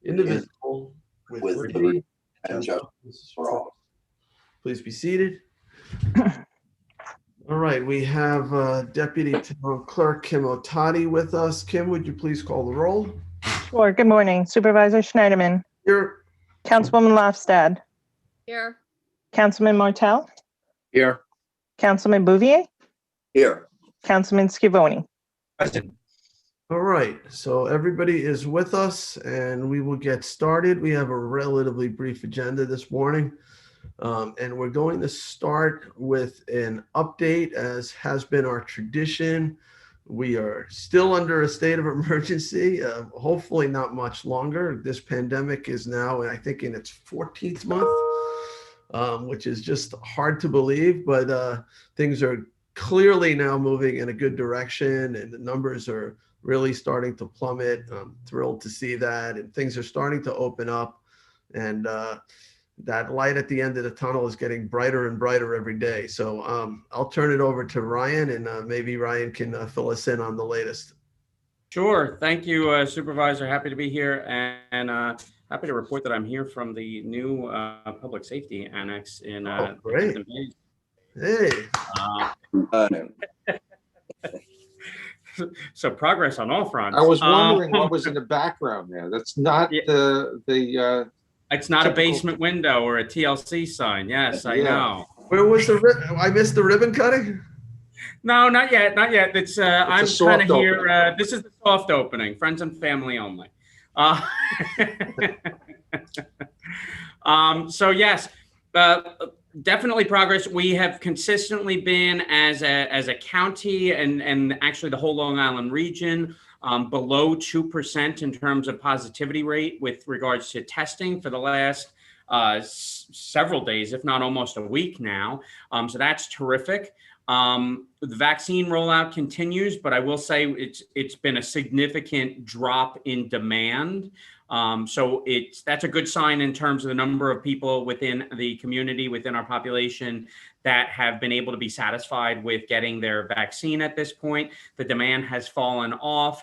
indivisible, with liberty and justice for all. Please be seated. All right, we have Deputy Town Clerk Kim Otati with us. Kim, would you please call the roll? Sure. Good morning. Supervisor Schneiderman. Here. Councilwoman Lofstad. Here. Councilman Martell. Here. Councilman Bouvier. Here. Councilman Scavone. Present. All right, so everybody is with us and we will get started. We have a relatively brief agenda this morning. And we're going to start with an update, as has been our tradition. We are still under a state of emergency, hopefully not much longer. This pandemic is now, I think, in its 14th month, which is just hard to believe, but things are clearly now moving in a good direction and the numbers are really starting to plummet. I'm thrilled to see that, and things are starting to open up, and that light at the end of the tunnel is getting brighter and brighter every day. So I'll turn it over to Ryan, and maybe Ryan can fill us in on the latest. Sure. Thank you, Supervisor. Happy to be here, and happy to report that I'm here from the new Public Safety Annex in great. Hey. So progress on all fronts. I was wondering what was in the background there. That's not the It's not a basement window or a TLC sign. Yes, I know. Where was the ribbon? I missed the ribbon cutting? No, not yet. Not yet. It's I'm kind of here. This is the soft opening. Friends and family only. So yes, definitely progress. We have consistently been as a county and actually the whole Long Island region below 2% in terms of positivity rate with regards to testing for the last several days, if not almost a week now. So that's terrific. The vaccine rollout continues, but I will say it's been a significant drop in demand. So that's a good sign in terms of the number of people within the community, within our population, that have been able to be satisfied with getting their vaccine at this point. The demand has fallen off.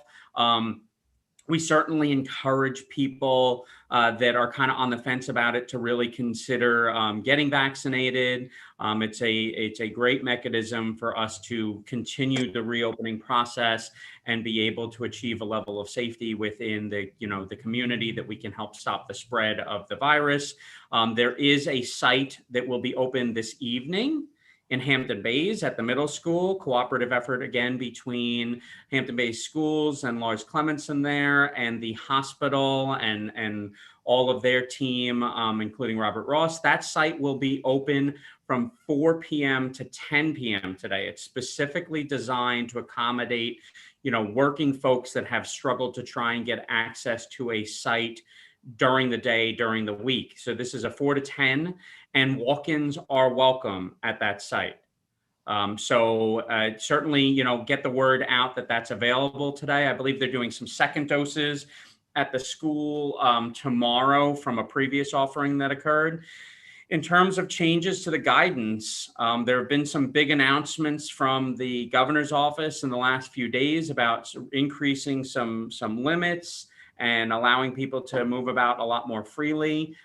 We certainly encourage people that are kind of on the fence about it to really consider getting vaccinated. It's a great mechanism for us to continue the reopening process and be able to achieve a level of safety within the community that we can help stop the spread of the virus. There is a site that will be open this evening in Hampton Bays at the middle school, cooperative effort again between Hampton Bays Schools and Lars Clemenson there, and the hospital and all of their team, including Robert Ross. That site will be open from 4 p.m. to 10 p.m. today. It's specifically designed to accommodate, working folks that have struggled to try and get access to a site during the day, during the week. So this is a 4 to 10, and walk-ins are welcome at that site. Certainly, get the word out that that's available today. I believe they're doing some second doses at the school tomorrow from a previous offering that occurred. In terms of changes to the guidance, there have been some big announcements from the governor's office in the last few days about increasing some limits and allowing people to move about a lot more freely.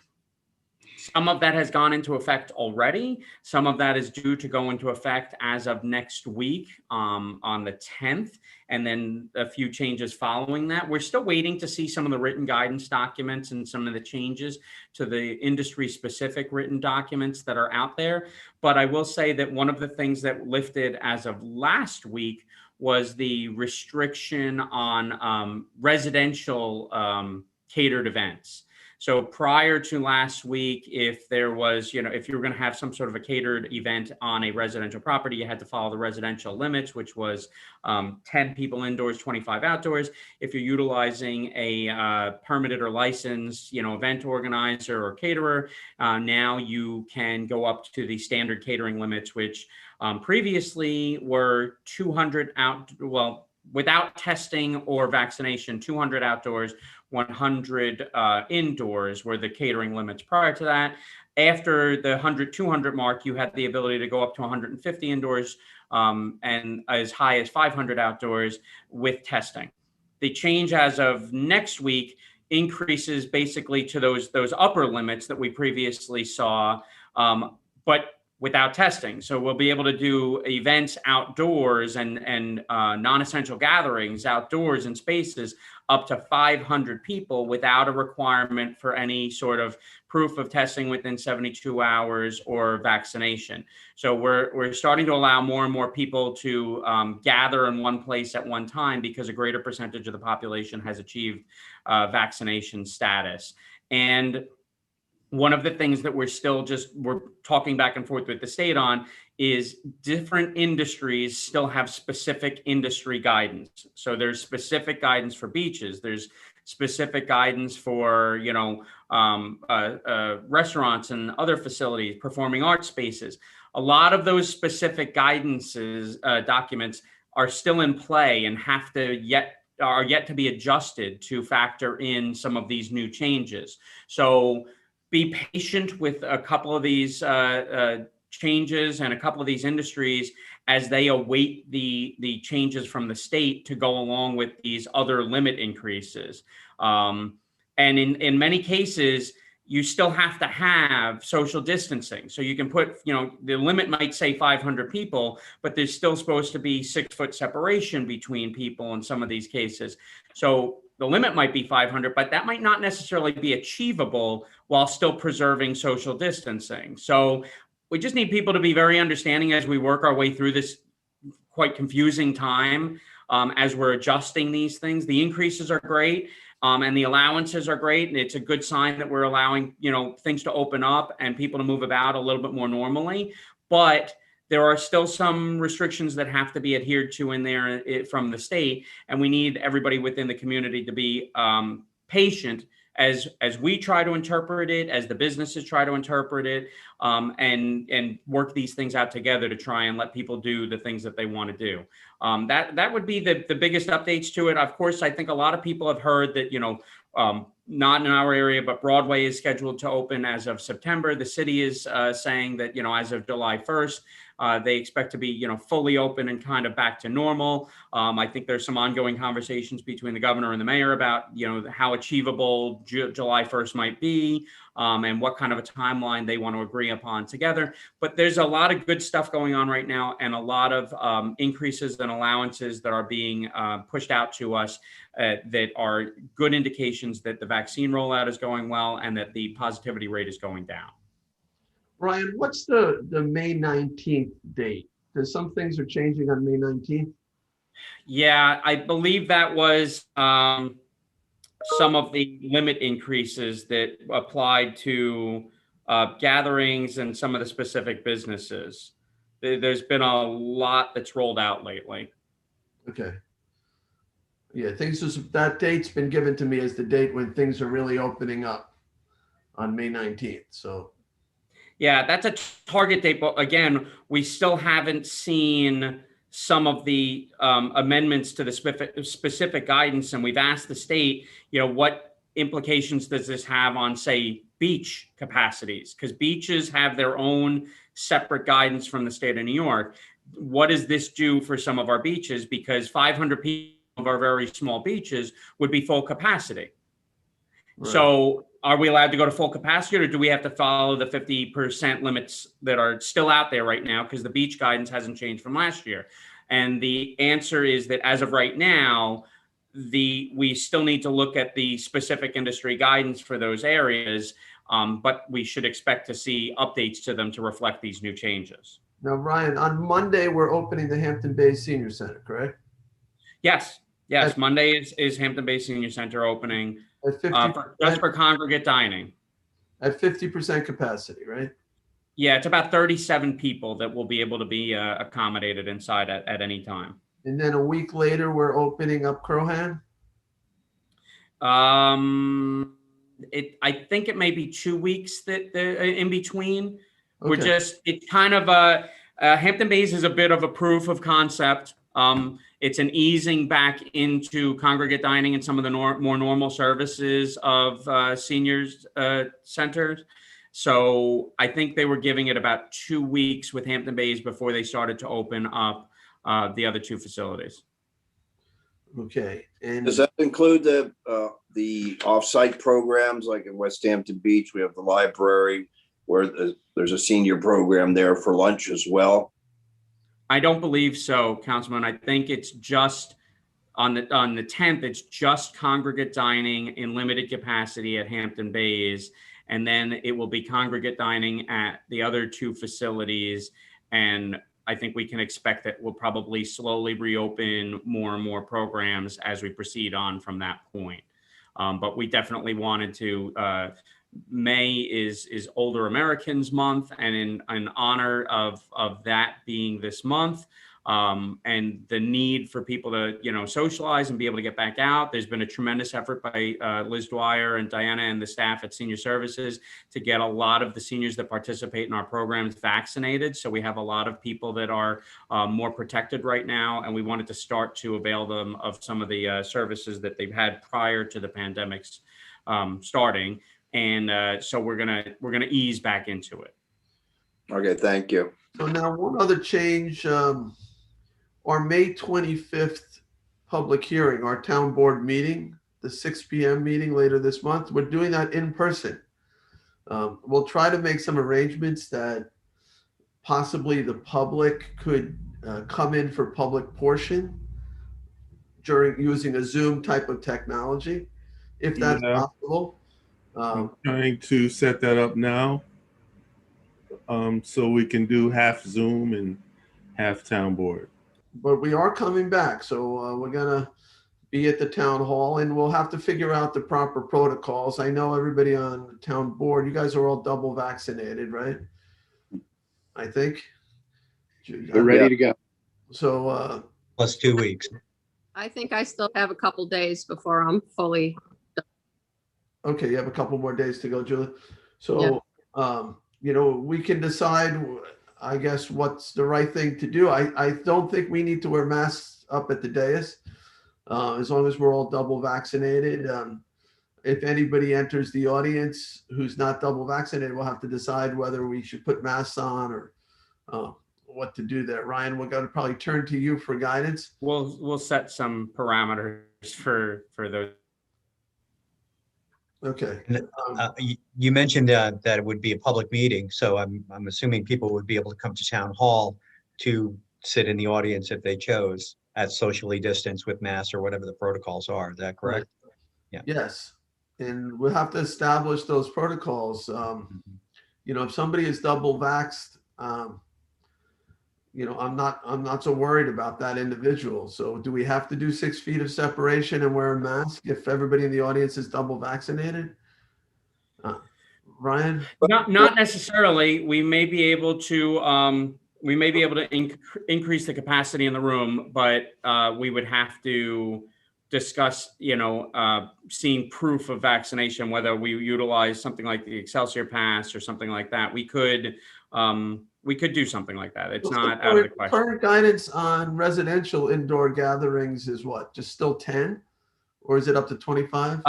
Some of that has gone into effect already. Some of that is due to go into effect as of next week on the 10th, and then a few changes following that. We're still waiting to see some of the written guidance documents and some of the changes to the industry-specific written documents that are out there. But I will say that one of the things that lifted as of last week was the restriction on residential catered events. So prior to last week, if there was, if you were going to have some sort of a catered event on a residential property, you had to follow the residential limits, which was 10 people indoors, 25 outdoors. If you're utilizing a permitted or licensed, event organizer or caterer, now you can go up to the standard catering limits, which previously were 200 without testing or vaccination, 200 outdoors, 100 indoors were the catering limits prior to that. After the 100, 200 mark, you had the ability to go up to 150 indoors and as high as 500 outdoors with testing. The change as of next week increases basically to those upper limits that we previously saw, but without testing. So we'll be able to do events outdoors and non-essential gatherings outdoors in spaces up to 500 people without a requirement for any sort of proof of testing within 72 hours or vaccination. So we're starting to allow more and more people to gather in one place at one time because a greater percentage of the population has achieved vaccination status. And one of the things that we're talking back and forth with the state on is different industries still have specific industry guidance. So there's specific guidance for beaches. There's specific guidance for, restaurants and other facilities, performing arts spaces. A lot of those specific guidances, documents are still in play and are yet to be adjusted to factor in some of these new changes. So be patient with a couple of these changes and a couple of these industries as they await the changes from the state to go along with these other limit increases. And in many cases, you still have to have social distancing. So you can put, the limit might say 500 people, but there's still supposed to be 6-foot separation between people in some of these cases. So the limit might be 500, but that might not necessarily be achievable while still preserving social distancing. So we just need people to be very understanding as we work our way through this quite confusing time, as we're adjusting these things. The increases are great, and the allowances are great, and it's a good sign that we're allowing, things to open up and people to move about a little bit more normally. But there are still some restrictions that have to be adhered to in there from the state, and we need everybody within the community to be patient as we try to interpret it, as the businesses try to interpret it, and work these things out together to try and let people do the things that they want to do. That would be the biggest updates to it. Of course, I think a lot of people have heard that, not in our area, but Broadway is scheduled to open as of September. The city is saying that, as of July 1st, they expect to be, fully open and kind of back to normal. I think there's some ongoing conversations between the governor and the mayor about, how achievable July 1st might be, and what kind of a timeline they want to agree upon together. But there's a lot of good stuff going on right now, and a lot of increases and allowances that are being pushed out to us that are good indications that the vaccine rollout is going well and that the positivity rate is going down. Ryan, what's the May 19th date? There's some things are changing on May 19th. Yeah, I believe that was some of the limit increases that applied to gatherings and some of the specific businesses. There's been a lot that's rolled out lately. Okay. Yeah, that date's been given to me as the date when things are really opening up on May 19th. So. Yeah, that's a target date, but again, we still haven't seen some of the amendments to the specific guidance, and we've asked the state, what implications does this have on, say, beach capacities? Because beaches have their own separate guidance from the state of New York. What does this do for some of our beaches? Because 500 people of our very small beaches would be full capacity. Right. So are we allowed to go to full capacity, or do we have to follow the 50% limits that are still out there right now? Because the beach guidance hasn't changed from last year. And the answer is that as of right now, we still need to look at the specific industry guidance for those areas, but we should expect to see updates to them to reflect these new changes. Now, Ryan, on Monday, we're opening the Hampton Bay Senior Center, correct? Yes. Monday is Hampton Bay Senior Center opening just for congregate dining. At 50% capacity, right? Yeah, it's about 37 people that will be able to be accommodated inside at any time. And then a week later, we're opening up Crowham? I think it may be 2 weeks that in between. Okay. It's kind of Hampton Bays is a bit of a proof of concept. It's an easing back into congregate dining and some of the more normal services of seniors centers. So I think they were giving it about 2 weeks with Hampton Bays before they started to open up the other two facilities. Okay, and Does that include the off-site programs like in West Hampton Beach? We have the library where there's a senior program there for lunch as well. I don't believe so, Councilman. I think it's just on the 10th, it's just congregate dining in limited capacity at Hampton Bays. And then it will be congregate dining at the other two facilities. And I think we can expect that we'll probably slowly reopen more and more programs as we proceed on from that point. But we definitely wanted to, May is Older Americans Month, and in honor of that being this month, and the need for people to, socialize and be able to get back out. There's been a tremendous effort by Liz Dwyer and Diana and the staff at Senior Services to get a lot of the seniors that participate in our programs vaccinated. So we have a lot of people that are more protected right now, and we wanted to start to avail them of some of the services that they've had prior to the pandemic's starting. And so we're gonna ease back into it. Okay, thank you. so now one other change, our May 25th public hearing, our town board meeting, the 6 p.m. meeting later this month, we're doing that in person. We'll try to make some arrangements that possibly the public could come in for public portion during using a Zoom type of technology, if that's possible. I'm trying to set that up now, so we can do half Zoom and half town board. But we are coming back, so we're gonna be at the town hall, and we'll have to figure out the proper protocols. I know everybody on the town board, you guys are all double vaccinated, right? I think. We're ready to go. So, Plus 2 weeks. I think I still have a couple days before I'm fully. okay, you have a couple more days to go, Julie. So, we can decide, I guess, what's the right thing to do. I don't think we need to wear masks up at the dais, as long as we're all double vaccinated. If anybody enters the audience who's not double vaccinated, we'll have to decide whether we should put masks on or what to do there. Ryan, we're going to probably turn to you for guidance. We'll set some parameters for those. Okay. You mentioned that it would be a public meeting, so I'm assuming people would be able to come to town hall to sit in the audience if they chose, at socially distanced with masks or whatever the protocols are. Is that correct? Yeah. Yes. And we'll have to establish those protocols. If somebody is double vaxxed, I'm not so worried about that individual. So do we have to do 6 feet of separation and wear a mask if everybody in the audience is double vaccinated? Ryan? Not necessarily. We may be able to increase the capacity in the room, but we would have to discuss, seeing proof of vaccination, whether we utilize something like the Excelsior Pass or something like that. We could do something like that. It's not out of the question. Current guidance on residential indoor gatherings is what? Just still 10, or is it up to 25?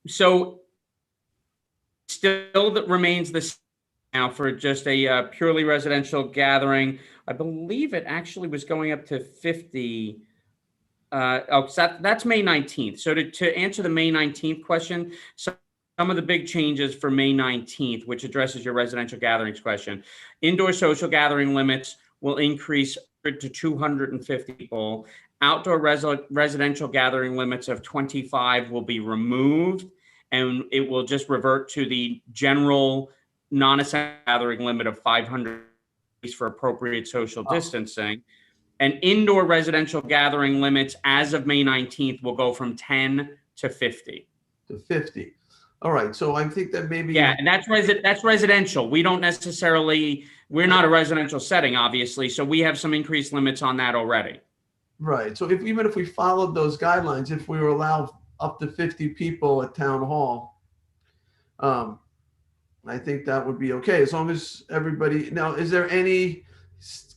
So still that remains the same now for just a purely residential gathering. I believe it actually was going up to 50. So that's May 19th. So to answer the May 19th question, some of the big changes for May 19th, which addresses your residential gatherings question. Indoor social gathering limits will increase to 250 people. Outdoor residential gathering limits of 25 will be removed, and it will just revert to the general non-essential gathering limit of 500 for appropriate social distancing. And indoor residential gathering limits as of May 19th will go from 10 to 50. To 50. All right, so I think that maybe. Yeah, and that's residential. We don't necessarily, we're not a residential setting, obviously, so we have some increased limits on that already. Right, so even if we followed those guidelines, if we were allowed up to 50 people at town hall, I think that would be okay, as long as everybody. Now, is there any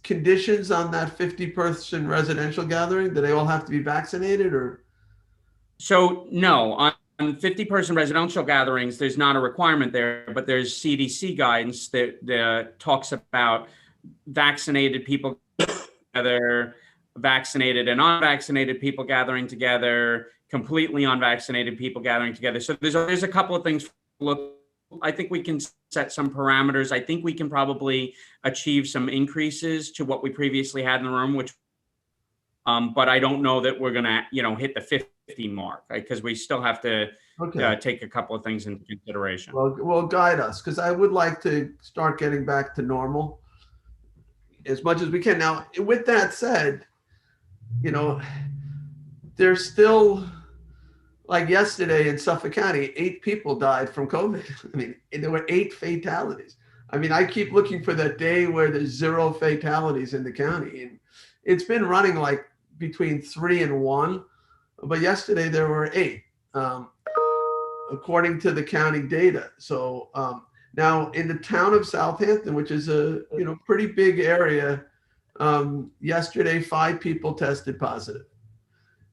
conditions on that 50-person residential gathering? Do they all have to be vaccinated, or? So no, on 50-person residential gatherings, there's not a requirement there, but there's CDC guidance that talks about vaccinated people together vaccinated and unvaccinated people gathering together, completely unvaccinated people gathering together. So there's a couple of things to look. I think we can set some parameters. I think we can probably achieve some increases to what we previously had in the room, which, but I don't know that we're gonna, hit the 50 mark, because we still have to take a couple of things into consideration. Well, guide us, because I would like to start getting back to normal as much as we can. Now, with that said, there's still, like yesterday in Suffolk County, 8 people died from COVID. I mean, there were 8 fatalities. I mean, I keep looking for that day where there's 0 fatalities in the county. And it's been running like between 3 and 1, but yesterday there were 8, according to the county data. So now in the town of Southampton, which is a pretty big area, yesterday 5 people tested positive.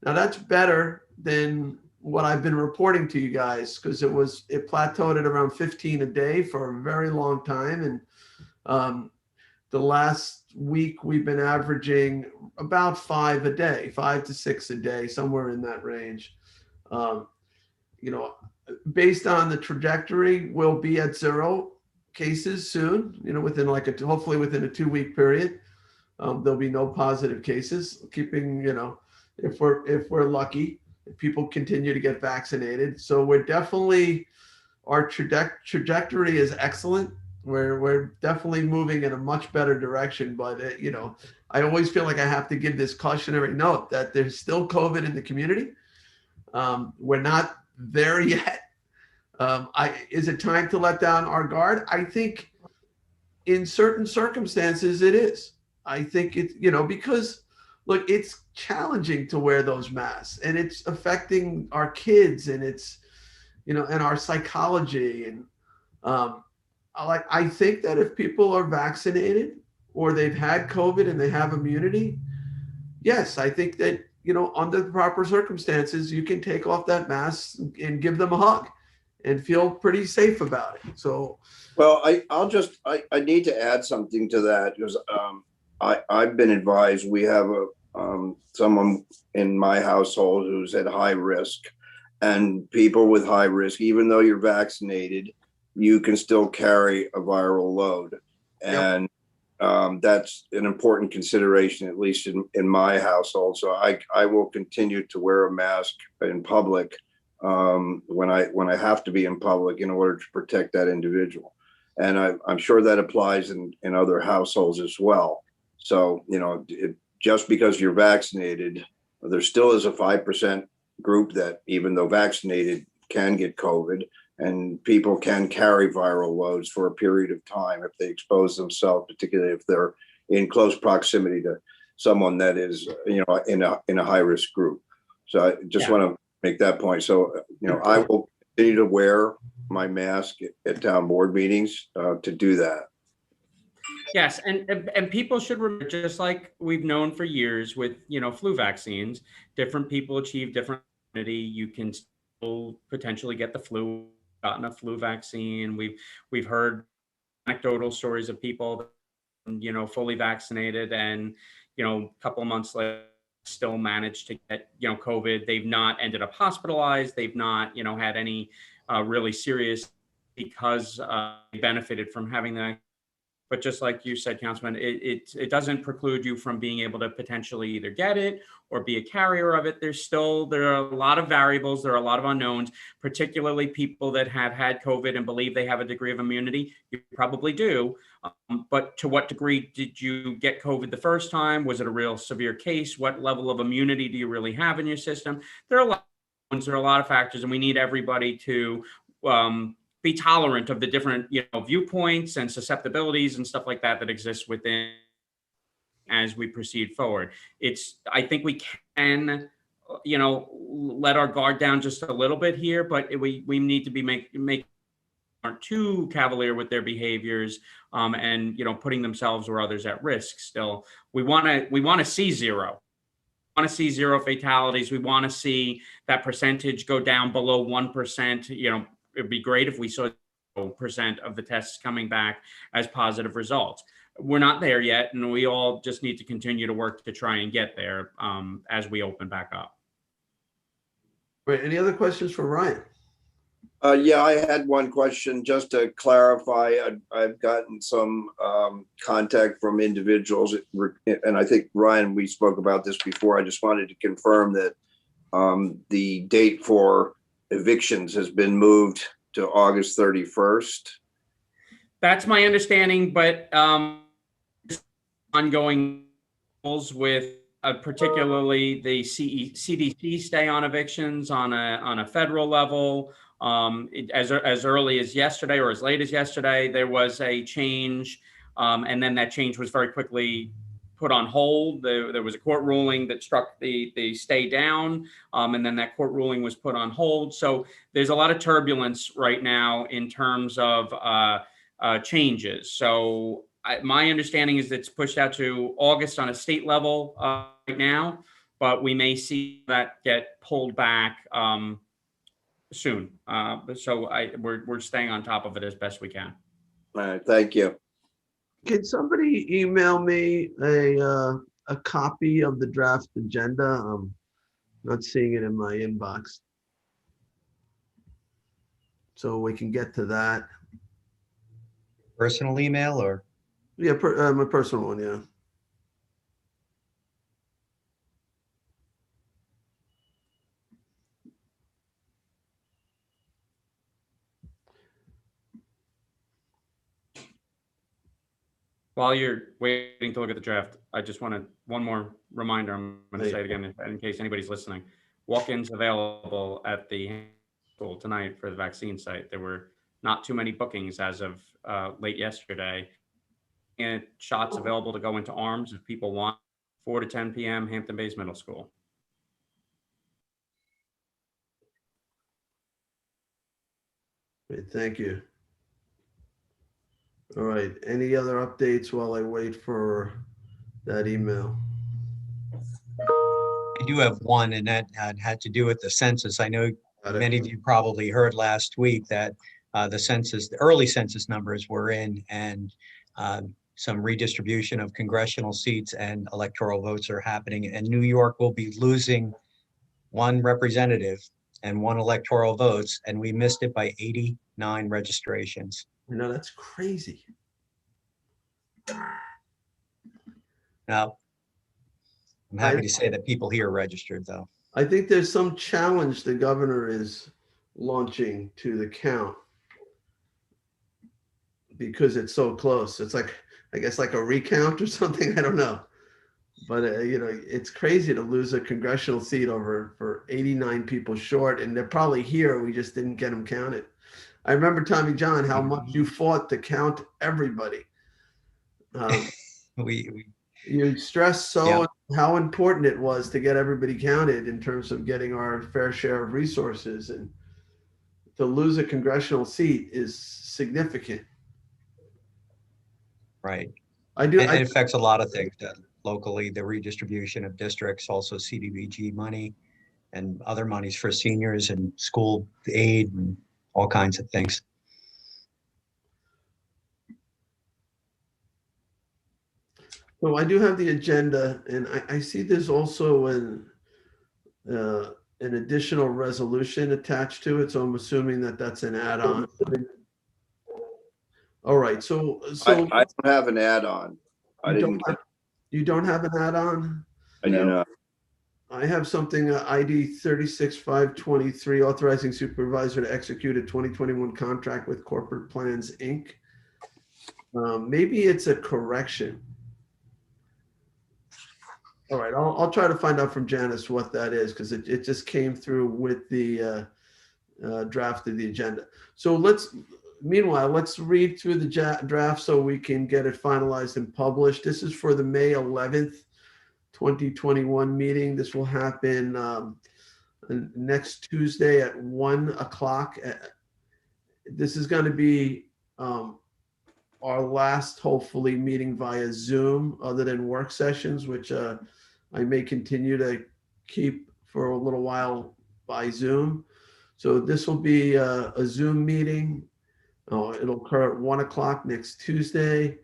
Now that's better than what I've been reporting to you guys, because it plateaued at around 15 a day for a very long time. And the last week we've been averaging about 5 a day, 5 to 6 a day, somewhere in that range. Based on the trajectory, we'll be at 0 cases soon, within hopefully within a 2-week period. There'll be no positive cases, keeping, if we're lucky, if people continue to get vaccinated. So we're definitely, our trajectory is excellent. We're definitely moving in a much better direction, but I always feel like I have to give this cautionary note that there's still COVID in the community. We're not there yet. Is it time to let down our guard? I think in certain circumstances it is. I think it's, because look, it's challenging to wear those masks, and it's affecting our kids, and it's, and our psychology. And I think that if people are vaccinated or they've had COVID and they have immunity, yes, I think that, under the proper circumstances, you can take off that mask and give them a hug and feel pretty safe about it. So, well, I need to add something to that, because I've been advised we have someone in my household who's at high risk, and people with high risk, even though you're vaccinated, you can still carry a viral load. And that's an important consideration, at least in my household. So I will continue to wear a mask in public when I have to be in public in order to protect that individual. And I'm sure that applies in other households as well. So, just because you're vaccinated, there still is a 5% group that, even though vaccinated, can get COVID, and people can carry viral loads for a period of time if they expose themselves, particularly if they're in close proximity to someone that is, in a high risk group. So I just want to make that point. So, I will continue to wear my mask at town board meetings to do that. Yes, and people should remember, just like we've known for years with, flu vaccines, different people achieve different immunity. You can still potentially get the flu, gotten a flu vaccine. We've heard anecdotal stories of people, fully vaccinated, and, a couple of months later still managed to get, COVID. They've not ended up hospitalized. They've not, had any really serious, because they benefited from having that. But just like you said, Councilman, it doesn't preclude you from being able to potentially either get it or be a carrier of it. There are a lot of variables. There are a lot of unknowns, particularly people that have had COVID and believe they have a degree of immunity. You probably do. But to what degree did you get COVID the first time? Was it a real severe case? What level of immunity do you really have in your system? There are a lot of factors, and we need everybody to be tolerant of the different, viewpoints and susceptibilities and stuff like that exist within as we proceed forward. I think we can, let our guard down just a little bit here, but we need to be make aren't too cavalier with their behaviors, and putting themselves or others at risk. Still, we want to see 0. We want to see 0 fatalities. We want to see that percentage go down below 1%. It'd be great if we saw 0% of the tests coming back as positive results. we're not there yet, and we all just need to continue to work to try and get there as we open back up. Right. Any other questions for Ryan? Yeah, I had one question just to clarify. I've gotten some contact from individuals, and I think, Ryan, we spoke about this before. I just wanted to confirm that the date for evictions has been moved to August 31st. That's my understanding, but ongoing with particularly the CDC stay on evictions on a federal level. As early as yesterday or as late as yesterday, there was a change, and then that change was very quickly put on hold. There was a court ruling that struck the stay down, and then that court ruling was put on hold. So there's a lot of turbulence right now in terms of changes. So my understanding is it's pushed out to August on a state level right now, but we may see that get pulled back soon. So we're staying on top of it as best we can. All right, thank you. Can somebody email me a copy of the draft agenda? I'm not seeing it in my inbox. So we can get to that. Personal email or? Yeah, my personal one, yeah. While you're waiting to look at the draft, I just wanted one more reminder. I'm going to say it again in case anybody's listening. Walk-ins available at the school tonight for the vaccine site. There were not too many bookings as of late yesterday. And shots available to go into arms if people want. 4 to 10 p.m. Hampton Bays Middle School. Great, thank you. All right, any other updates while I wait for that email? I do have one, and that had to do with the census. I know Got it. many of you probably heard last week that the early census numbers were in, and some redistribution of congressional seats and electoral votes are happening. And New York will be losing one representative and one electoral votes, and we missed it by 89 registrations. You know, that's crazy. Now, I'm happy to say that people here are registered, though. I think there's some challenge the governor is launching to the count because it's so close. It's like, I guess, like a recount or something. I don't know. But, you know, it's crazy to lose a congressional seat for 89 people short. And they're probably here. We just didn't get them counted. I remember, Tommy John, how much you fought to count everybody. You stressed how important it was to get everybody counted in terms of getting our fair share of resources. And to lose a congressional seat is significant. Right. It affects a lot of things locally, the redistribution of districts, also CDBG money and other monies for seniors and school aid and all kinds of things. So I do have the agenda, and I see there's also an additional resolution attached to it. So I'm assuming that that's an add-on. All right. So I don't have an add-on. You don't have an add-on? I do not. I have something, ID 36523, authorizing supervisor to execute a 2021 contract with Corporate Plans, Inc. Maybe it's a correction. All right, I'll try to find out from Janice what that is, because it just came through with the draft of the agenda. So meanwhile, let's read through the draft so we can get it finalized and published. This is for the May 11th, 2021 meeting. This will happen next Tuesday at 1 o'clock. This is going to be our last, hopefully, meeting via Zoom, other than work sessions, which I may continue to keep for a little while by Zoom. So this will be a Zoom meeting. It'll occur at 1 o'clock next Tuesday.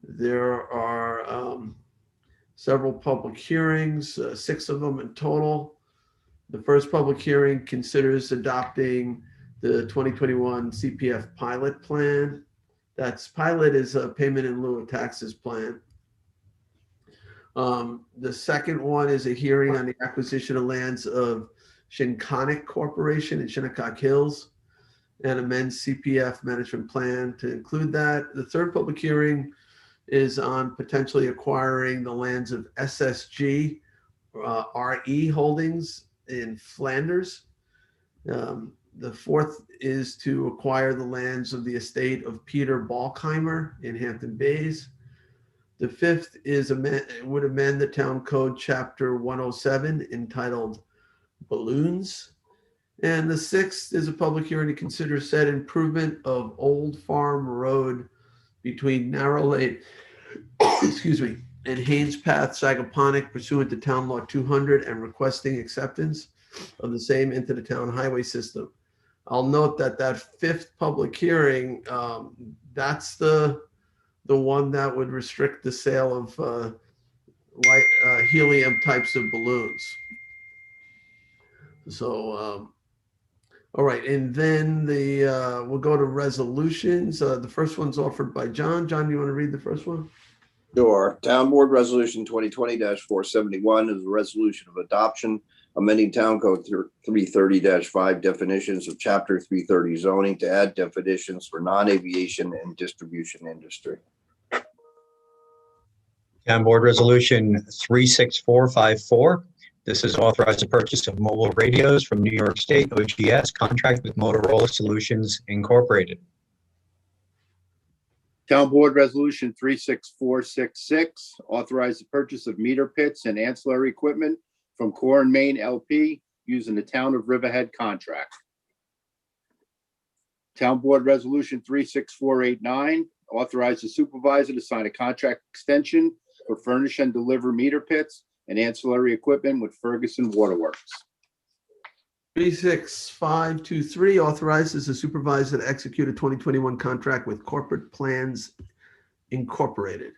There are several public hearings, 6 of them in total. The first public hearing considers adopting the 2021 CPF pilot plan. Pilot is a payment in lieu of taxes plan. The second one is a hearing on the acquisition of lands of Shinconic Corporation in Shinnecock Hills and amends CPF management plan to include that. The third public hearing is on potentially acquiring the lands of SSG RE Holdings in Flanders. The fourth is to acquire the lands of the estate of Peter Balkheimer in Hampton Bays. The fifth is would amend the town code chapter 107 entitled Balloons. And the sixth is a public hearing to consider said improvement of Old Farm Road between Narrow Lane, excuse me, and Haynes Path, Sagaponic pursuant to Town Law 200 and requesting acceptance of the same into the town highway system. I'll note that that fifth public hearing, that's the one that would restrict the sale of helium types of balloons. So, all right, and then we'll go to resolutions. The first one's offered by John. John, you want to read the first one? Sure. Town Board Resolution 2020-471 is a resolution of adoption, amending Town Code 330-5 definitions of Chapter 330 zoning to add definitions for non-aviation and distribution industry. Town Board Resolution 36454. This is authorized the purchase of mobile radios from New York State OGS contract with Motorola Solutions Incorporated. Town Board Resolution 36466, authorize the purchase of meter pits and ancillary equipment from Core and Main LP using the Town of Riverhead contract. Town Board Resolution 36489, authorize the supervisor to sign a contract extension for furnish and deliver meter pits and ancillary equipment with Ferguson Waterworks. 36523 authorizes the supervisor to execute a 2021 contract with Corporate Plans Incorporated.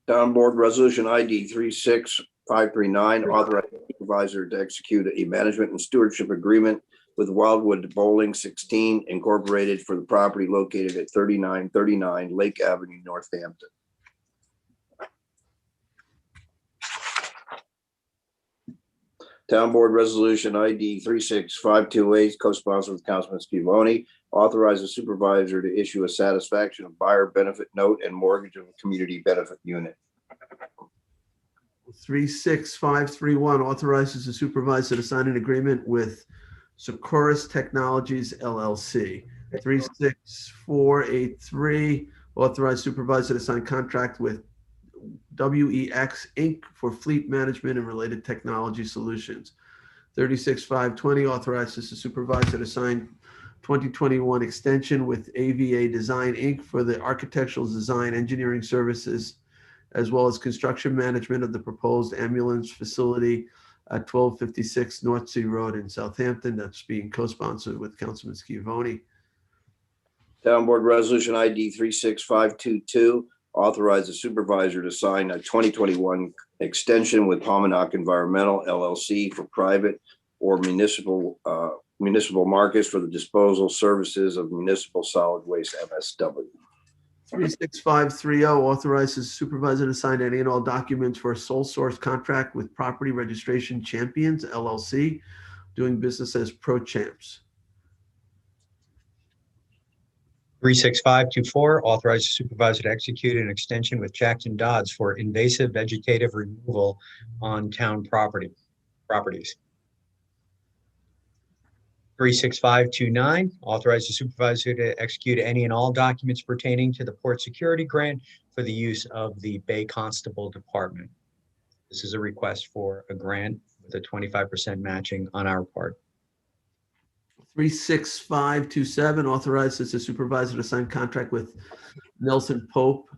Town Board Resolution ID 36539, authorize the supervisor to execute a management and stewardship agreement with Wildwood Bowling 16 Incorporated for the property located at 3939 Lake Avenue, Northampton. Town Board Resolution ID 36528, co-sponsored with Councilman Schivoni, authorize the supervisor to issue a satisfaction of buyer benefit note and mortgage of a community benefit unit. 36531 authorizes the supervisor to sign an agreement with Securus Technologies LLC. 36483 authorize supervisor to sign contract with WEX Inc. for fleet management and related technology solutions. 36520 authorizes the supervisor to sign 2021 extension with AVA Design Inc. for the architectural design engineering services, as well as construction management of the proposed ambulance facility at 1256 North Sea Road in Southampton. That's being co-sponsored with Councilman Schivoni. Town Board Resolution ID 36522, authorize the supervisor to sign a 2021 extension with Pominock Environmental LLC for private or municipal markets for the disposal services of municipal solid waste MSW. 36530 authorizes supervisor to sign any and all documents for a sole source contract with Property Registration Champions LLC, doing business as Pro Champs. 36524, authorize the supervisor to execute an extension with Jackson Dodds for invasive vegetative removal on town properties. 36529, authorize the supervisor to execute any and all documents pertaining to the port security grant for the use of the Bay Constable Department. This is a request for a grant with a 25% matching on our part. 36527 authorizes the supervisor to sign contract with Nelson Pope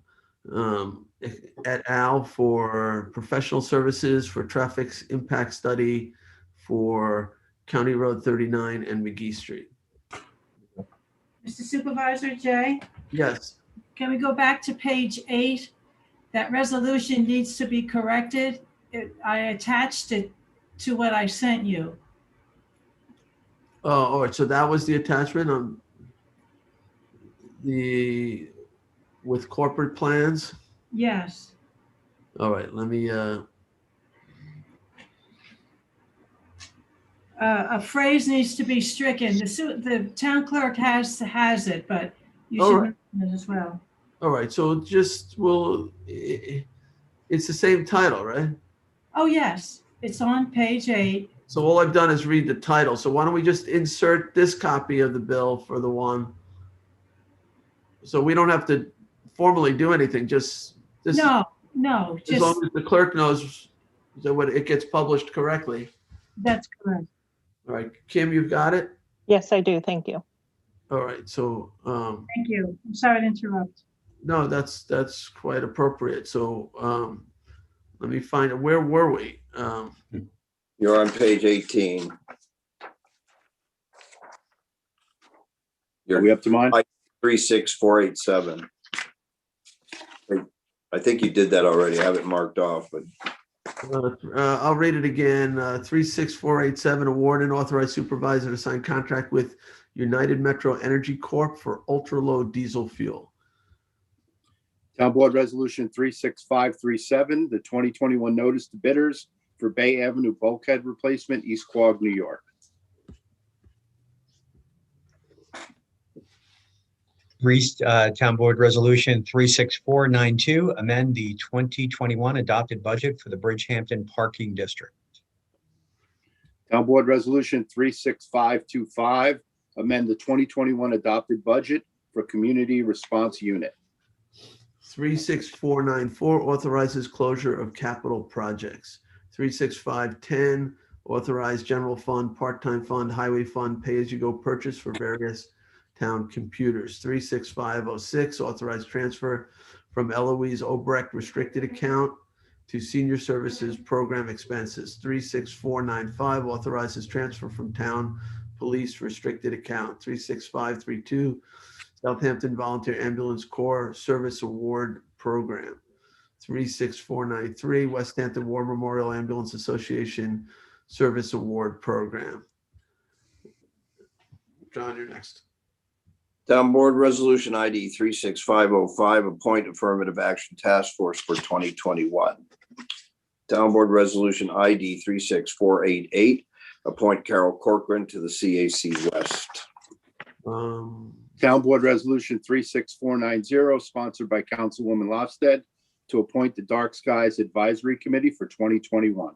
et al. For professional services for traffic impact study for County Road 39 and McGee Street. Mr. Supervisor, Jay, Yes. can we go back to page 8? That resolution needs to be corrected. I attached it to what I sent you. Oh, all right, so that was the attachment on with corporate plans? Yes. All right, let me, A phrase needs to be stricken. The town clerk has it, but you All should right. mention it as well. all right, so just, it's the same title, right? Oh, yes, it's on page 8. So all I've done is read the title. So why don't we just insert this copy of the bill for the one? So we don't have to formally do anything, just this. No, As just, long as the clerk knows that when it gets published correctly. that's correct. All right, Kim, you've got it? Yes, I do. Thank you. All right, so, Thank you. I'm sorry to interrupt. no, that's quite appropriate. So, let me find it. Where were we? You're on page 18. Are we up to mine? 36487. I think you did that already. I have it marked off, but I'll read it again. 36487, award and authorize supervisor to sign contract with United Metro Energy Corp. for ultra-low diesel fuel. Town Board Resolution 36537, the 2021 notice to bidders for Bay Avenue bulkhead replacement, East Quogue, New York. Town Board Resolution 36492, amend the 2021 adopted budget for the Bridgehampton Parking District. Town Board Resolution 36525, amend the 2021 adopted budget for Community Response Unit. 36494, authorizes closure of capital projects. 36510, authorize general fund, part-time fund, highway fund, pay-as-you-go purchase for various town computers. 36506, authorize transfer from Eloise Obrecht restricted account to senior services program expenses. 36495, authorizes transfer from town police restricted account. 36532, Southampton Volunteer Ambulance Corps Service Award Program. 36493, West Hampton War Memorial Ambulance Association Service Award Program. John, you're next. Town Board Resolution ID 36505, appoint affirmative action task force for 2021. Town Board Resolution ID 36488, appoint Carol Corcoran to the CAC West. Town Board Resolution 36490, sponsored by Councilwoman Lofsted, to appoint the Dark Skies Advisory Committee for 2021.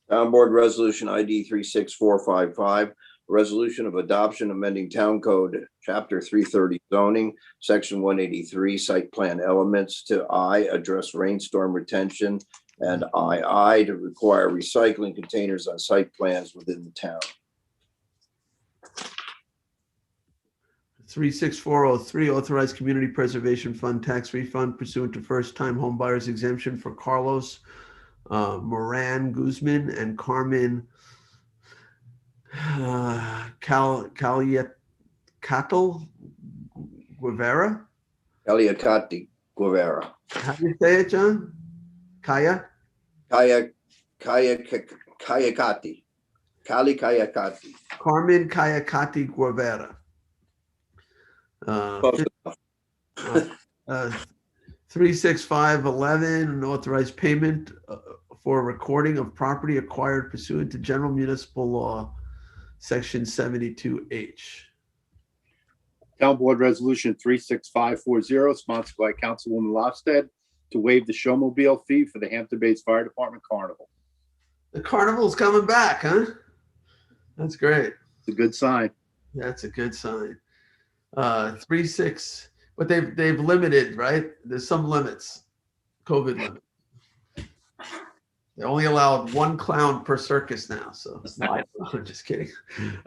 Town Board Resolution ID 36455, resolution of adoption amending Town Code Chapter 330 zoning, Section 183, site plan elements to I, address rainstorm retention, and II, to require recycling containers on site plans within the town. 36403, authorize community preservation fund tax refund pursuant to first-time home buyers exemption for Carlos Moran Guzman and Carmen Caliacatl Guevara. Caliacati Guevara. How do you say it, John? Kaya? Caliacati. Carmen Caliacati Guevara. 36511, authorized payment for recording of property acquired pursuant to general municipal law, section 72H. Town Board Resolution 36540, sponsored by Councilwoman Lofsted, to waive the showmobile fee for the Hampton Bays Fire Department Carnival. The carnival's coming back, huh? That's great. It's a good sign. That's a good sign. 36, but they've limited, right? There's some limits, COVID limit. They only allowed one clown per circus now, so I'm just kidding.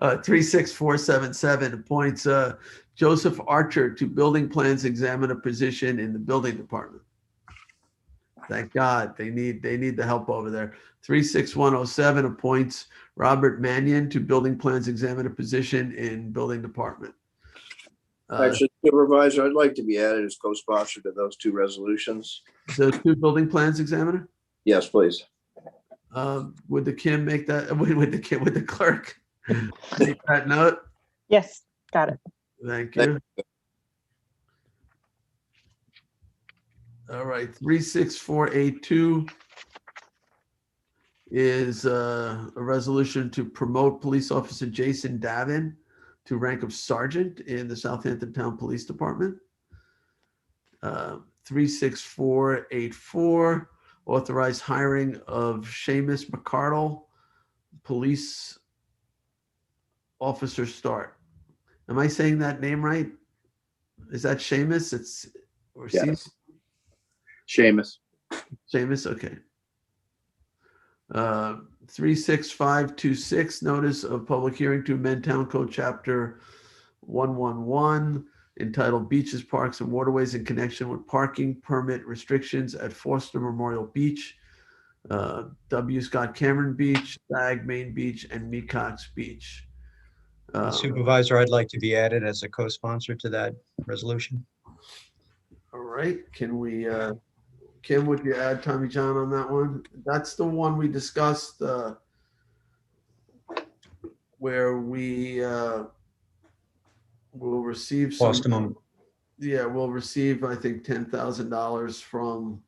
36477 appoints Joseph Archer to building plans examiner position in the building department. Thank God, they need the help over there. 36107 appoints Robert Mannion to building plans examiner position in building department. Actually, Supervisor, I'd like to be added as co-sponsor to those two resolutions. The two building plans examiner? Yes, please. Would the Kim make that, would the clerk make that note? Yes, got it. Thank you. All right, 36482 is a resolution to promote police officer Jason Davin to rank of sergeant in the Southampton Town Police Department. 36484, authorize hiring of Seamus McCardle, police officer start. Am I saying that name right? Is that Seamus? It's or Yes. Seamus. Seamus, okay. 36526, notice of public hearing to amend Town Code Chapter 111 entitled Beaches, Parks, and Waterways in connection with parking permit restrictions at Foster Memorial Beach, W. Scott Cameron Beach, Stag Main Beach, and Mecox Beach. Supervisor, I'd like to be added as a co-sponsor to that resolution. All right, can we, Kim, would you add Tommy John on that one? That's the one we discussed where we will receive some. Yeah, we'll receive, I think, $10,000 from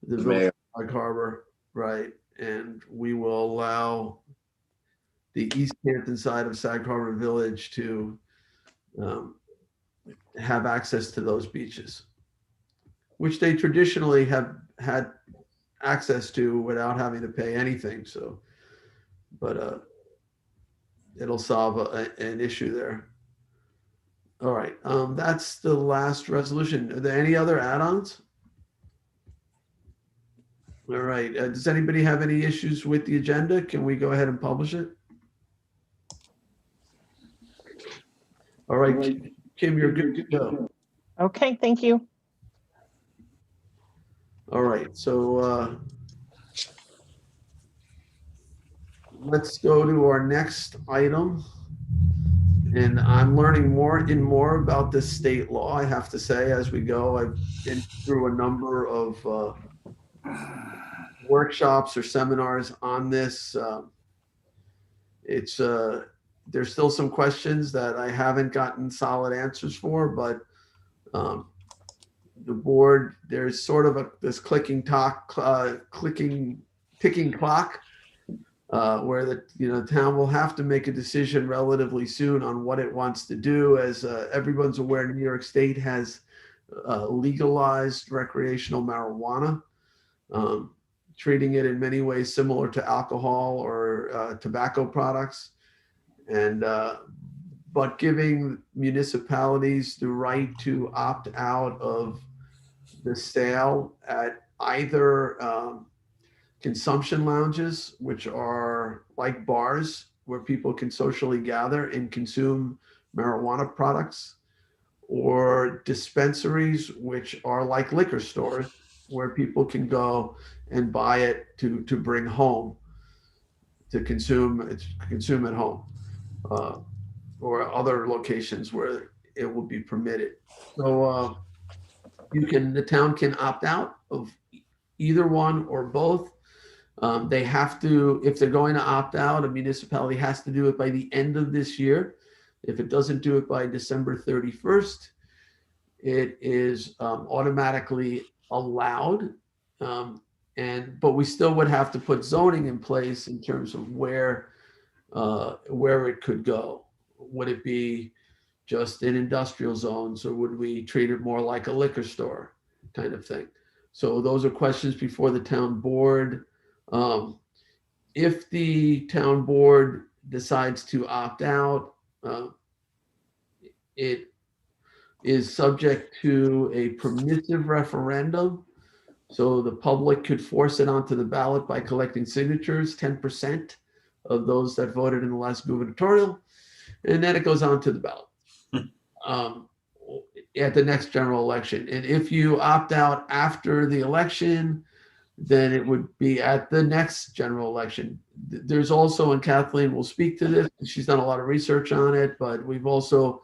the Village of Sag Harbor, right? And we will allow the East Hampton side of Sag Harbor Village to have access to those beaches, which they traditionally have had access to without having to pay anything. So, but it'll solve an issue there. All right, that's the last resolution. Are there any other add-ons? All right, does anybody have any issues with the agenda? Can we go ahead and publish it? All right, Kim, you're good to go. Okay, thank you. All right, so let's go to our next item. And I'm learning more and more about this state law, I have to say, as we go. I've been through a number of workshops or seminars on this. There's still some questions that I haven't gotten solid answers for, but the board, there's sort of this ticking clock where the town will have to make a decision relatively soon on what it wants to do. As everyone's aware, New York State has legalized recreational marijuana, treating it in many ways similar to alcohol or tobacco products, and but giving municipalities the right to opt out of the sale at either consumption lounges, which are like bars where people can socially gather and consume marijuana products, or dispensaries, which are like liquor stores where people can go and buy it to bring home to consume at home, or other locations where it will be permitted. So the town can opt out of either one or both. They have to, if they're going to opt out, a municipality has to do it by the end of this year. If it doesn't do it by December 31st, it is automatically allowed. But we still would have to put zoning in place in terms of where it could go. Would it be just in industrial zones, or would we treat it more like a liquor store kind of thing? So those are questions before the town board. If the town board decides to opt out, it is subject to a permissive referendum. So the public could force it onto the ballot by collecting signatures, 10% of those that voted in the last gubernatorial, and then it goes on to the ballot at the next general election. And if you opt out after the election, then it would be at the next general election. There's also, and Kathleen will speak to this, she's done a lot of research on it, but we've also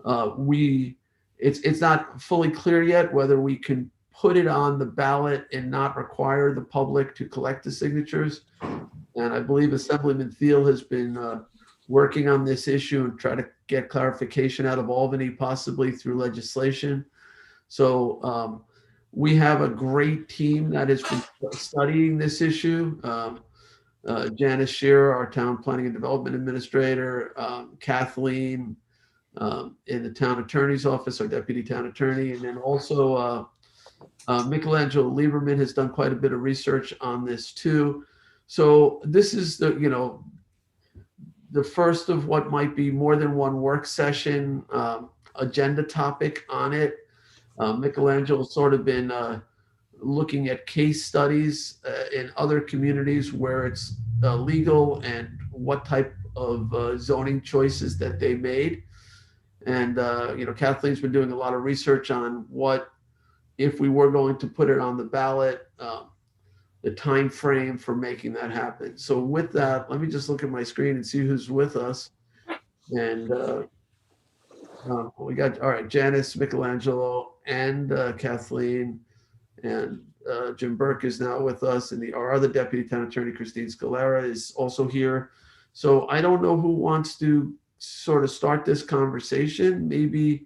It's not fully clear yet whether we can put it on the ballot and not require the public to collect the signatures. And I believe Assemblyman Thiel has been working on this issue and try to get clarification out of Albany, possibly through legislation. So we have a great team that has been studying this issue. Janice Shearer, our Town Planning and Development Administrator, Kathleen in the Town Attorney's Office, our Deputy Town Attorney, and then also Michelangelo Lieberman has done quite a bit of research on this too. So this is the first of what might be more than one work session agenda topic on it. Michelangelo's sort of been looking at case studies in other communities where it's legal and what type of zoning choices that they made. And Kathleen's been doing a lot of research on what, if we were going to put it on the ballot, the time frame for making that happen. So with that, let me just look at my screen and see who's with us. And we got, all right, Janice, Michelangelo, and Kathleen, and Jim Burke is now with us, and our other Deputy Town Attorney, Christine Scalera, is also here. So I don't know who wants to sort of start this conversation. Maybe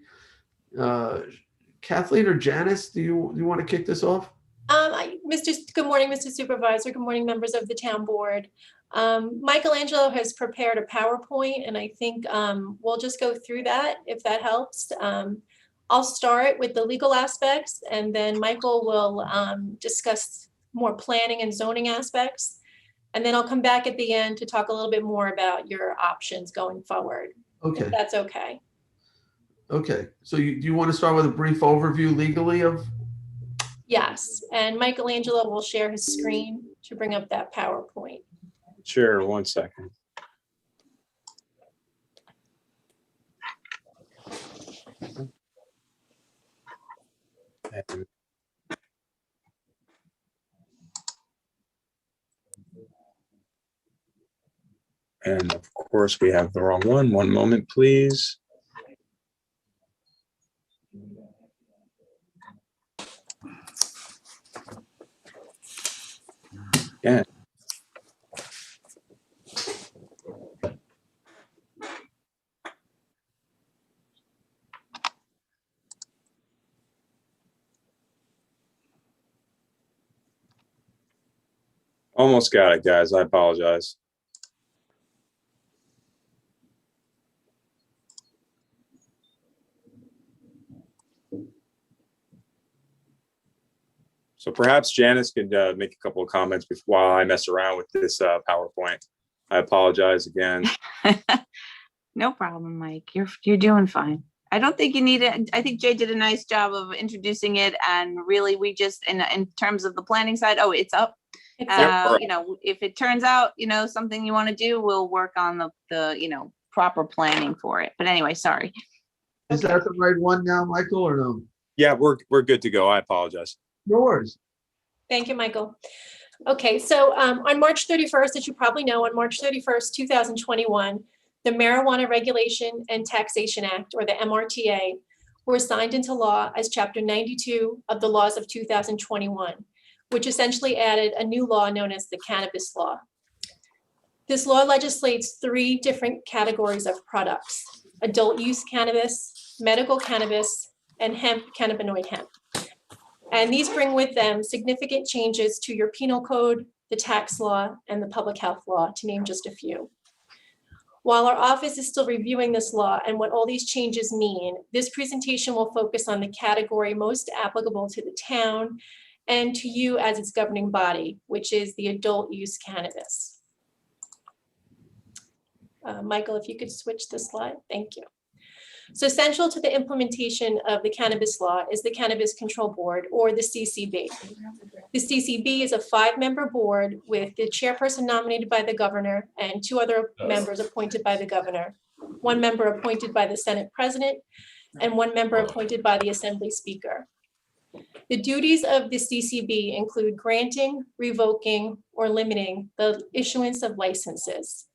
Kathleen or Janice, do you want to kick this off? Good morning, Mr. Supervisor. Good morning, members of the town board. Michelangelo has prepared a PowerPoint, and I think we'll just go through that if that helps. I'll start with the legal aspects, and then Michael will discuss more planning and zoning aspects. And then I'll come back at the end to talk a little bit more about your options going forward. Okay. If that's okay. Okay. So you want to start with a brief overview legally of? Yes, and Michelangelo will share his screen to bring up that PowerPoint. Sure, 1 second. And of course, we have the wrong one. 1 moment, please. Yeah. Almost got it, guys. I apologize. So perhaps Janice could make a couple of comments while I mess around with this PowerPoint. I apologize again. No problem, Mike. You're doing fine. I don't think you need it. I think Jay did a nice job of introducing it, and really, we just in terms of the planning side. Oh, it's up. If it turns out something you want to do, we'll work on the proper planning for it. But anyway, sorry. Is that the right one now, Michael, or no? Yeah, we're good to go. I apologize. No worries. Thank you, Michael. Okay, so on March 31st, as you probably know, on March 31st, 2021, the Marijuana Regulation and Taxation Act, or the MRTA, were signed into law as Chapter 92 of the laws of 2021, which essentially added a new law known as the Cannabis Law. This law legislates 3 different categories of products: adult use cannabis, medical cannabis, and hemp, cannabinoid hemp. And these bring with them significant changes to your penal code, the tax law, and the public health law, to name just a few. While our office is still reviewing this law and what all these changes mean, this presentation will focus on the category most applicable to the town and to you as its governing body, which is the adult use cannabis. Michael, if you could switch the slide, thank you. So central to the implementation of the cannabis law is the Cannabis Control Board, or the CCB. The CCB is a 5-member board with the chairperson nominated by the governor and 2 other members appointed by the governor, 1 member appointed by the Senate president, and 1 member appointed by the Assembly Speaker. The duties of the CCB include granting, revoking, or limiting the issuance of licenses.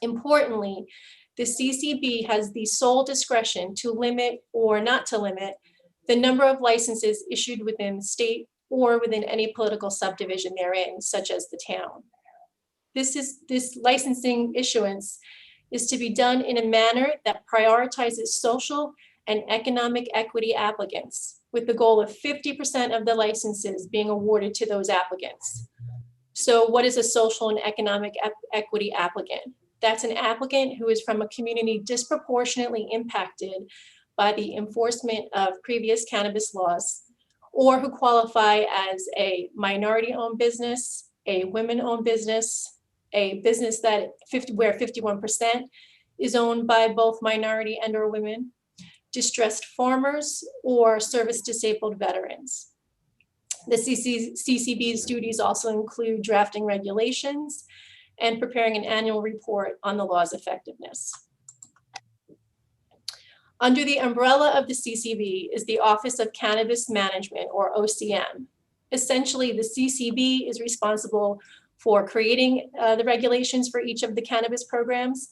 Importantly, the CCB has the sole discretion to limit or not to limit the number of licenses issued within the state or within any political subdivision therein, such as the town. This licensing issuance is to be done in a manner that prioritizes social and economic equity applicants, with the goal of 50% of the licenses being awarded to those applicants. So what is a social and economic equity applicant? That's an applicant who is from a community disproportionately impacted by the enforcement of previous cannabis laws, or who qualify as a minority-owned business, a women-owned business, a business where 51% is owned by both minority and or women, distressed farmers, or service-disabled veterans. The CCB's duties also include drafting regulations and preparing an annual report on the law's effectiveness. Under the umbrella of the CCB is the Office of Cannabis Management, or OCM. Essentially, the CCB is responsible for creating the regulations for each of the cannabis programs,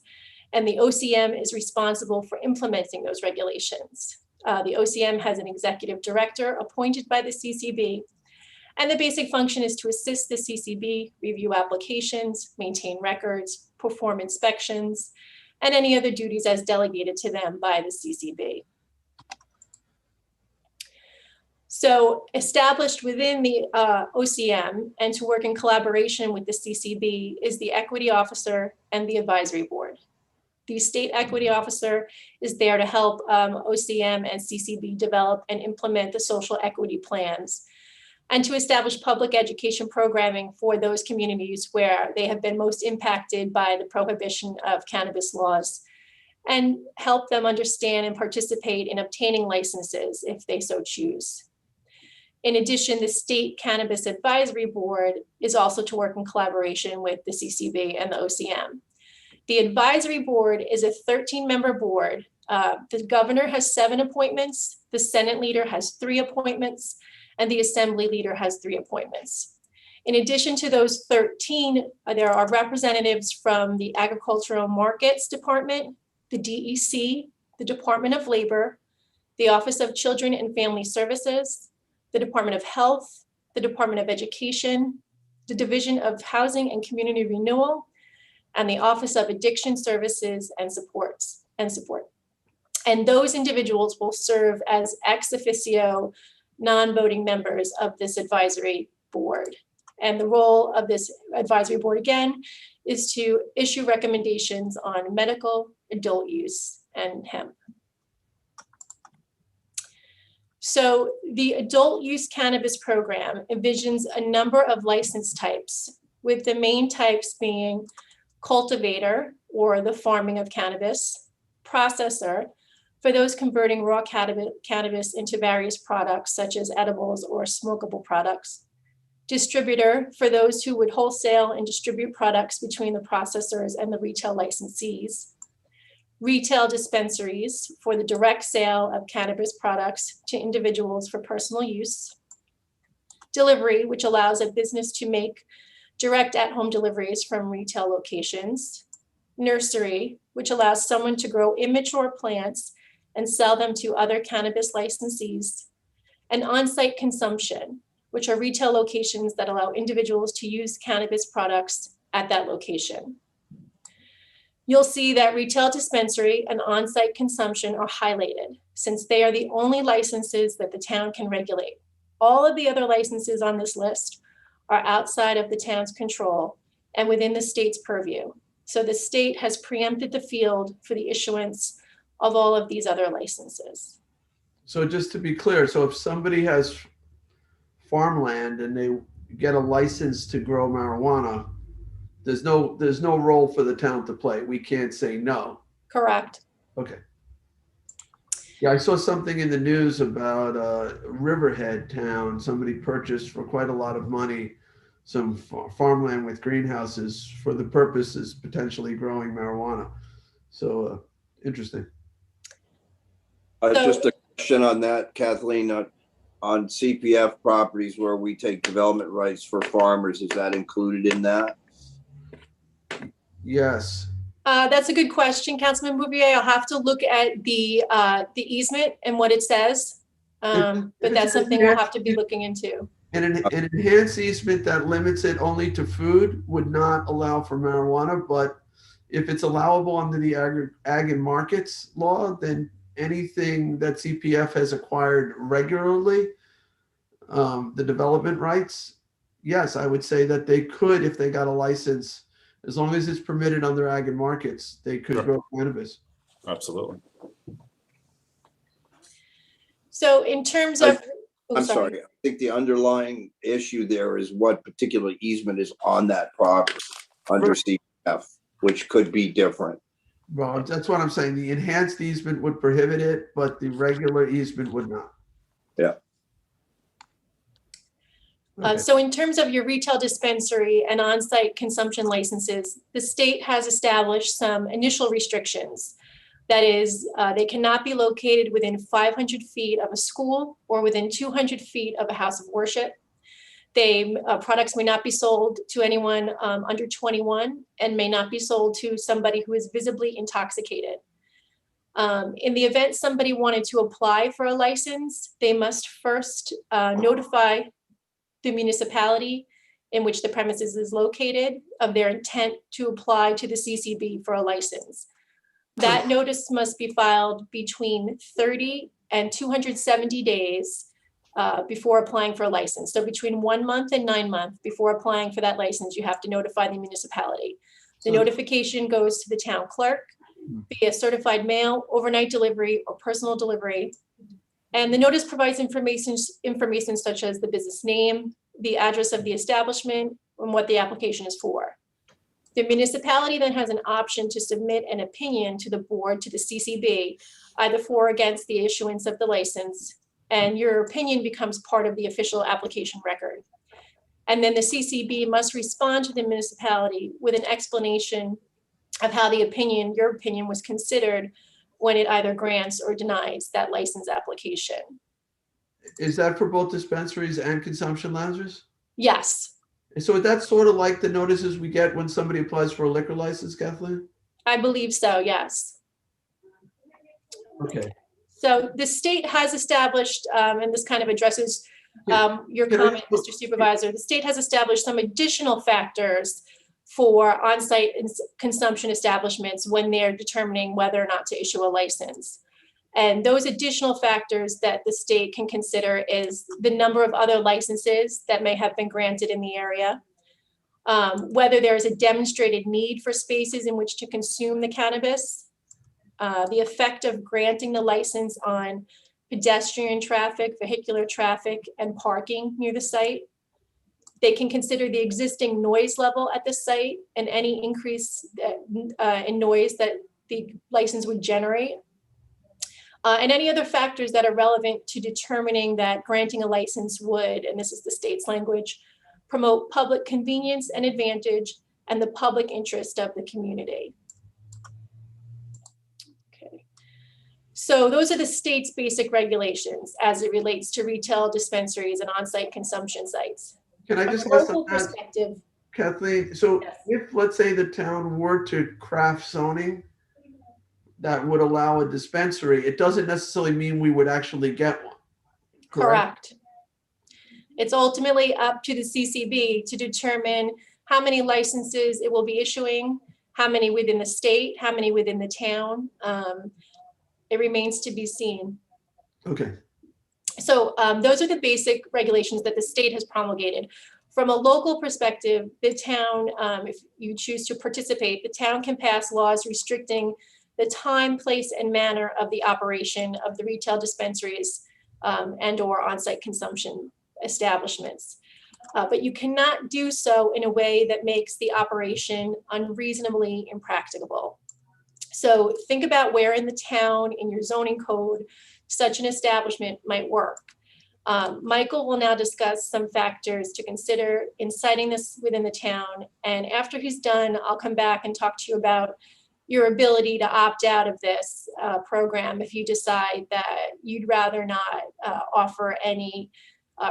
and the OCM is responsible for implementing those regulations. The OCM has an executive director appointed by the CCB, and the basic function is to assist the CCB, review applications, maintain records, perform inspections, and any other duties as delegated to them by the CCB. So established within the OCM and to work in collaboration with the CCB is the Equity Officer and the Advisory Board. The State Equity Officer is there to help OCM and CCB develop and implement the social equity plans, and to establish public education programming for those communities where they have been most impacted by the prohibition of cannabis laws, and help them understand and participate in obtaining licenses if they so choose. In addition, the State Cannabis Advisory Board is also to work in collaboration with the CCB and the OCM. The Advisory Board is a 13-member board. The governor has 7 appointments, the Senate leader has 3 appointments, and the Assembly leader has 3 appointments. In addition to those 13, there are representatives from the Agricultural Markets Department, the DEC, the Department of Labor, the Office of Children and Family Services, the Department of Health, the Department of Education, the Division of Housing and Community Renewal, and the Office of Addiction Services and Support. And those individuals will serve as ex officio non-voting members of this advisory board. And the role of this advisory board, again, is to issue recommendations on medical, adult use, and hemp. So the adult use cannabis program envisions a number of license types, with the main types being cultivator, or the farming of cannabis, processor, for those converting raw cannabis into various products such as edibles or smokable products, distributor, for those who would wholesale and distribute products between the processors and the retail licensees, retail dispensaries, for the direct sale of cannabis products to individuals for personal use, delivery, which allows a business to make direct at-home deliveries from retail locations, nursery, which allows someone to grow immature plants and sell them to other cannabis licensees, and on-site consumption, which are retail locations that allow individuals to use cannabis products at that location. You'll see that retail dispensary and on-site consumption are highlighted, since they are the only licenses that the town can regulate. All of the other licenses on this list are outside of the town's control and within the state's purview. So the state has preempted the field for the issuance of all of these other licenses. So just to be clear, so if somebody has farmland and they get a license to grow marijuana, there's no role for the town to play. We can't say no. Correct. Okay. Yeah, I saw something in the news about Riverhead town. Somebody purchased for quite a lot of money some farmland with greenhouses for the purposes potentially growing marijuana. So interesting. Just a question on that, Kathleen, on CPF properties where we take development rights for farmers, is that included in that? Yes. That's a good question, Councilman Bouvier. I'll have to look at the easement and what it says. But that's something we'll have to be looking into. And an enhanced easement that limits it only to food would not allow for marijuana, but if it's allowable under the ag and markets law, then anything that CPF has acquired regularly, the development rights, yes, I would say that they could, if they got a license, as long as it's permitted under ag and markets, they could Sure. grow cannabis. Absolutely. So in terms of, oh, I'm sorry. I think the underlying issue there is what particular easement is on that property under CPF, which could be different. Well, that's what I'm saying. The enhanced easement would prohibit it, but the regular easement would not. Yeah. Okay. So in terms of your retail dispensary and on-site consumption licenses, the state has established some initial restrictions. That is, they cannot be located within 500 feet of a school or within 200 feet of a house of worship. Products may not be sold to anyone under 21 and may not be sold to somebody who is visibly intoxicated. In the event somebody wanted to apply for a license, they must first notify the municipality in which the premises is located of their intent to apply to the CCB for a license. That notice must be filed between 30 and 270 days before applying for a license. So between 1 month and 9 months before applying for that license, you have to notify the municipality. The notification goes to the town clerk via certified mail, overnight delivery, or personal delivery. And the notice provides information such as the business name, the address of the establishment, and what the application is for. The municipality then has an option to submit an opinion to the board, to the CCB, either for or against the issuance of the license, and your opinion becomes part of the official application record. And then the CCB must respond to the municipality with an explanation of how your opinion was considered when it either grants or denies that license application. Is that for both dispensaries and consumption lounges? Yes, So that's sort of like the notices we get when somebody applies for a liquor license, Kathleen? I believe so, yes. Okay. So the state has established, and this kind of addresses your Can I- comment, Mr. Supervisor, the state has established some additional factors for on-site consumption establishments when they're determining whether or not to issue a license. And those additional factors that the state can consider is the number of other licenses that may have been granted in the area, whether there is a demonstrated need for spaces in which to consume the cannabis, the effect of granting the license on pedestrian traffic, vehicular traffic, and parking near the site. They can consider the existing noise level at the site and any increase in noise that the license would generate. And any other factors that are relevant to determining that granting a license would, and this is the state's language, promote public convenience and advantage and the public interest of the community. Okay. So those are the state's basic regulations as it relates to retail dispensaries and on-site consumption sites. Can I From just a ask local that, perspective, Kathleen? So Yes. if, let's say, the town were to craft zoning that would allow a dispensary, it doesn't necessarily mean we would actually get one. correct. It's ultimately up to the CCB to determine how many licenses it will be issuing, how many within the state, how many within the town. It remains to be seen. Okay. So those are the basic regulations that the state has promulgated. From a local perspective, the town, if you choose to participate, the town can pass laws restricting the time, place, and manner of the operation of the retail dispensaries and/or on-site consumption establishments. But you cannot do so in a way that makes the operation unreasonably impracticable. So think about where in the town, in your zoning code, such an establishment might work. Michael will now discuss some factors to consider in citing this within the town. And after he's done, I'll come back and talk to you about your ability to opt out of this program if you decide that you'd rather not offer any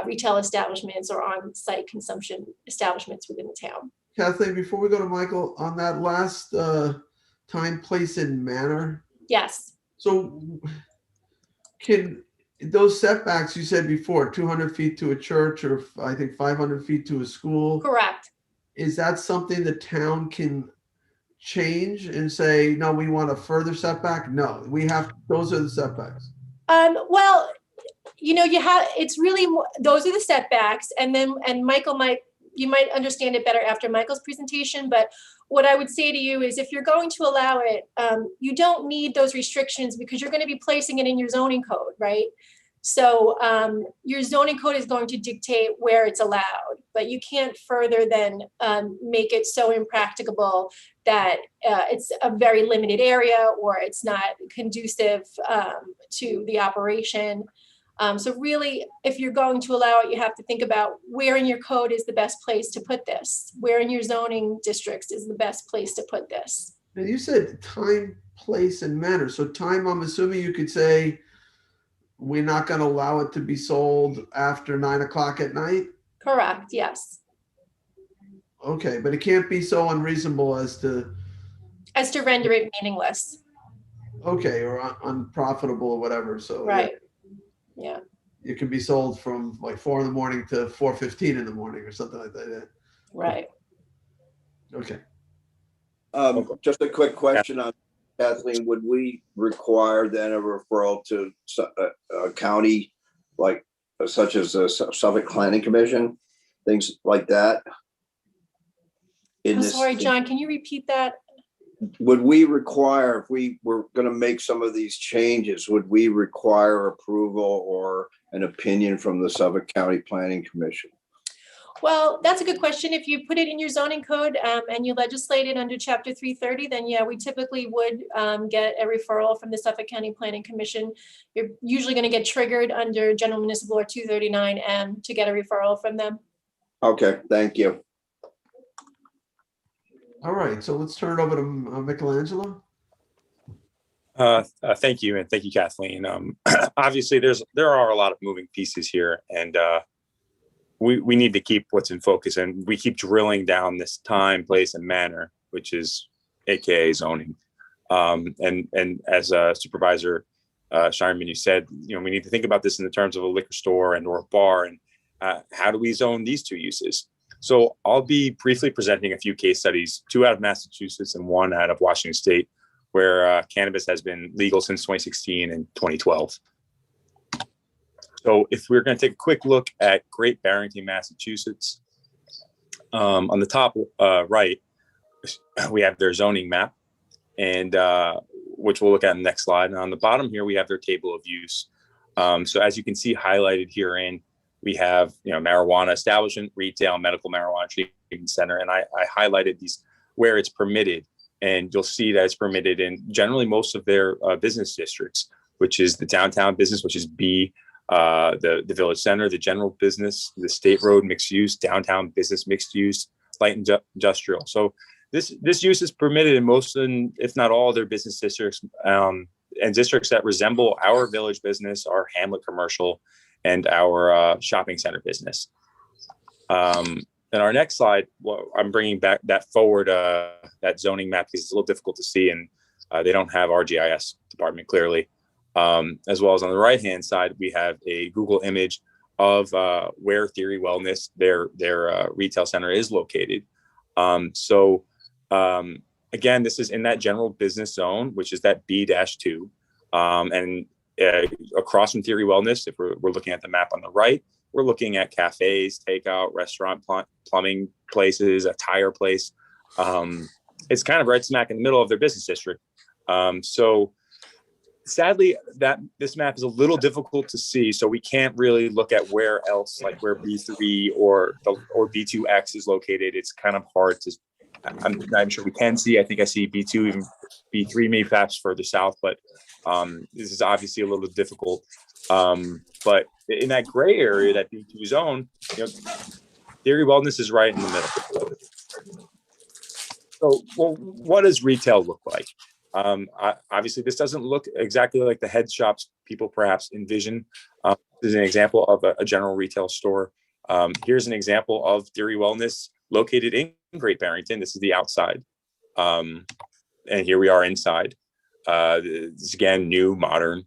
retail establishments or on-site consumption establishments within the town. Kathleen, before we go to Michael, on that last time, place, and manner. Yes, So can those setbacks you said before, 200 feet to a church, or I think 500 feet to a school, correct. is that something the town can change and say, no, we want a further setback? No, those are the setbacks. Well, it's really, those are the setbacks. And Michael you might understand it better after Michael's presentation, but what I would say to you is if you're going to allow it, you don't need those restrictions because you're going to be placing it in your zoning code, right? So your zoning code is going to dictate where it's allowed, but you can't further than make it so impracticable that it's a very limited area or it's not conducive to the operation. So really, if you're going to allow it, you have to think about where in your code is the best place to put this, where in your zoning districts is the best place to put this. And you said time, place, and manner. So time, I'm assuming you could say, we're not going to allow it to be sold after 9 o'clock at night? Correct, yes. Okay, but it can't be so unreasonable as to render it meaningless. Okay, or unprofitable or whatever. So right. Yeah. It can be sold from like 4 in the morning to 4:15 in the morning or something like that. Right. Okay. Just a quick question on Kathleen, would we require then a referral to a county like such as the Suffolk Planning Commission, things like that? I'm sorry, John, can you repeat that? Would we require, if we were going to make some of these changes, would we require approval or an opinion from the Suffolk County Planning Commission? Well, that's a good question. If you put it in your zoning code and you legislate it under Chapter 330, then yeah, we typically would get a referral from the Suffolk County Planning Commission. You're usually going to get triggered under General Municipal Law 239M to get a referral from them. Okay, thank you. All right, so let's turn it over to Michelangelo. Thank you, and thank you, Kathleen. Obviously, there are a lot of moving pieces here, and we need to keep what's in focus, and we keep drilling down this time, place, and manner, which is AKA zoning. And as Supervisor Shireman, you said, we need to think about this in the terms of a liquor store and or a bar, and how do we zone these two uses? So I'll be briefly presenting a few case studies, 2 out of Massachusetts and 1 out of Washington State, where cannabis has been legal since 2016 and 2012. So if we're going to take a quick look at Great Barrington, Massachusetts, on the top right, we have their zoning map, and which we'll look at in the next slide. And on the bottom here, we have their table of use. So as you can see highlighted herein, we have, marijuana establishment, retail, medical marijuana treatment center. And I highlighted these where it's permitted. And you'll see that it's permitted in generally most of their business districts, which is the downtown business, which is B, the village center, the general business, the state road mixed use, downtown business mixed use, light industrial. So this use is permitted in most, if not all, their business districts, and districts that resemble our village business, our hamlet commercial, and our shopping center business. In our next slide, I'm bringing back that forward, that zoning map, because it's a little difficult to see, and they don't have our GIS department clearly. As well as on the right-hand side, we have a Google image of where Theory Wellness, their retail center, is located. Again, this is in that general business zone, which is that B-2. And across from Theory Wellness, if we're looking at the map on the right, we're looking at cafes, takeout, restaurant, plumbing places, a tire place. It's kind of right smack in the middle of their business district. So sadly, this map is a little difficult to see, so we can't really look at where else, like where B3 or B2X is located. It's kind of hard to. I'm sure we can see. I think I see B2, even B3, maybe perhaps further south, but this is obviously a little difficult. But in that gray area, that B2 zone, Theory Wellness is right in the middle. So, well, what does retail look like? Obviously, this doesn't look exactly like the head shops people perhaps envision. This is an example of a general retail store. Here's an example of Theory Wellness located in Great Barrington. This is the outside. And here we are inside. It's again, new, modern.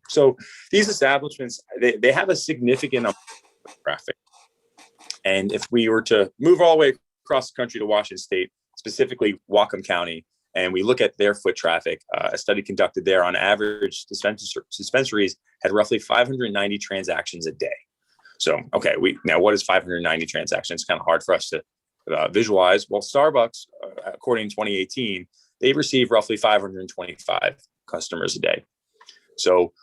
So these establishments, they have a significant amount of traffic. And if we were to move all the way across the country to Washington State, specifically Whatcom County, and we look at their foot traffic, a study conducted there, on average, dispensaries had roughly 590 transactions a day. So, okay, now what is 590 transactions? It's kind of hard for us to visualize. Well, Starbucks, according to 2018, they receive roughly 525 customers a day. So,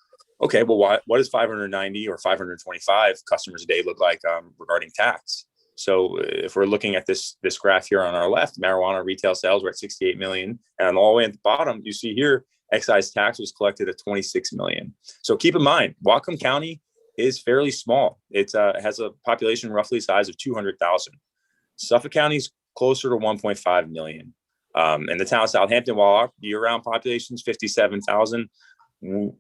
okay, well, what does 590 or 525 customers a day look like regarding tax? So if we're looking at this graph here on our left, marijuana retail sales were at 68 million. And all the way at the bottom, you see here, excise tax was collected at 26 million. So keep in mind, Whatcom County is fairly small. It has a population roughly size of 200,000. Suffolk County is closer to 1.5 million. And the town of Southampton, while our year-round population is 57,000,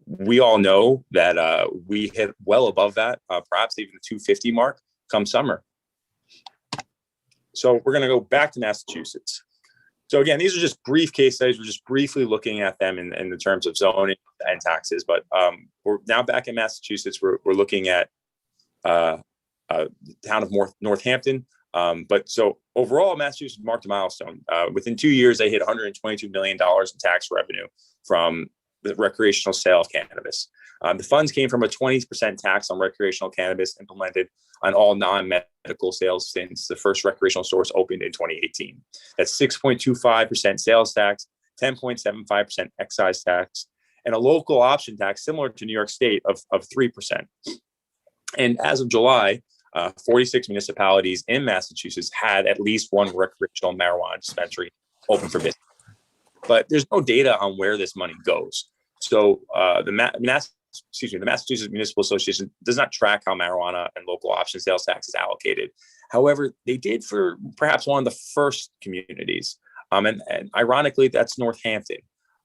we all know that we hit well above that, perhaps even the 250 mark come summer. So we're going to go back to Massachusetts. So again, these are just brief case studies. We're just briefly looking at them in the terms of zoning and taxes. But we're now back in Massachusetts. We're looking at the town of Northampton. But so overall, Massachusetts marked a milestone. Within 2 years, they hit $122 million in tax revenue from the recreational sale of cannabis. The funds came from a 20% tax on recreational cannabis implemented on all non-medical sales since the first recreational stores opened in 2018. That's 6.25% sales tax, 10.75% excise tax, and a local option tax similar to New York State of 3%. And as of July, 46 municipalities in Massachusetts had at least one recreational marijuana dispensary open for business. But there's no data on where this money goes. So the Massachusetts Municipal Association does not track how marijuana and local option sales tax is allocated. However, they did for perhaps one of the first communities. And ironically, that's Northampton.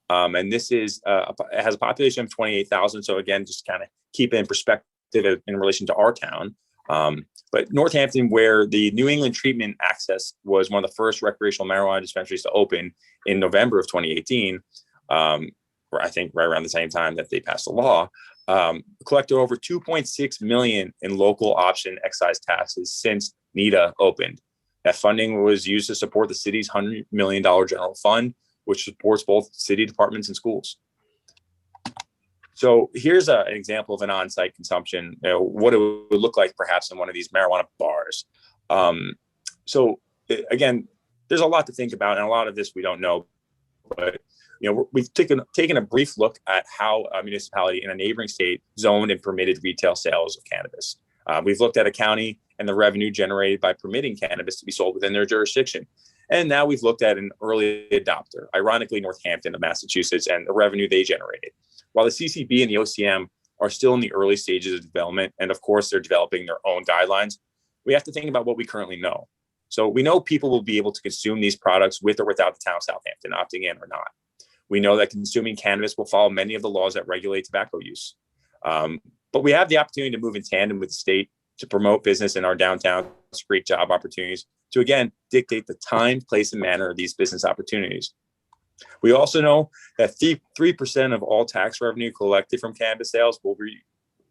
And this is it has a population of 28,000. So again, just kind of keep it in perspective in relation to our town. But Northampton, where the New England Treatment Access was one of the first recreational marijuana dispensaries to open in November of 2018, or I think right around the same time that they passed the law, collected over 2.6 million in local option excise taxes since NETA opened. That funding was used to support the city's $100 million general fund, which supports both city departments and schools. So here's an example of an on-site consumption, what it would look like perhaps in one of these marijuana bars. So again, there's a lot to think about, and a lot of this we don't know, but we've taken a brief look at how a municipality in a neighboring state zoned and permitted retail sales of cannabis. We've looked at a county and the revenue generated by permitting cannabis to be sold within their jurisdiction. And now we've looked at an early adopter, ironically Northampton of Massachusetts, and the revenue they generated. While the CCB and the OCM are still in the early stages of development, and of course they're developing their own guidelines, we have to think about what we currently know. So we know people will be able to consume these products with or without the town of Southampton opting in or not. We know that consuming cannabis will follow many of the laws that regulate tobacco use. But we have the opportunity to move in tandem with the state to promote business in our downtown, to create job opportunities, to again, dictate the time, place, and manner of these business opportunities. We also know that 3% of all tax revenue collected from cannabis sales will be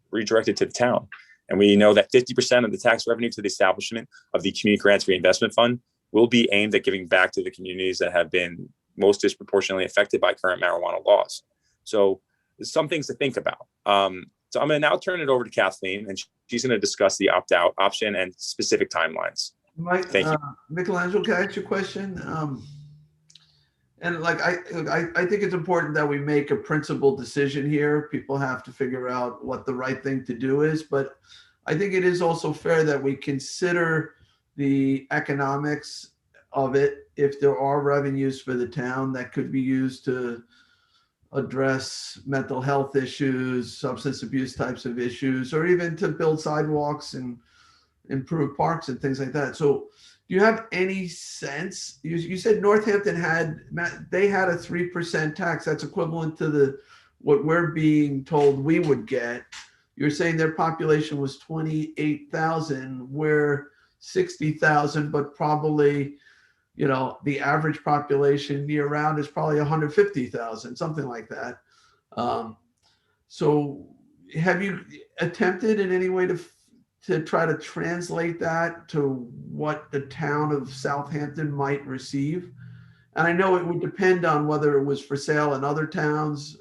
redirected to the town. And we know that 50% of the tax revenue to the establishment of the Community Grants Reinvestment Fund will be aimed at giving back to the communities that have been most disproportionately affected by current marijuana laws. So there's some things to think about. So I'm going to now turn it over to Kathleen, and she's going to discuss the opt-out option and specific timelines. Mike, Thank you. Michelangelo, can I ask you a question? And like, I think it's important that we make a principled decision here. People have to figure out what the right thing to do is, but I think it is also fair that we consider the economics of it. If there are revenues for the town that could be used to address mental health issues, substance abuse types of issues, or even to build sidewalks and improve parks and things like that. So do you have any sense? You said Northampton had a 3% tax. That's equivalent to what we're being told we would get. You're saying their population was 28,000. We're 60,000, but probably the average population year round is probably 150,000, something like that. So have you attempted in any way to try to translate that to what the town of Southampton might receive? And I know it would depend on whether it was for sale in other towns,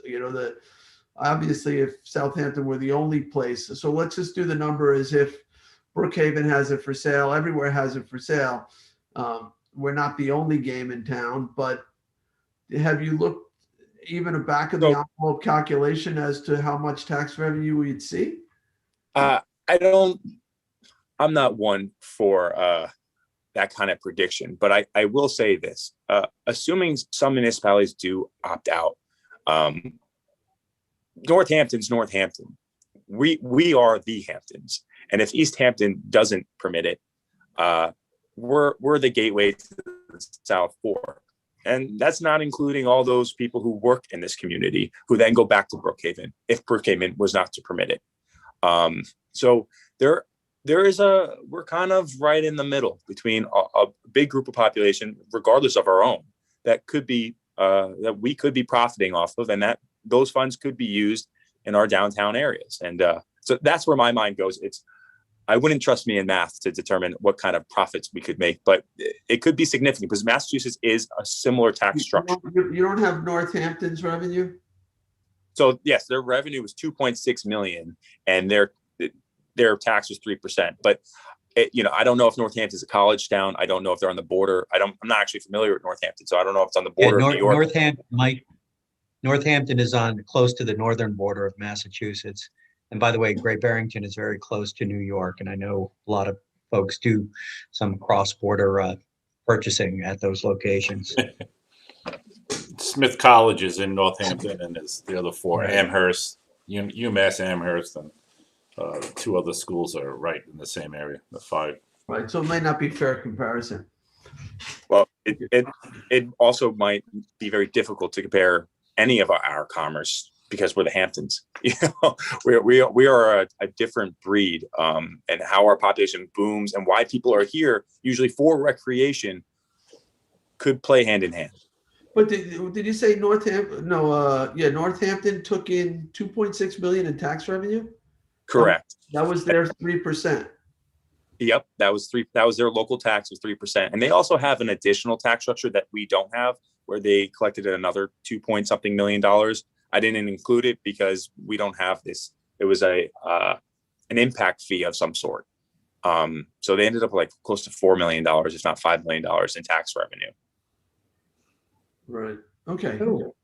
obviously if Southampton were the only place. So let's just do the number as if Brookhaven has it for sale, everywhere has it for sale. We're not the only game in town, but have you looked even a back of the envelope calculation as to how much tax revenue we'd see? I'm not one for that kind of prediction, but I will say this, assuming some municipalities do opt out, Northampton's Northampton. We are the Hamptons. And if East Hampton doesn't permit it, we're the gateway to the South Fork. And that's not including all those people who work in this community who then go back to Brookhaven if Brookhaven was not to permit it. So we're kind of right in the middle between a big group of population, regardless of our own, that we could be profiting off of, and that those funds could be used in our downtown areas. And so that's where my mind goes. I wouldn't trust me in math to determine what kind of profits we could make, but it could be significant because Massachusetts is a similar tax structure. You don't have Northampton's revenue? So yes, their revenue was 2.6 million and their tax was 3%. But I don't know if Northampton is a college town. I don't know if they're on the border. I'm not actually familiar with Northampton, so I don't know if it's on the border of New York. Northampton is close to the northern border of Massachusetts. And by the way, Great Barrington is very close to New York. And I know a lot of folks do some cross-border purchasing at those locations. Smith College is in Northampton, and there's the other four, Amherst, UMass Amherst, and two other schools are right in the same area, the five. Right, so it might not be fair comparison. Well, it also might be very difficult to compare any of our commerce because we're the Hamptons. We are a different breed, and how our population booms and why people are here usually for recreation could play hand in hand. But did you say Northampton? No, Northampton took in 2.6 million in tax revenue? Correct. That was their 3%. Yep, that was their local tax was 3%. And they also have an additional tax structure that we don't have, where they collected another $2-point-something million. I didn't include it because we don't have this. It was an impact fee of some sort. So they ended up like close to $4 million, if not $5 million in tax revenue. Right. Okay. Ooh.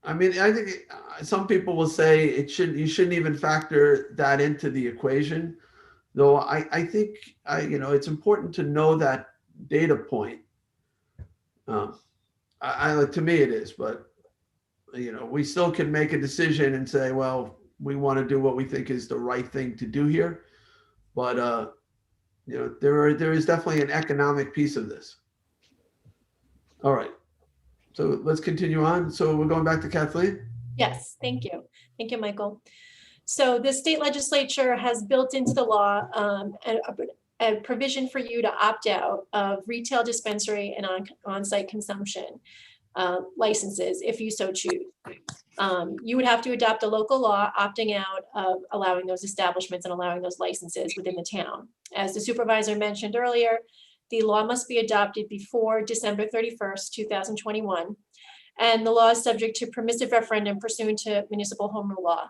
I mean, I think some people will say you shouldn't even factor that into the equation, though. I think it's important to know that data point. To me it is, but we still can make a decision and say, well, we want to do what we think is the right thing to do here. But there is definitely an economic piece of this. All right. So let's continue on. So we're going back to Kathleen. Yes, thank you. Thank you, Michael. So the state legislature has built into the law a provision for you to opt out of retail, dispensary, and on-site consumption licenses if you so choose. You would have to adopt a local law opting out of allowing those establishments and allowing those licenses within the town. As the supervisor mentioned earlier, the law must be adopted before December 31st, 2021. And the law is subject to permissive referendum pursuant to municipal home rule law.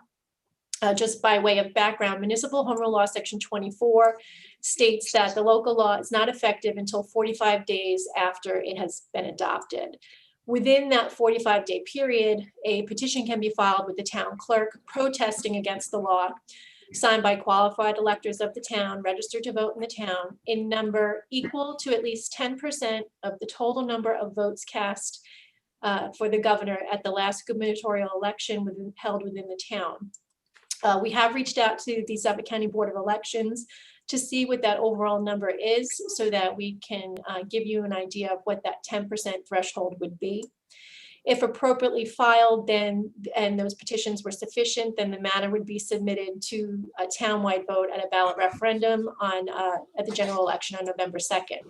Just by way of background, municipal home rule law section 24 states that the local law is not effective until 45 days after it has been adopted. Within that 45-day period, a petition can be filed with the town clerk protesting against the law, signed by qualified electors of the town, registered to vote in the town, in number equal to at least 10% of the total number of votes cast for the governor at the last gubernatorial election held within the town. We have reached out to the Suffolk County Board of Elections to see what that overall number is so that we can give you an idea of what that 10% threshold would be. If appropriately filed, then, and those petitions were sufficient, then the matter would be submitted to a townwide vote at a ballot referendum at the general election on November 2nd.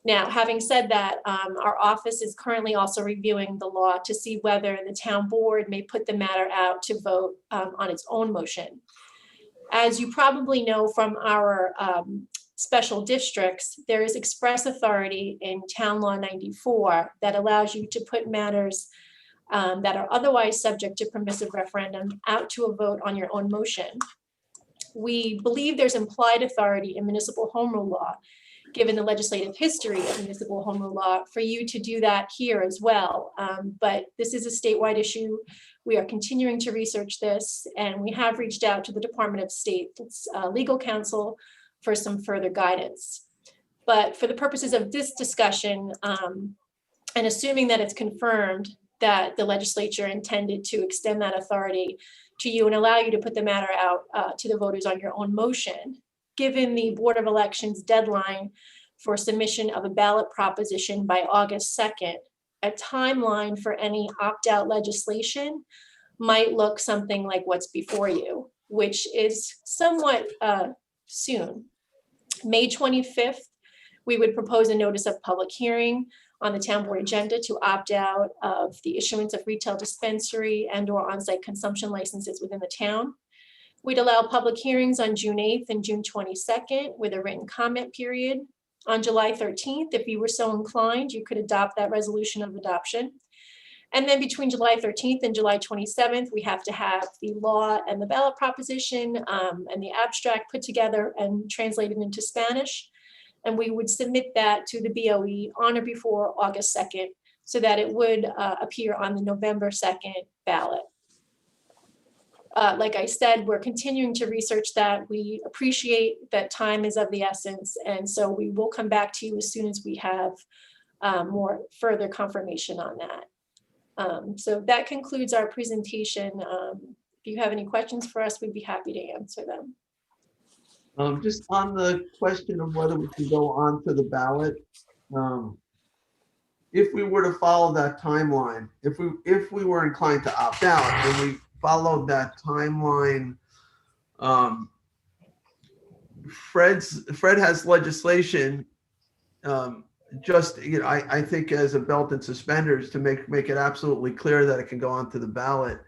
Now, having said that, our office is currently also reviewing the law to see whether the town board may put the matter out to vote on its own motion. As you probably know from our special districts, there is express authority in Town Law 94 that allows you to put matters that are otherwise subject to permissive referendum out to a vote on your own motion. We believe there's implied authority in municipal home rule law, given the legislative history of municipal home rule law, for you to do that here as well. But this is a statewide issue. We are continuing to research this, and we have reached out to the Department of State's legal counsel for some further guidance. But for the purposes of this discussion, and assuming that it's confirmed that the legislature intended to extend that authority to you and allow you to put the matter out to the voters on your own motion, given the Board of Elections deadline for submission of a ballot proposition by August 2nd, a timeline for any opt-out legislation might look something like what's before you, which is somewhat soon. May 25th, we would propose a notice of public hearing on the town board agenda to opt out of the issuance of retail dispensary and/or on-site consumption licenses within the town. We'd allow public hearings on June 8th and June 22nd with a written comment period. On July 13th, if you were so inclined, you could adopt that resolution of adoption. And then between July 13th and July 27th, we have to have the law and the ballot proposition and the abstract put together and translated into Spanish. And we would submit that to the BOE on or before August 2nd so that it would appear on the November 2nd ballot. Like I said, we're continuing to research that. We appreciate that time is of the essence. And so we will come back to you as soon as we have more further confirmation on that. So that concludes our presentation. If you have any questions for us, we'd be happy to answer them. Just on the question of whether we can go on to the ballot, if we were to follow that timeline, if we were inclined to opt out and we followed that timeline, Fred has legislation, just, you know, I think as a belt and suspenders to make it absolutely clear that it can go onto the ballot.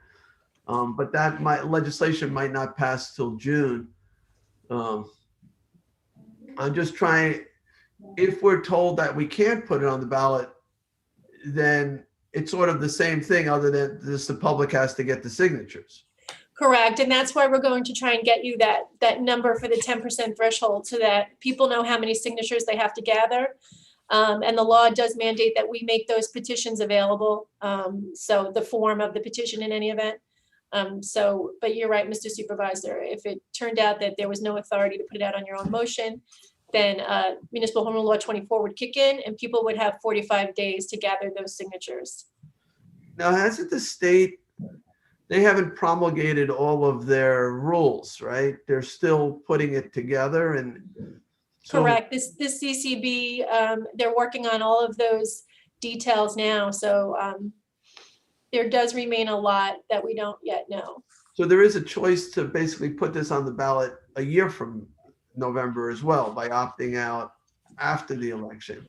But that legislation might not pass till June. I'm just trying, if we're told that we can't put it on the ballot, then it's sort of the same thing, other than this, the public has to get the signatures. Correct, and that's why we're going to try and get you that number for the 10% threshold so that people know how many signatures they have to gather. And the law does mandate that we make those petitions available. So the form of the petition in any event. But you're right, Mr. Supervisor, if it turned out that there was no authority to put it out on your own motion, then Municipal Home Rule Law 24 would kick in and people would have 45 days to gather those signatures. Now, hasn't the state, they haven't promulgated all of their rules, right? They're still putting it together, and so, correct. This CCB, they're working on all of those details now. So there does remain a lot that we don't yet know. So there is a choice to basically put this on the ballot a year from November as well by opting out after the election.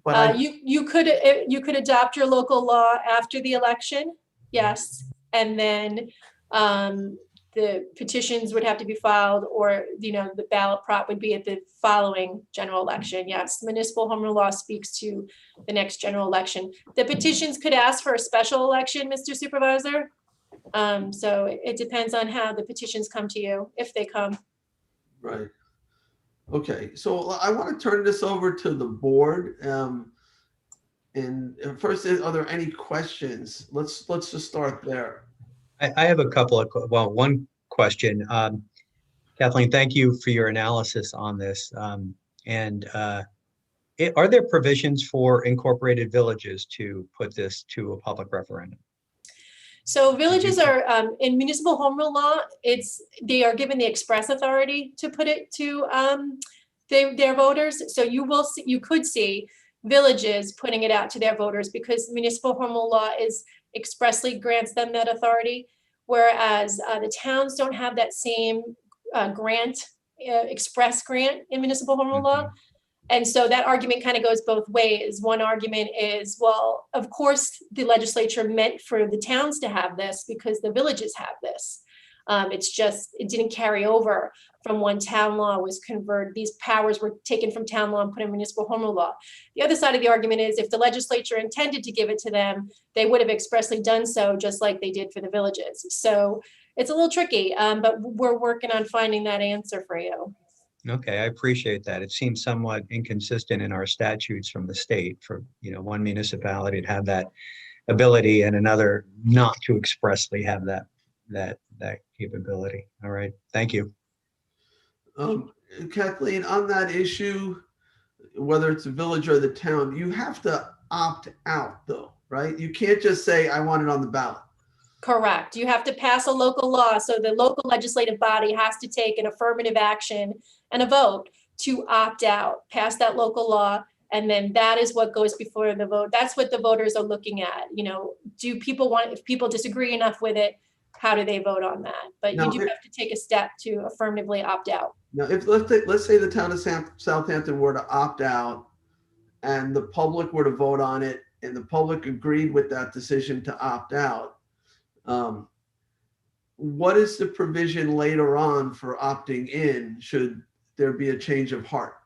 But you could adopt your local law after the election, yes, and then the petitions would have to be filed, or the ballot prop would be at the following general election. Yes, municipal home rule law speaks to the next general election. The petitions could ask for a special election, Mr. Supervisor. So it depends on how the petitions come to you, if they come. right. Okay, so I want to turn this over to the board. And first, are there any questions? Let's just start there. I have a couple of, one question. Kathleen, thank you for your analysis on this. Are there provisions for incorporated villages to put this to a public referendum? So villages are in municipal home rule law. They are given the express authority to put it to their voters. So you could see villages putting it out to their voters because municipal home rule law expressly grants them that authority. Whereas the towns don't have that same express grant in municipal home rule law. And so that argument kind of goes both ways. One argument is, well, of course, the legislature meant for the towns to have this because the villages have this. It's just, it didn't carry over from when town law was converted. These powers were taken from town law and put in municipal home rule law. The other side of the argument is if the legislature intended to give it to them, they would have expressly done so just like they did for the villages. So it's a little tricky, but we're working on finding that answer for you. Okay, I appreciate that. It seems somewhat inconsistent in our statutes from the state for, one municipality to have that ability and another not to expressly have that capability. All right, thank you. Kathleen, on that issue, whether it's a village or the town, you have to opt out though, right? You can't just say, I want it on the ballot. Correct. You have to pass a local law. So the local legislative body has to take an affirmative action and a vote to opt out, pass that local law. And then that is what goes before the vote. That's what the voters are looking at. Do people want, if people disagree enough with it, how do they vote on that? But Now, you do have to take a step to affirmatively opt out. Now, if let's say the town of Southampton were to opt out and the public were to vote on it and the public agreed with that decision to opt out, what is the provision later on for opting in should there be a change of heart?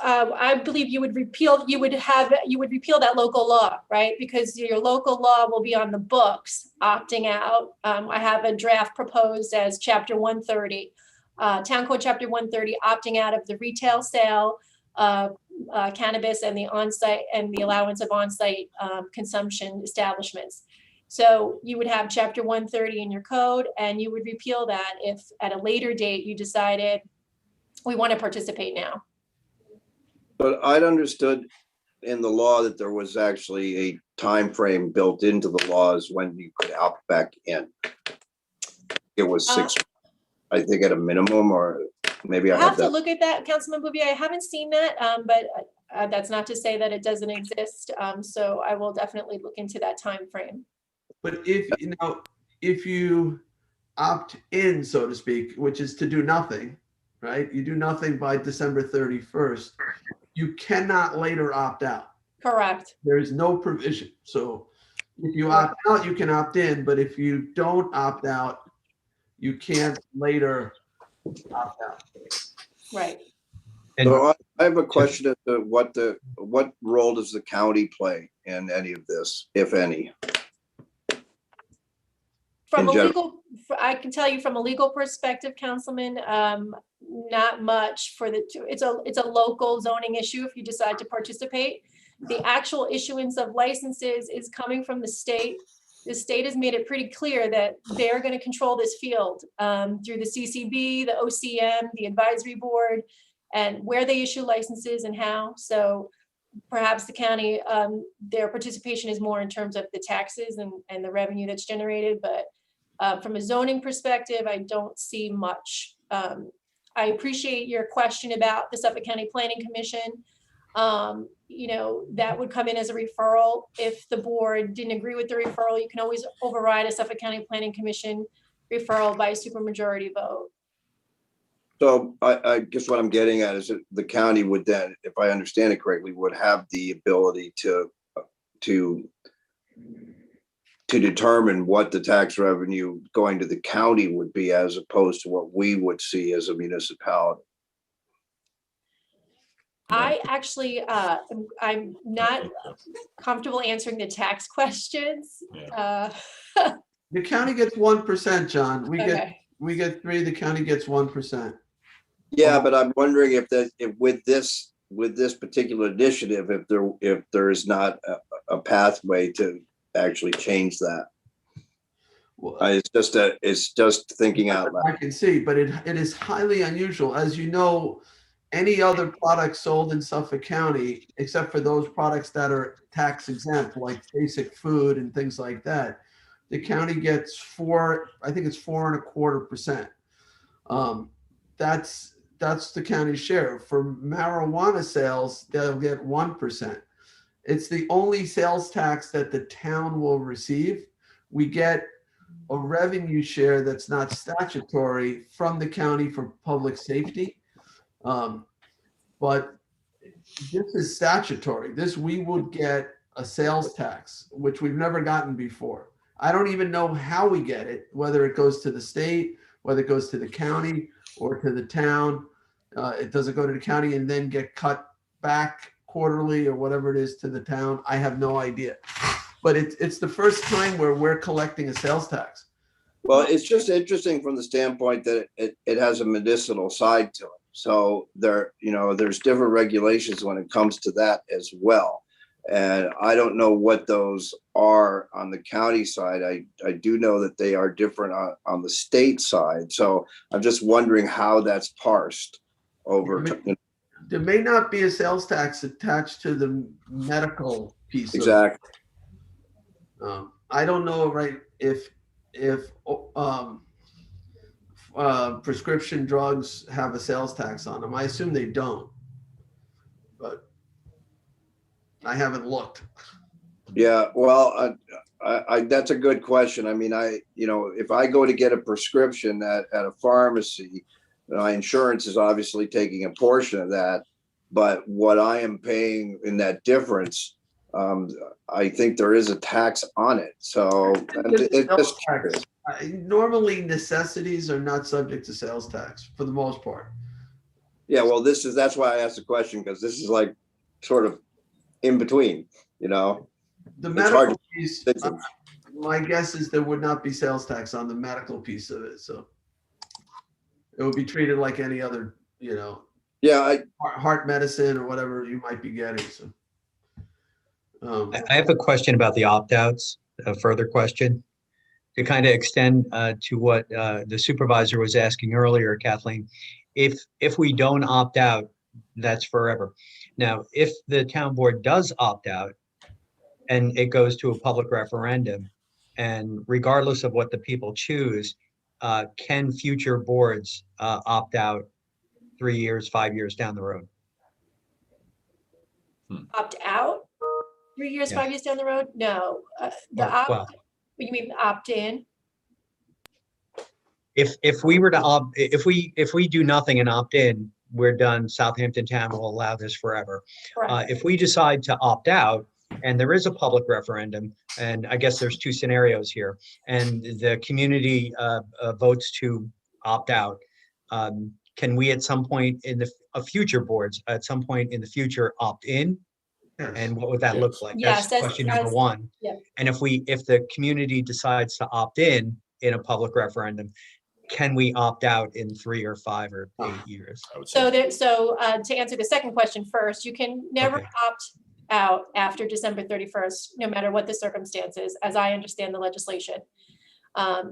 I believe you would repeal that local law, right? Because your local law will be on the books opting out. I have a draft proposed as Chapter 130, Town Code Chapter 130, opting out of the retail sale of cannabis and the on-site and the allowance of on-site consumption establishments. So you would have Chapter 130 in your code, and you would repeal that if at a later date you decided we want to participate now. But I'd understood in the law that there was actually a time frame built into the laws when you could opt back in. It was 6, I think, at a minimum, or maybe I I'll have to that. look at that, Councilman Bouvier. I haven't seen that, but that's not to say that it doesn't exist. So I will definitely look into that time frame. But if you opt in, so to speak, which is to do nothing, right? You do nothing by December 31st. You cannot later opt out. Correct. There is no provision. So if you opt out, you can opt in, but if you don't opt out, you can't later opt out. Right. So I have a question as to what role does the county play in any of this, if any? From a legal, I can tell you from a legal perspective, Councilman, not much for it's a local zoning issue if you decide to participate. The actual issuance of licenses is coming from the state. The state has made it pretty clear that they're going to control this field through the CCB, the OCM, the advisory board, and where they issue licenses and how. So perhaps the county, their participation is more in terms of the taxes and the revenue that's generated. But from a zoning perspective, I don't see much. I appreciate your question about the Suffolk County Planning Commission. That would come in as a referral. If the board didn't agree with the referral, you can always override a Suffolk County Planning Commission referral by a supermajority vote. So I guess what I'm getting at is that the county would then, if I understand it correctly, would have the ability to determine what the tax revenue going to the county would be as opposed to what we would see as a municipality. I actually, I'm not comfortable answering the tax questions. The county gets 1%, John. We get 3, the county gets 1%. Yeah, but I'm wondering if with this particular initiative, if there is not a pathway to actually change that. Well, it's just thinking out loud. I can see, but it is highly unusual. As you know, any other product sold in Suffolk County, except for those products that are tax exempt, like basic food and things like that, the county gets 4.25%. That's the county's share. For marijuana sales, they'll get 1%. It's the only sales tax that the town will receive. We get a revenue share that's not statutory from the county for public safety. But but this is statutory. We would get a sales tax, which we've never gotten before. I don't even know how we get it, whether it goes to the state, whether it goes to the county or to the town. It doesn't go to the county and then get cut back quarterly or whatever it is to the town. I have no idea. But it's the first time where we're collecting a sales tax. Well, it's just interesting from the standpoint that it has a medicinal side to it. So there's different regulations when it comes to that as well. And I don't know what those are on the county side. I do know that they are different on the state side. So I'm just wondering how that's parsed over. There may not be a sales tax attached to the medical piece. Exactly. I don't know, right, if prescription drugs have a sales tax on them. I assume they don't, but I haven't looked. Yeah, well, that's a good question. I mean, if I go to get a prescription at a pharmacy, my insurance is obviously taking a portion of that, but what I am paying in that difference, I think there is a tax on it. So it's just curious. Normally necessities are not subject to sales tax for the most part. Yeah, well, that's why I asked the question, because this is like sort of in between, The medical piece, my guess is there would not be sales tax on the medical piece of it. So it would be treated like any other, yeah, heart medicine or whatever you might be getting. So I have a question about the opt-outs, a further question to kind of extend to what the supervisor was asking earlier, Kathleen. If we don't opt out, that's forever. Now, if the town board does opt out and it goes to a public referendum, and regardless of what the people choose, can future boards opt out 3 years, 5 years down the road? Opt out 3 years, 5 years down the road? No. You mean opt in? If we were to if we do nothing and opt in, we're done. Southampton Town will allow this forever. If we decide to opt out, and there is a public referendum, and I guess there's two scenarios here, and the community votes to opt out, can we at some point in the future boards, at some point in the future, opt in? Yes. And what would that look like? Yes, that's question number one. Yeah. And if the community decides to opt in a public referendum, can we opt out in 3 or 5 or 8 years? So to answer the second question first, you can never opt out after December 31st, no matter what the circumstances, as I understand the legislation.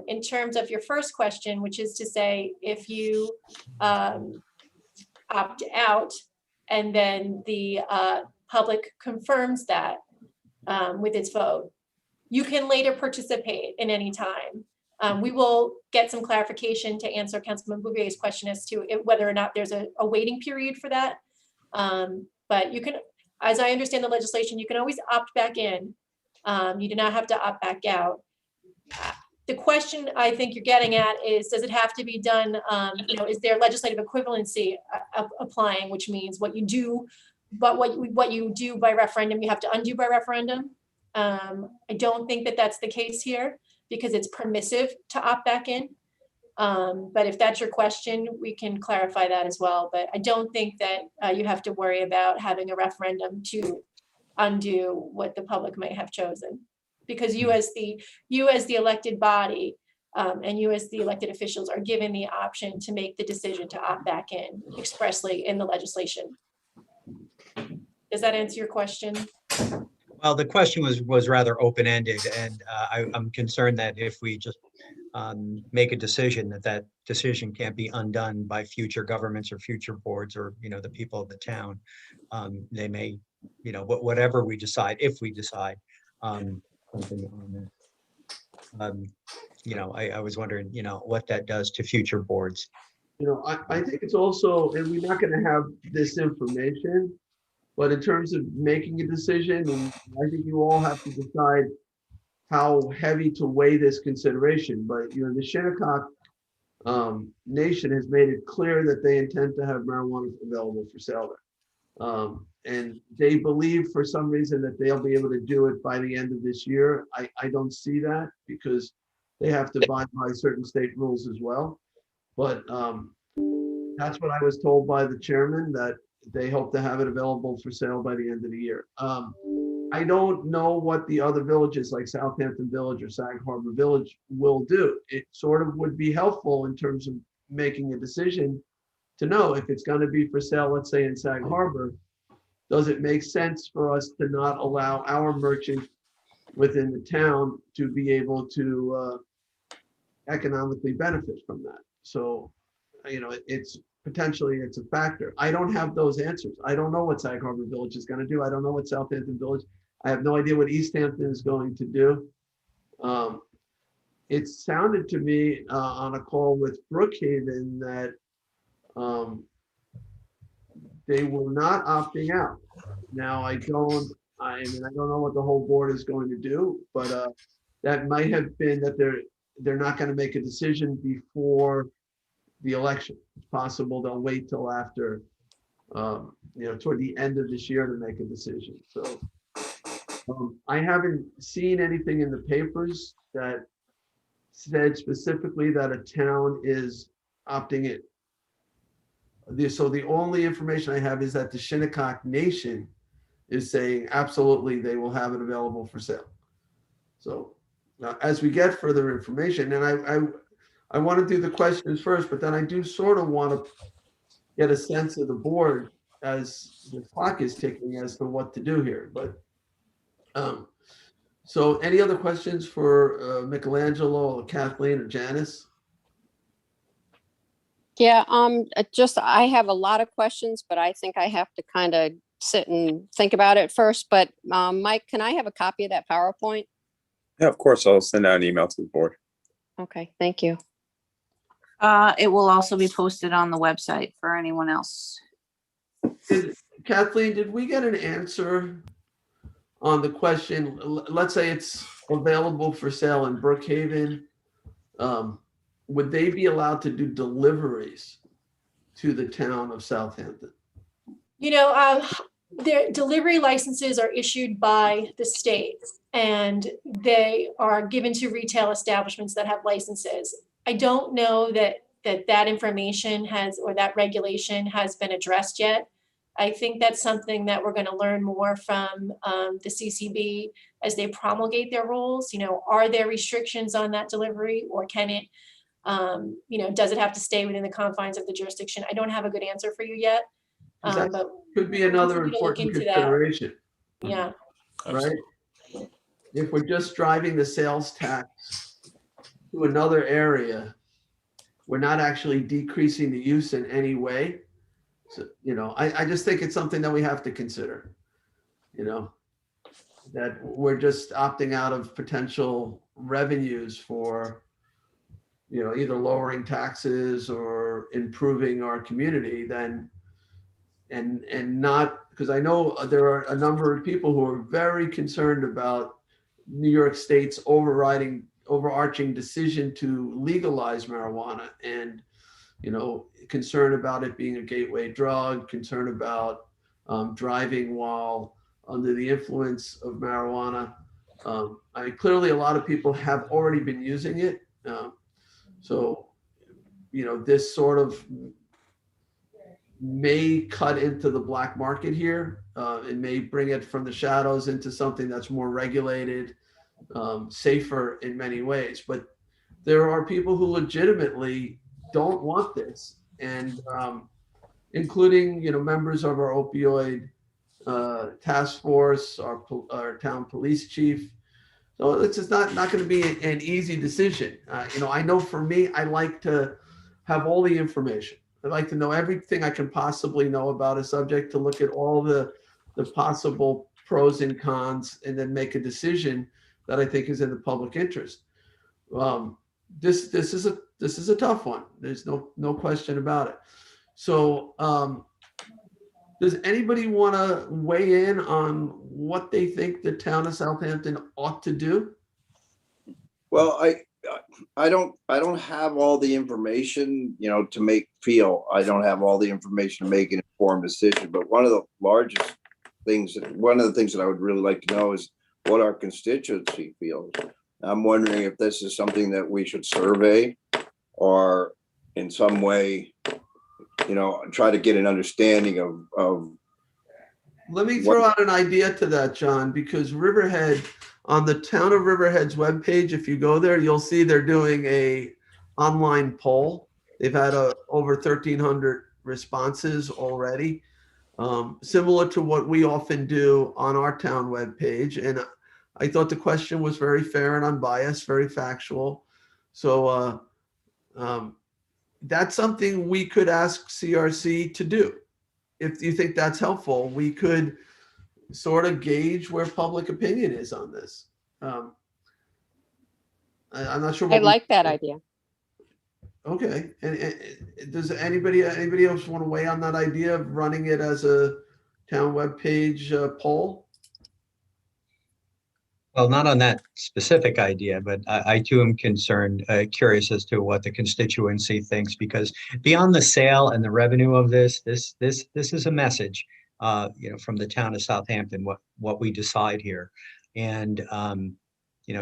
In terms of your first question, which is to say, if you opt out and then the public confirms that with its vote, you can later participate in any time. We will get some clarification to answer Councilman Bouvier's question as to whether or not there's a waiting period for that. But you can, as I understand the legislation, you can always opt back in. You do not have to opt back out. The question I think you're getting at is, does it have to be done, is there legislative equivalency applying, which means what you do, but what you do by referendum, you have to undo by referendum. I don't think that that's the case here, because it's permissive to opt back in. But if that's your question, we can clarify that as well. But I don't think that you have to worry about having a referendum to undo what the public might have chosen, because you as the elected body and you as the elected officials are given the option to make the decision to opt back in expressly in the legislation. Does that answer your question? Well, the question was rather open-ended, and I'm concerned that if we just make a decision, that decision can't be undone by future governments or future boards or, the people of the town. They may, whatever we decide, if we decide something on this. I was wondering, what that does to future boards. I think it's also, and we're not going to have this information, but in terms of making a decision, and I think you all have to decide how heavy to weigh this consideration. But the Shinnecock Nation has made it clear that they intend to have marijuana available for sale there. And they believe for some reason that they'll be able to do it by the end of this year. I don't see that because they have to abide by certain state rules as well. But that's what I was told by the chairman, that they hope to have it available for sale by the end of the year. I don't know what the other villages like Southampton Village or Sag Harbor Village will do. It sort of would be helpful in terms of making a decision to know if it's going to be for sale, let's say in Sag Harbor, does it make sense for us to not allow our merchants within the town to be able to economically benefit from that? So, you know, it's potentially it's a factor. I don't have those answers. I don't know what Sag Harbor Village is going to do. I don't know what Southampton Village. I have no idea what East Hampton is going to do. It sounded to me on a call with Brookhaven that they were not opting out. Now I don't know what the whole board is going to do, but that might have been that they're not going to make a decision before the election. It's possible they'll wait till after, toward the end of this year to make a decision. So I haven't seen anything in the papers that said specifically that a town is opting in. So the only information I have is that the Shinnecock Nation is saying absolutely they will have it available for sale. So as we get further information, and I want to do the questions first, but then I do sort of want to get a sense of the board as the clock is ticking as to what to do here. But so any other questions for Michelangelo or Kathleen or Janice? Yeah, I have a lot of questions, but I think I have to kind of sit and think about it first. But Mike, can I have a copy of that PowerPoint? Yeah, of course. I'll send out an email to the board. Okay, thank you. It will also be posted on the website for anyone else. Kathleen, did we get an answer on the question? Let's say it's available for sale in Brookhaven. Would they be allowed to do deliveries to the town of Southampton? You know, their delivery licenses are issued by the states and they are given to retail establishments that have licenses. I don't know that information has, or that regulation has been addressed yet. I think that's something that we're going to learn more from the CCB as they promulgate their rules. You know, are there restrictions on that delivery, or can it, does it have to stay within the confines of the jurisdiction? I don't have a good answer for you yet. That But could be another important consideration. Yeah. Right? If we're just driving the sales tax to another area, we're not actually decreasing the use in any way. So, I just think it's something that we have to consider, that we're just opting out of potential revenues for, either lowering taxes or improving our community and not, because I know there are a number of people who are very concerned about New York State's overarching decision to legalize marijuana, and concern about it being a gateway drug, concern about driving while under the influence of marijuana. Clearly a lot of people have already been using it. So this sort of may cut into the black market here. It may bring it from the shadows into something that's more regulated, safer in many ways. But there are people who legitimately don't want this, and including members of our opioid task force, our town police chief. So it's just not going to be an easy decision. I know for me, I like to have all the information. I like to know everything I can possibly know about a subject, to look at all the possible pros and cons, and then make a decision that I think is in the public interest. This is a tough one. There's no question about it. So does anybody want to weigh in on what they think the town of Southampton ought to do? Well, I don't have all the information, I don't have all the information to make an informed decision, but one of the things that I would really like to know is what our constituency feels. I'm wondering if this is something that we should survey or in some way, try to get an understanding of. Let me throw out an idea to that, John, because Riverhead, on the Town of Riverhead's webpage, if you go there, you'll see they're doing a online poll. They've had over 1,300 responses already, similar to what we often do on our town webpage. And I thought the question was very fair and unbiased, very factual. So that's something we could ask CRC to do. If you think that's helpful, we could sort of gauge where public opinion is on this. I'm not sure. I like that idea. Okay. And does anybody else want to weigh on that idea of running it as a town webpage poll? Well, not on that specific idea, but I too am concerned, curious as to what the constituency thinks, because beyond the sale and the revenue of this is a message, from the town of Southampton, what we decide here. And,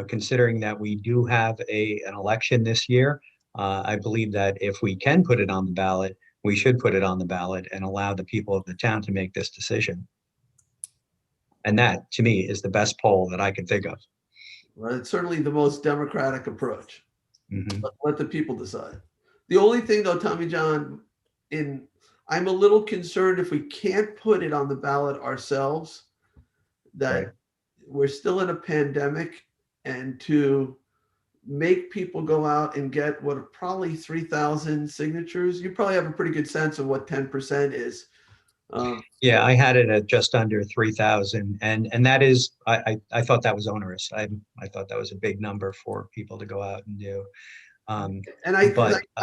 considering that we do have an election this year, I believe that if we can put it on the ballot, we should put it on the ballot and allow the people of the town to make this decision. And that, to me, is the best poll that I can think of. Well, it's certainly the most democratic approach. Mm-hmm. Let the people decide. The only thing, though, Tommy John, I'm a little concerned if we can't put it on the ballot ourselves, that we're still in a pandemic, and to make people go out and get what are probably 3,000 signatures, you probably have a pretty good sense of what 10% is. Yeah, I had it at just under 3,000, and that is, I thought that was onerous. I thought that was a big number for people to go out and do. And I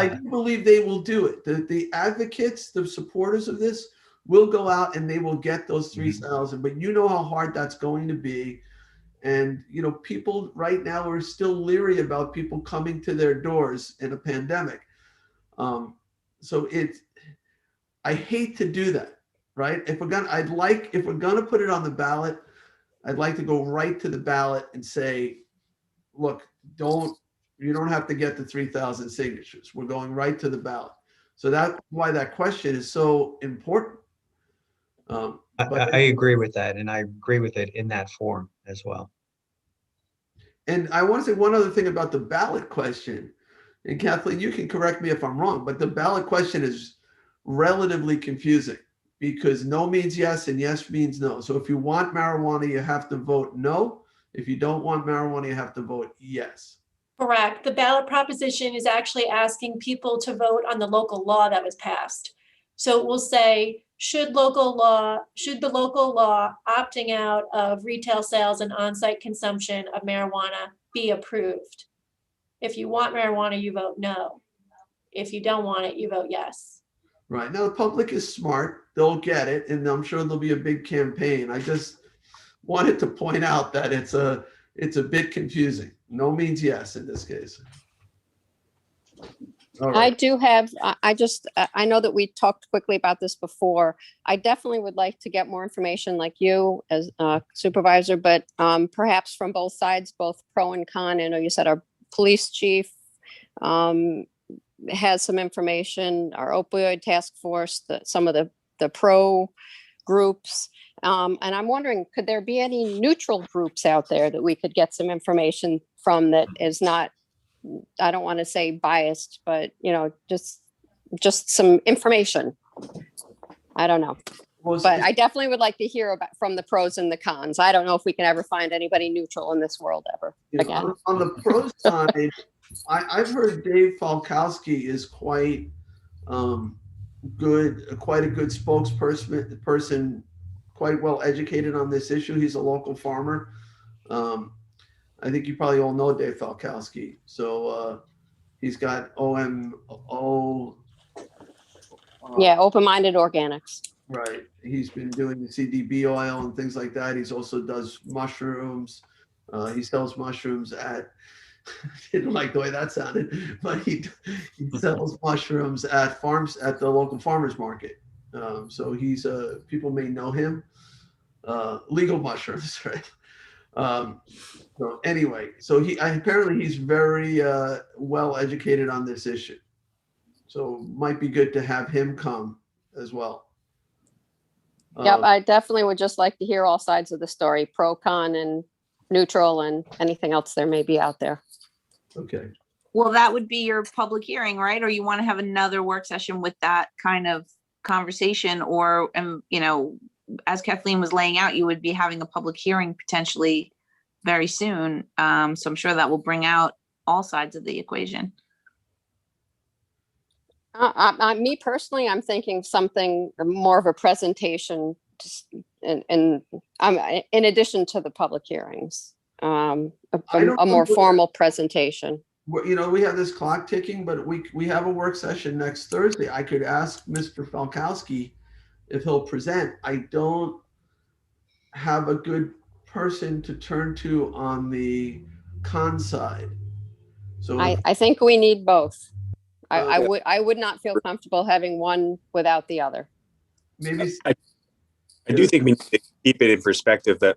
do believe they will do it. The advocates, the supporters of this, will go out and they will get those 3,000. But you know how hard that's going to be, and people right now are still leery about people coming to their doors in a pandemic. So I hate to do that. Right? If we're gonna put it on the ballot, I'd like to go right to the ballot and say, look, you don't have to get the 3,000 signatures. We're going right to the ballot. So that's why that question is so important. I agree with that, and I agree with it in that form as well. And I want to say one other thing about the ballot question. And Kathleen, you can correct me if I'm wrong, but the ballot question is relatively confusing, because no means yes and yes means no. So if you want marijuana, you have to vote no. If you don't want marijuana, you have to vote yes. Correct. The ballot proposition is actually asking people to vote on the local law that was passed. So it will say, should the local law opting out of retail sales and on-site consumption of marijuana be approved? If you want marijuana, you vote no. If you don't want it, you vote yes. Right. Now, the public is smart. They'll get it. And I'm sure there'll be a big campaign. I just wanted to point out that it's a bit confusing. No means yes in this case. All right. I do have, I know that we talked quickly about this before. I definitely would like to get more information like you as supervisor, but perhaps from both sides, both pro and con. I know you said our police chief has some information, our opioid task force, some of the pro groups. And I'm wondering, could there be any neutral groups out there that we could get some information from that is not, I don't want to say biased, but just some information. I don't know. But I definitely would like to hear about from the pros and the cons. I don't know if we can ever find anybody neutral in this world ever again. On the pro side, I've heard Dave Falkowski is quite good, quite a good spokesperson, quite well educated on this issue. He's a local farmer. I think you probably all know Dave Falkowski. So he's got OMO. Yeah, open-minded organics. Right. He's been doing the CDB oil and things like that. He's also does mushrooms. He sells mushrooms at Didn't like the way that sounded, but he sells mushrooms at the local farmers market. So he's people may know him. Legal mushrooms, right? So anyway, so apparently he's very well educated on this issue. So might be good to have him come as well. Yep, I definitely would just like to hear all sides of the story, pro, con, and neutral, and anything else there may be out there. Okay. Well, that would be your public hearing, right? Or you want to have another work session with that kind of conversation, or, you know, as Kathleen was laying out, you would be having a public hearing potentially very soon. So I'm sure that will bring out all sides of the equation. Me personally, I'm thinking something more of a presentation, and in addition to the public hearings, a more formal presentation. You know, we have this clock ticking, but we have a work session next Thursday. I could ask Mr. Falkowski if he'll present. I don't have a good person to turn to on the con side. So I think we need both. I would not feel comfortable having one without the other. Maybe I do think we need to keep it in perspective that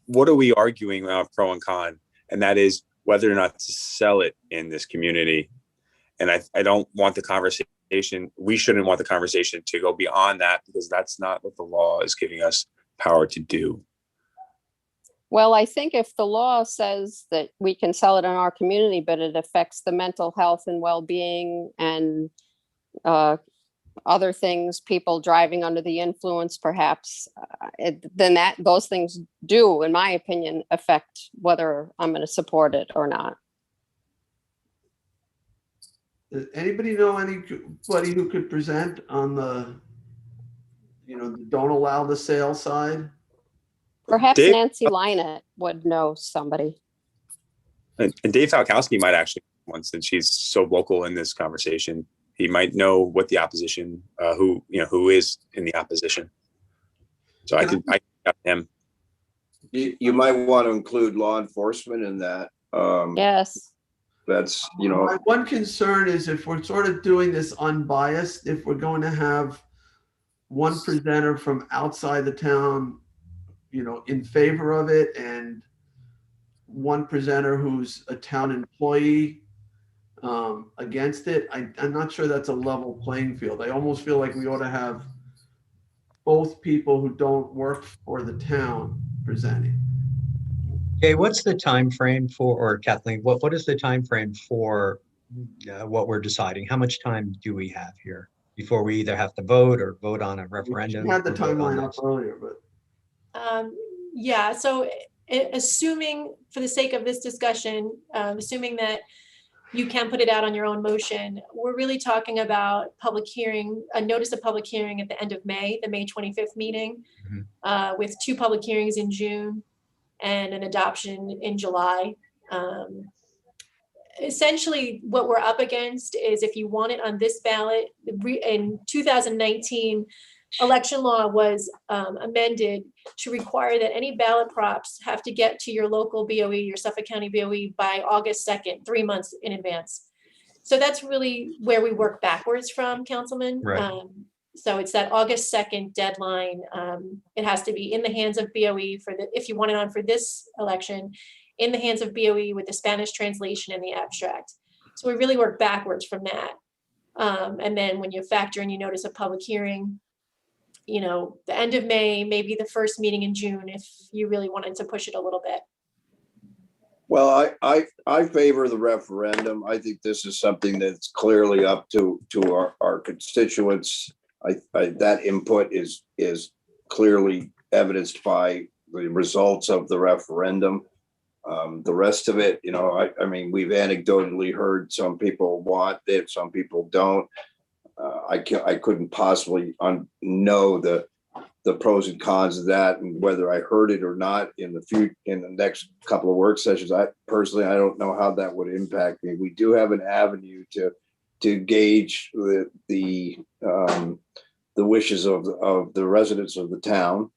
what are we arguing about pro and con, and that is whether or not to sell it in this community. And I don't want the conversation, we shouldn't want the conversation to go beyond that, because that's not what the law is giving us power to do. Well, I think if the law says that we can sell it in our community, but it affects the mental health and well-being and other things, people driving under the influence, perhaps, then those things do, in my opinion, affect whether I'm going to support it or not. Does anybody know anybody who could present on the, don't allow the sale side? Perhaps Dave, Nancy Lynett would know somebody. And Dave Falkowski might actually, since she's so vocal in this conversation, he might know what the opposition, who is in the opposition. So I can have him. You might want to include law enforcement in that. Yes. That's, My one concern is if we're sort of doing this unbiased, if we're going to have one presenter from outside the town, in favor of it, and one presenter who's a town employee against it, I'm not sure that's a level playing field. I almost feel like we ought to have both people who don't work for the town presenting. Okay, what's the time frame for, or Kathleen, what is the time frame for what we're deciding? How much time do we have here before we either have to vote or vote on a referendum? We had the timeline up earlier, but yeah, so assuming, for the sake of this discussion, assuming that you can put it out on your own motion, we're really talking about a notice of public hearing at the end of May, the May 25th meeting, with 2 public hearings in June and an adoption in July. Essentially, what we're up against is, if you want it on this ballot, in 2019, election law was amended to require that any ballot props have to get to your local BOE, your Suffolk County BOE, by August 2nd, 3 months in advance. So that's really where we work backwards from, Councilman. Right. So it's that August 2nd deadline. It has to be in the hands of BOE if you want it on for this election, in the hands of BOE with the Spanish translation and the abstract. So we really work backwards from that. And then when you factor in your notice of public hearing, the end of May, maybe the first meeting in June, if you really wanted to push it a little bit. well, I favor the referendum. I think this is something that's clearly up to our constituents. That input is clearly evidenced by the results of the referendum. The rest of it, I mean, we've anecdotally heard some people want it, some people don't. I couldn't possibly know the pros and cons of that, and whether I heard it or not in the next couple of work sessions. I don't know how that would impact me. We do have an avenue to gauge the wishes of the residents of the town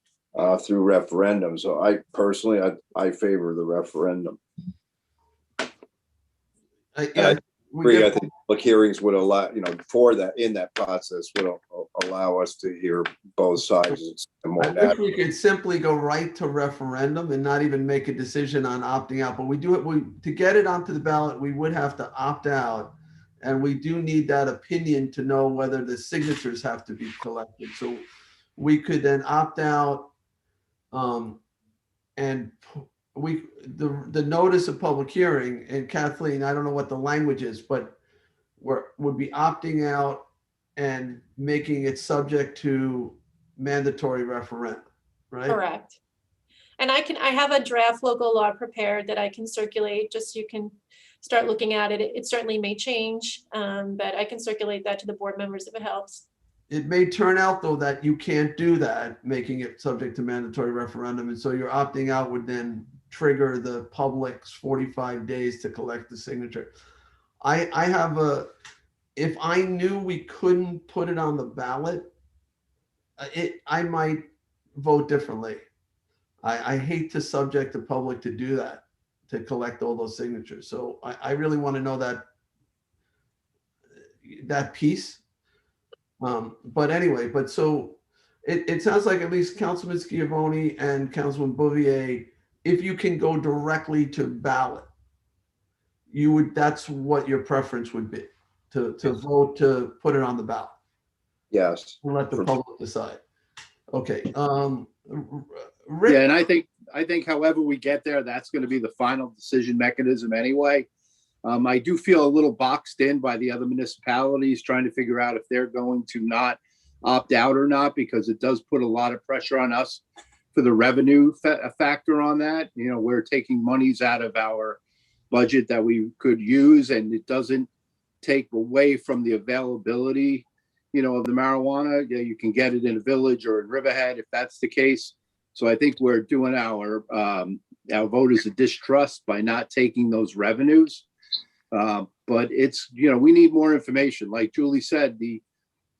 through referendum. So I personally favor the referendum. Yeah, we Agree. I get- think public hearings would allow, for that, in that process, would allow us to hear both sides. It's more I wish natural. we could simply go right to referendum and not even make a decision on opting out, but we do it, to get it onto the ballot, we would have to opt out. And we do need that opinion to know whether the signatures have to be collected. So we could then opt out. And the notice of public hearing, and Kathleen, I don't know what the language is, but would be opting out and making it subject to mandatory referendum, right? Correct. And I have a draft local law prepared that I can circulate, just so you can start looking at it. It certainly may change, but I can circulate that to the board members if it helps. It may turn out, though, that you can't do that, making it subject to mandatory referendum. And so your opting out would then trigger the public's 45 days to collect the signature. If I knew we couldn't put it on the ballot, I might vote differently. I hate to subject the public to do that, to collect all those signatures. So I really want to know that piece. But anyway, so it sounds like at least Councilman Schiavone and Councilman Bouvier, if you can go directly to ballot, that's what your preference would be, to vote to put it on the ballot. Yes. And let the public decide. Okay. Rick, Yeah, and I think however we get there, that's going to be the final decision mechanism anyway. I do feel a little boxed in by the other municipalities trying to figure out if they're going to not opt out or not, because it does put a lot of pressure on us for the revenue factor on that. We're taking monies out of our budget that we could use, and it doesn't take away from the availability, of the marijuana. Yeah, you can get it in a village or in Riverhead if that's the case. So I think we're doing our voters a distrust by not taking those revenues. But it's, we need more information. Like Julie said, the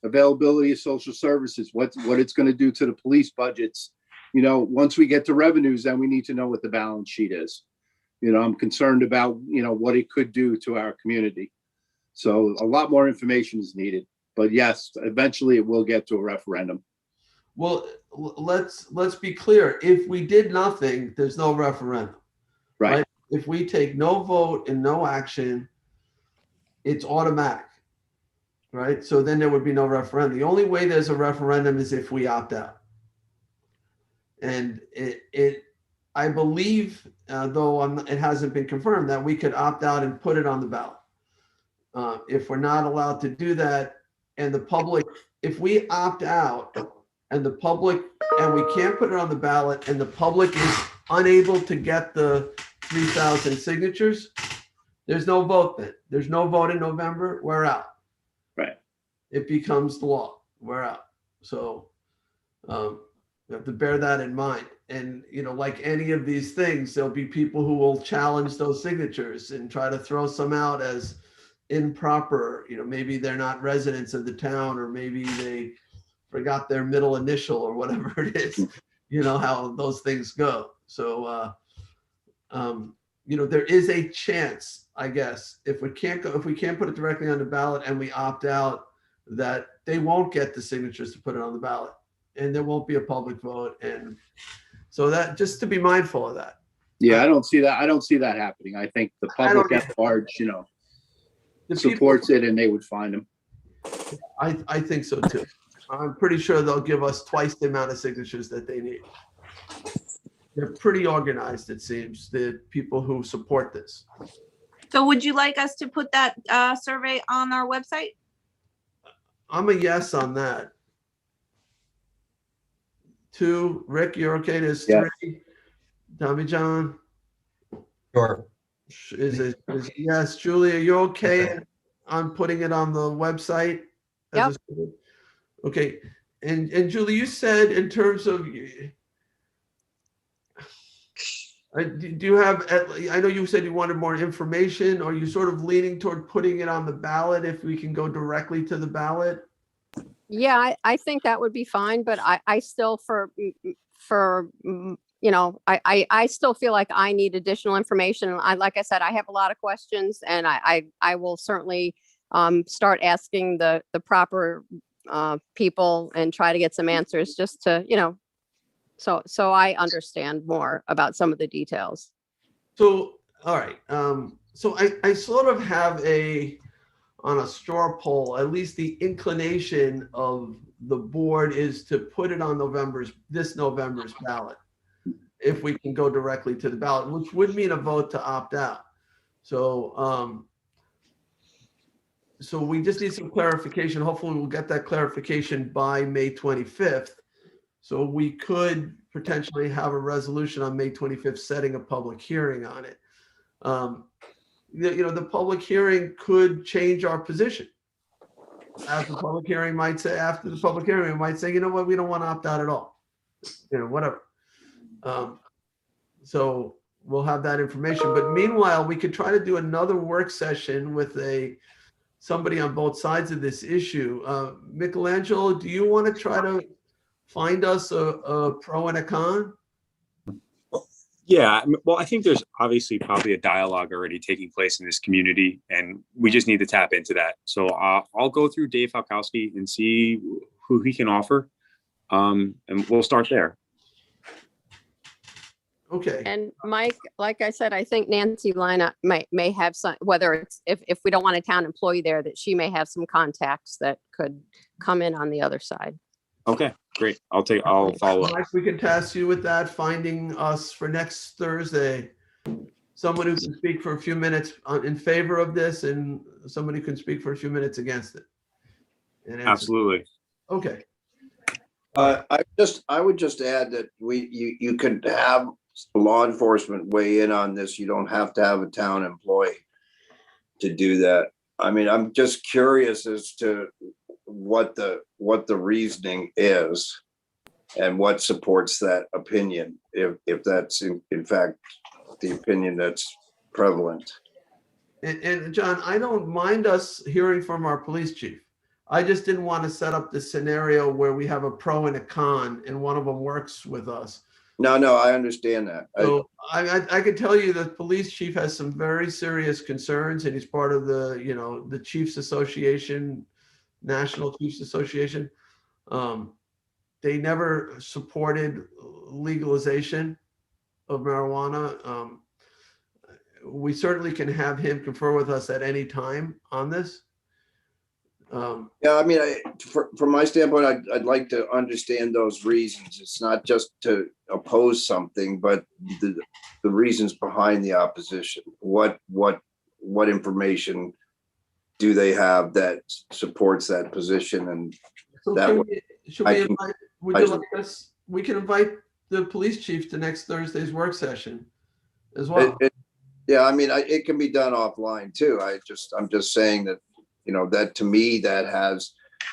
availability of social services, what it's going to do to the police budgets. Once we get to revenues, then we need to know what the balance sheet is. I'm concerned about, what it could do to our community. So a lot more information is needed. But yes, eventually it will get to a referendum. well, let's be clear. If we did nothing, there's no referendum. Right. If we take no vote and no action, it's automatic, right? So then there would be no referendum. The only way there's a referendum is if we opt out. And I believe, though it hasn't been confirmed, that we could opt out and put it on the ballot. If we're not allowed to do that, and the public, if we opt out and we can't put it on the ballot, and the public is unable to get the 3,000 signatures, there's no vote then. There's no vote in November, we're out. Right. It becomes the law, we're out. So you have to bear that in mind. And, like any of these things, there'll be people who will challenge those signatures and try to throw some out as improper. Maybe they're not residents of the town, or maybe they forgot their middle initial or whatever it is, how those things go. So, there is a chance, I guess, if we can't put it directly on the ballot and we opt out, that they won't get the signatures to put it on the ballot, and there won't be a public vote. And so that, just to be mindful of that. Yeah, I don't see that happening. I think the public at large, supports it, and they would find them. I think so too. I'm pretty sure they'll give us twice the amount of signatures that they need. They're pretty organized, it seems, the people who support this. So would you like us to put that survey on our website? I'm a yes on that. 2, Rick, you're okay? There's 3. Tommy John? Sure. Is yes. Julie, are you okay on putting it on the website? Yep. Okay. And Julie, you said in terms of, do you have, I know you said you wanted more information. Are you sort of leaning toward putting it on the ballot if we can go directly to the ballot? Yeah, I think that would be fine, but I still, for you know, I still feel like I need additional information. Like I said, I have a lot of questions, and I will certainly start asking the proper people and try to get some answers, just to, you know, so I understand more about some of the details. So, all right. So I sort of have on a straw poll, at least the inclination of the board is to put it on this November's ballot, if we can go directly to the ballot, which would mean a vote to opt out. So, so we just need some clarification. Hopefully we'll get that clarification by May 25th. So we could potentially have a resolution on May 25th, setting a public hearing on it. You know, the public hearing could change our position. After the public hearing might say, after the public hearing, we might say, you know what, we don't want to opt out at all. You know, whatever. So we'll have that information. But meanwhile, we could try to do another work session with somebody on both sides of this issue. Michelangelo, do you want to try to find us a pro and a con? Yeah, well, I think there's obviously probably a dialogue already taking place in this community, and we just need to tap into that. So I'll go through Dave Falkowski and see who he can offer, and we'll start there. Okay. And Mike, like I said, I think Nancy Lina may have some, whether it's, if we don't want a town employee there, that she may have some contacts that could come in on the other side. Okay, great. I'll follow up. Mike, we can task you with that, finding us for next Thursday, someone who can speak for a few minutes in favor of this, and somebody who can speak for a few minutes against it. Absolutely. Okay. I would just add that you could have law enforcement weigh in on this. You don't have to have a town employee to do that. I mean, I'm just curious as to what the reasoning is and what supports that opinion, if that's in fact the opinion that's prevalent. And John, I don't mind us hearing from our police chief. I just didn't want to set up the scenario where we have a pro and a con and one of them works with us. No, I understand that. So I could tell you the police chief has some very serious concerns, and he's part of the Chiefs Association, National Chiefs Association. They never supported legalization of marijuana. We certainly can have him confer with us at any time on this. Yeah, I mean, from my standpoint, I'd like to understand those reasons. It's not just to oppose something, but the reasons behind the opposition. What information do they have that supports that position? And so that we can invite the police chief to next Thursday's work session as well. Yeah, I mean, it can be done offline too. I'm just saying that, that to me, that has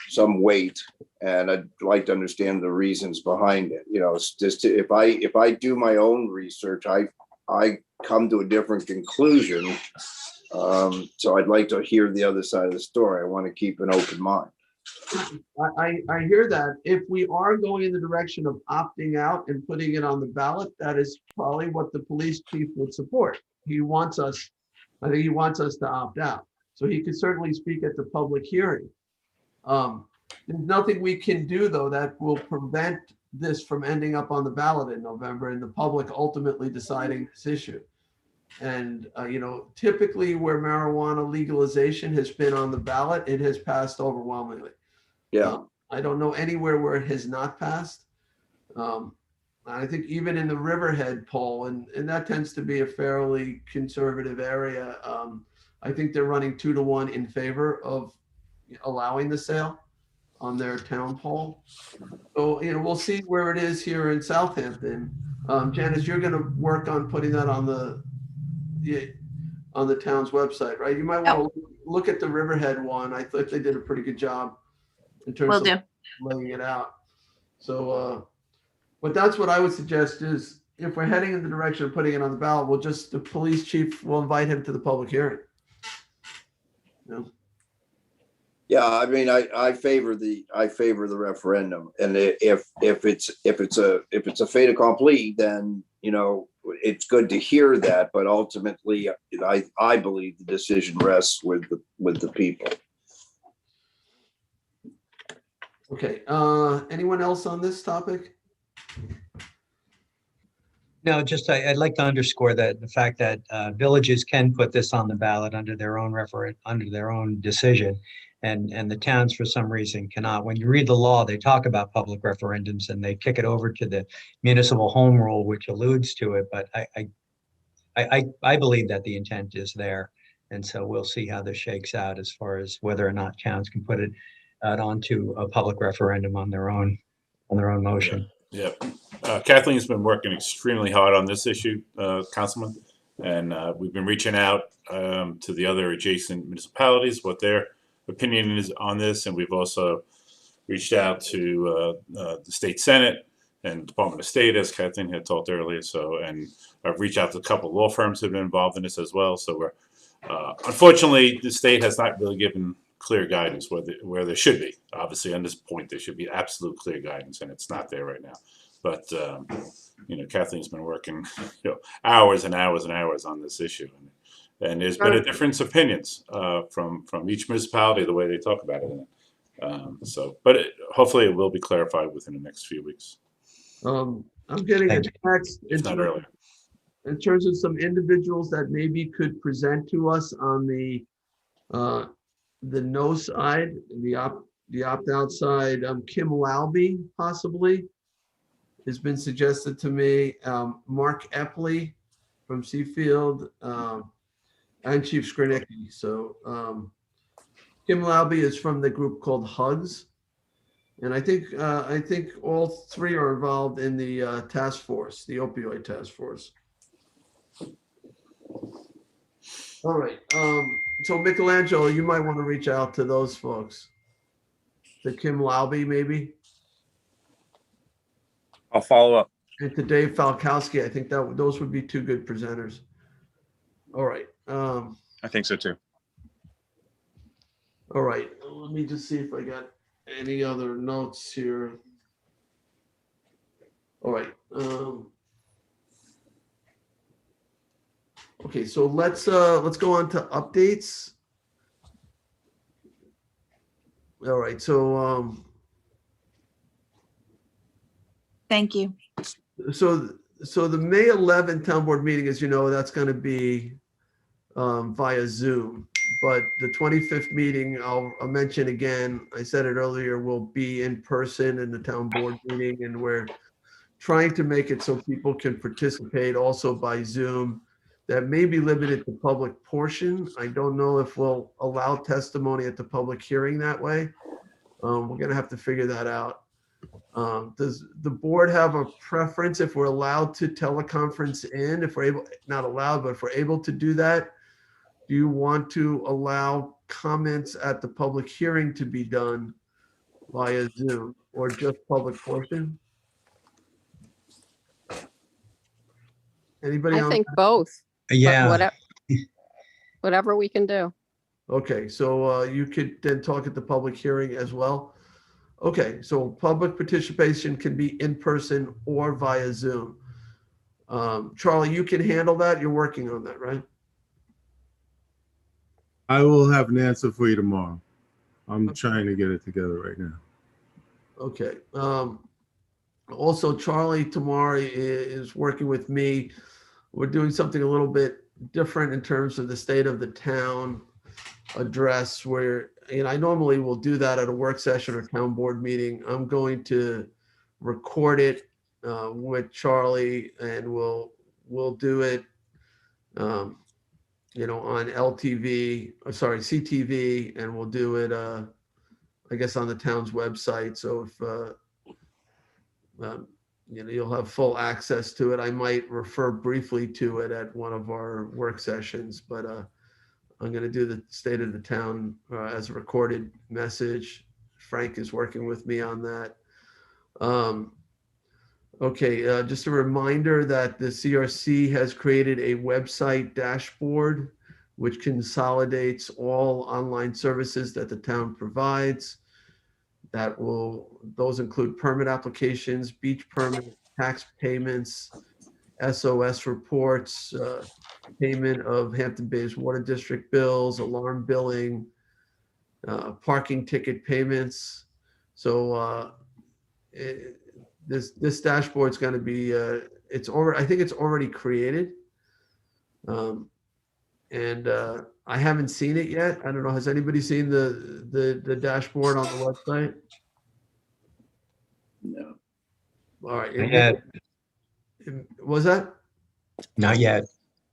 some weight, and I'd like to understand the reasons behind it. It's just if I do my own research, I come to a different conclusion. So I'd like to hear the other side of the story. I want to keep an open mind. I hear that. If we are going in the direction of opting out and putting it on the ballot, that is probably what the police chief would support. I think he wants us to opt out. So he could certainly speak at the public hearing. There's nothing we can do, though, that will prevent this from ending up on the ballot in November and the public ultimately deciding this issue. And, typically where marijuana legalization has been on the ballot, it has passed overwhelmingly. Yeah. I don't know anywhere where it has not passed. I think even in the Riverhead poll, and that tends to be a fairly conservative area, I think they're running 2-1 in favor of allowing the sale on their town poll. So, we'll see where it is here in Southampton. Janice, you're going to work on putting that on the town's website, right? You might want to look at the Riverhead one. I thought they did a pretty good job in terms of laying it out. So, but that's what I would suggest is if we're heading in the direction of putting it on the ballot, the police chief will invite him to the public hearing. Yeah, I mean, I favor the referendum, and if it's a fait accompli, then it's good to hear that. But ultimately, I believe the decision rests with the people. Okay, anyone else on this topic? No, just I'd like to underscore that the fact that villages can put this on the ballot under their own under their own decision, and the towns for some reason cannot. When you read the law, they talk about public referendums and they kick it over to the municipal home rule, which alludes to it. But I believe that the intent is there, and so we'll see how this shakes out as far as whether or not towns can put it out onto a public referendum on their own motion. Yeah. Kathleen's been working extremely hard on this issue, Councilman, and we've been reaching out to the other adjacent municipalities, what their opinion is on this, and we've also reached out to the state Senate and Department of State, as Kathleen had talked earlier. So, and I've reached out to a couple of law firms who have been involved in this as well. So we're unfortunately, the state has not really given clear guidance where there should be. Obviously, on this point, there should be absolute clear guidance, and it's not there right now. But Kathleen's been working hours and hours and hours on this issue, and there's been a difference of opinions from each municipality the way they talk about it. But hopefully, it will be clarified within the next few weeks. I'm getting a text If not earlier. in terms of some individuals that maybe could present to us on the no side, the opt-out side. Kim Laube possibly has been suggested to me. Mark Epley from Seafield, and Chief Skrinicki. So Kim Laube is from the group called HUGS. And I think all three are involved in the task force, the opioid task force. All right. So Michelangelo, you might want to reach out to those folks. To Kim Laube, maybe. I'll follow up. And to Dave Falkowski. I think those would be two good presenters. All right. I think so too. All right. Let me just see if I got any other notes here. All right. Okay, so let's go on to updates. All right, so Thank you. so the May 11th town board meeting, as you know, that's going to be via Zoom. But the 25th meeting, I'll mention again, I said it earlier, will be in person in the town board meeting, and we're trying to make it so people can participate also by Zoom. That may be limited to public portion. I don't know if we'll allow testimony at the public hearing that way. We're gonna have to figure that out. Does the board have a preference if we're allowed to teleconference in, if we're able, not allowed, but if we're able to do that? Do you want to allow comments at the public hearing to be done via Zoom or just public portion? Anybody? I think both. Yeah. Whatever we can do. Okay, so you could then talk at the public hearing as well. Okay, so public participation can be in person or via Zoom. Charlie, you can handle that. You're working on that, right? I will have an answer for you tomorrow. I'm trying to get it together right now. Okay. Also, Charlie tomorrow is working with me. We're doing something a little bit different in terms of the state of the town address, where, I normally will do that at a work session or town board meeting. I'm going to record it with Charlie, and we'll do it, on CTV, and we'll do it, I guess, on the town's website. So if, you'll have full access to it. I might refer briefly to it at one of our work sessions, but I'm going to do the state of the town as a recorded message. Frank is working with me on that. Okay, just a reminder that the CRC has created a website dashboard which consolidates all online services that the town provides. Those include permit applications, beach permit, tax payments, SOS reports, payment of Hampton Bays Water District bills, alarm billing, parking ticket payments. So this dashboard is going to be, I think it's already created. And I haven't seen it yet. I don't know. Has anybody seen the dashboard on the website? No. All right. Not yet. Was that? Not yet.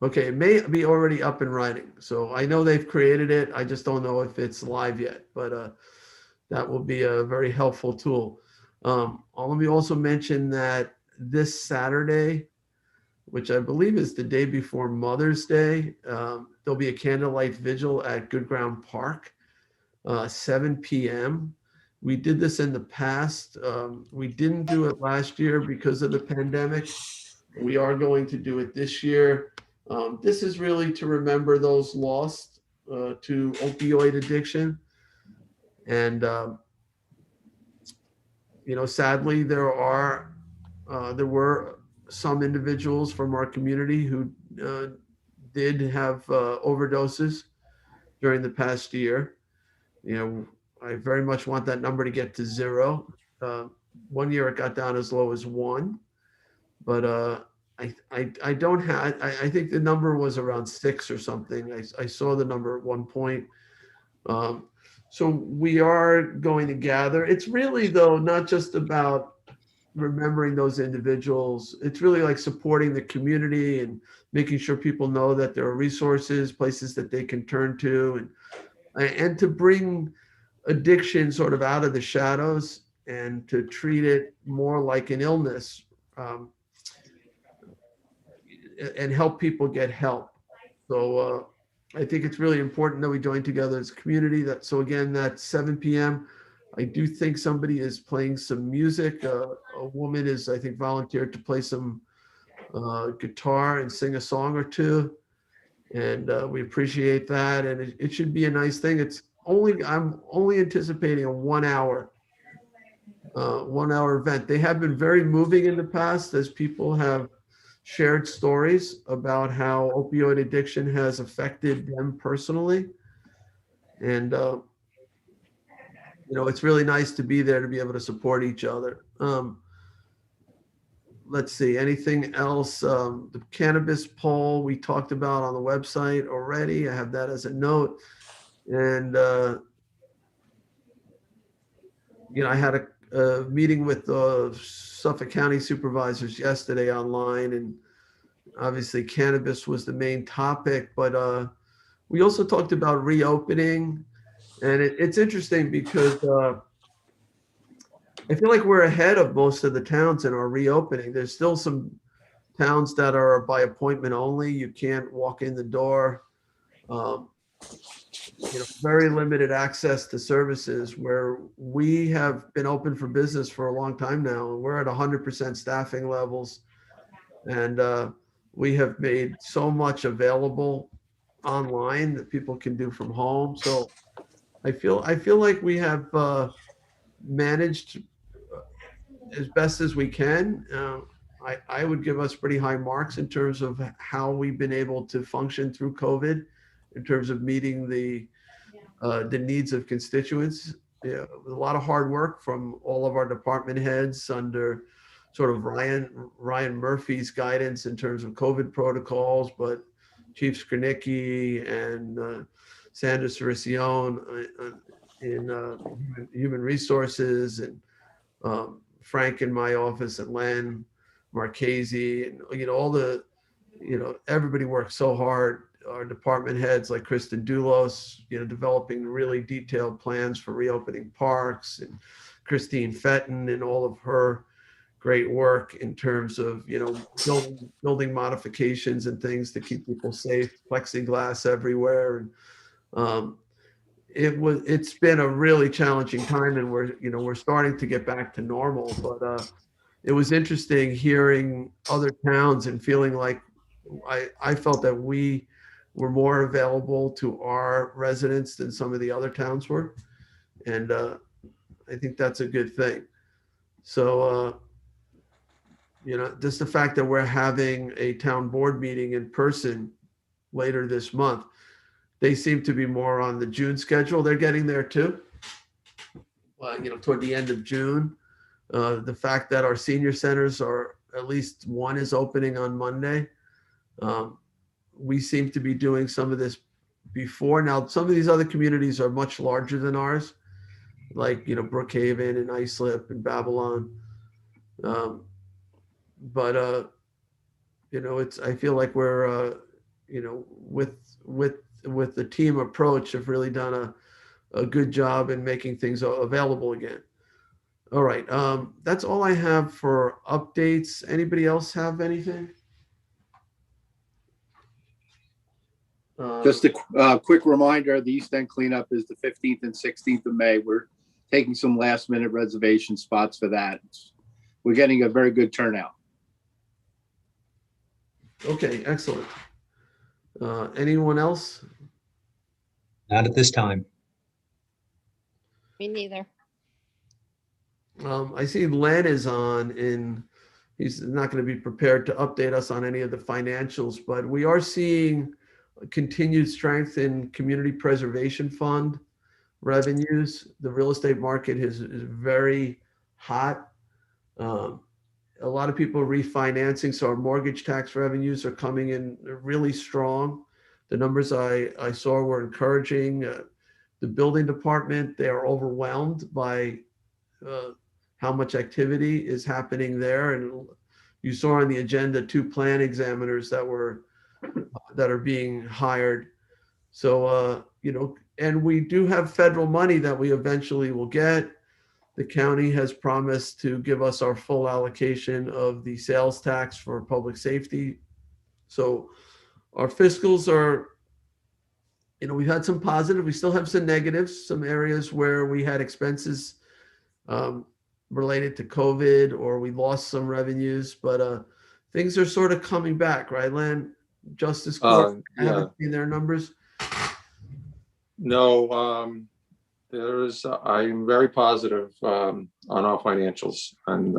Okay, it may be already up and running. So I know they've created it. I just don't know if it's live yet, but that will be a very helpful tool. Let me also mention that this Saturday, which I believe is the day before Mother's Day, there'll be a candlelight vigil at Good Ground Park, 7 p.m. We did this in the past. We didn't do it last year because of the pandemic. We are going to do it this year. This is really to remember those lost to opioid addiction. And, sadly, there were some individuals from our community who did have overdoses during the past year. I very much want that number to get to 0. 1 year it got down as low as 1, but I don't have. I think the number was around 6 or something. I saw the number at one point. So we are going to gather. It's really, though, not just about remembering those individuals. It's really like supporting the community and making sure people know that there are resources, places that they can turn to, and to bring addiction sort of out of the shadows and to treat it more like an illness, and help people get help. So I think it's really important that we join together as a community. So again, that's 7 p.m. I do think somebody is playing some music. A woman is, I think, volunteered to play some guitar and sing a song or two. And we appreciate that. And it should be a nice thing. I'm only anticipating a 1 hour event. They have been very moving in the past as people have shared stories about how opioid addiction has affected them personally. And, it's really nice to be there to be able to support each other. Let's see, anything else? The Cannabis Poll we talked about on the website already. I have that as a note. And, I had a meeting with the Suffolk County supervisors yesterday online, and obviously cannabis was the main topic, but we also talked about reopening. And it's interesting because I feel like we're ahead of most of the towns in our reopening. There's still some towns that are by appointment only. You can't walk in the door. Very limited access to services, where we have been open for business for a long time now. We're at 100% staffing levels, and we have made so much available online that people can do from home. So I feel like we have managed as best as we can. I would give us pretty high marks in terms of how we've been able to function through COVID, in terms of meeting the needs of constituents. A lot of hard work from all of our department heads under sort of Ryan Murphy's guidance in terms of COVID protocols, but Chief Skrinicki and Sandra Cericione in Human Resources, and Frank in my office, and Len Marchese, and all the, everybody works so hard. Our department heads like Kristen Doulos, developing really detailed plans for reopening parks, and Christine Fenton and all of her great work in terms of, building modifications and things to keep people safe, plexiglass everywhere. And it's been a really challenging time, and we're starting to get back to normal. But it was interesting hearing other towns and feeling like I felt that we were more available to our residents than some of the other towns were. And I think that's a good thing. So, just the fact that we're having a town board meeting in person later this month, they seem to be more on the June schedule. They're getting there too. Toward the end of June. The fact that our senior centers are, at least one is opening on Monday. We seem to be doing some of this before. Now, some of these other communities are much larger than ours, like, Brookhaven and Islip and Babylon. I feel like we're, with the team approach, have really done a good job in making things available again. All right. That's all I have for updates. Anybody else have anything? Just a quick reminder, the East End cleanup is the 15th and 16th of May. We're taking some last minute reservation spots for that. We're getting a very good turnout. Okay, excellent. Anyone else? Not at this time. Me neither. I see Len is on, and he's not going to be prepared to update us on any of the financials, but we are seeing continued strength in community preservation fund revenues. The real estate market is very hot. A lot of people are refinancing, so our mortgage tax revenues are coming in really strong. The numbers I saw were encouraging. The building department, they are overwhelmed by how much activity is happening there. And you saw on the agenda 2 plan examiners that are being hired. So, and we do have federal money that we eventually will get. The county has promised to give us our full allocation of the sales tax for public safety. So our fiscals are, we've had some positive, we still have some negatives, some areas where we had expenses related to COVID, or we lost some revenues, but things are sort of coming back, right, Len? Justice Court, I haven't seen their numbers. No, I'm very positive on our financials. And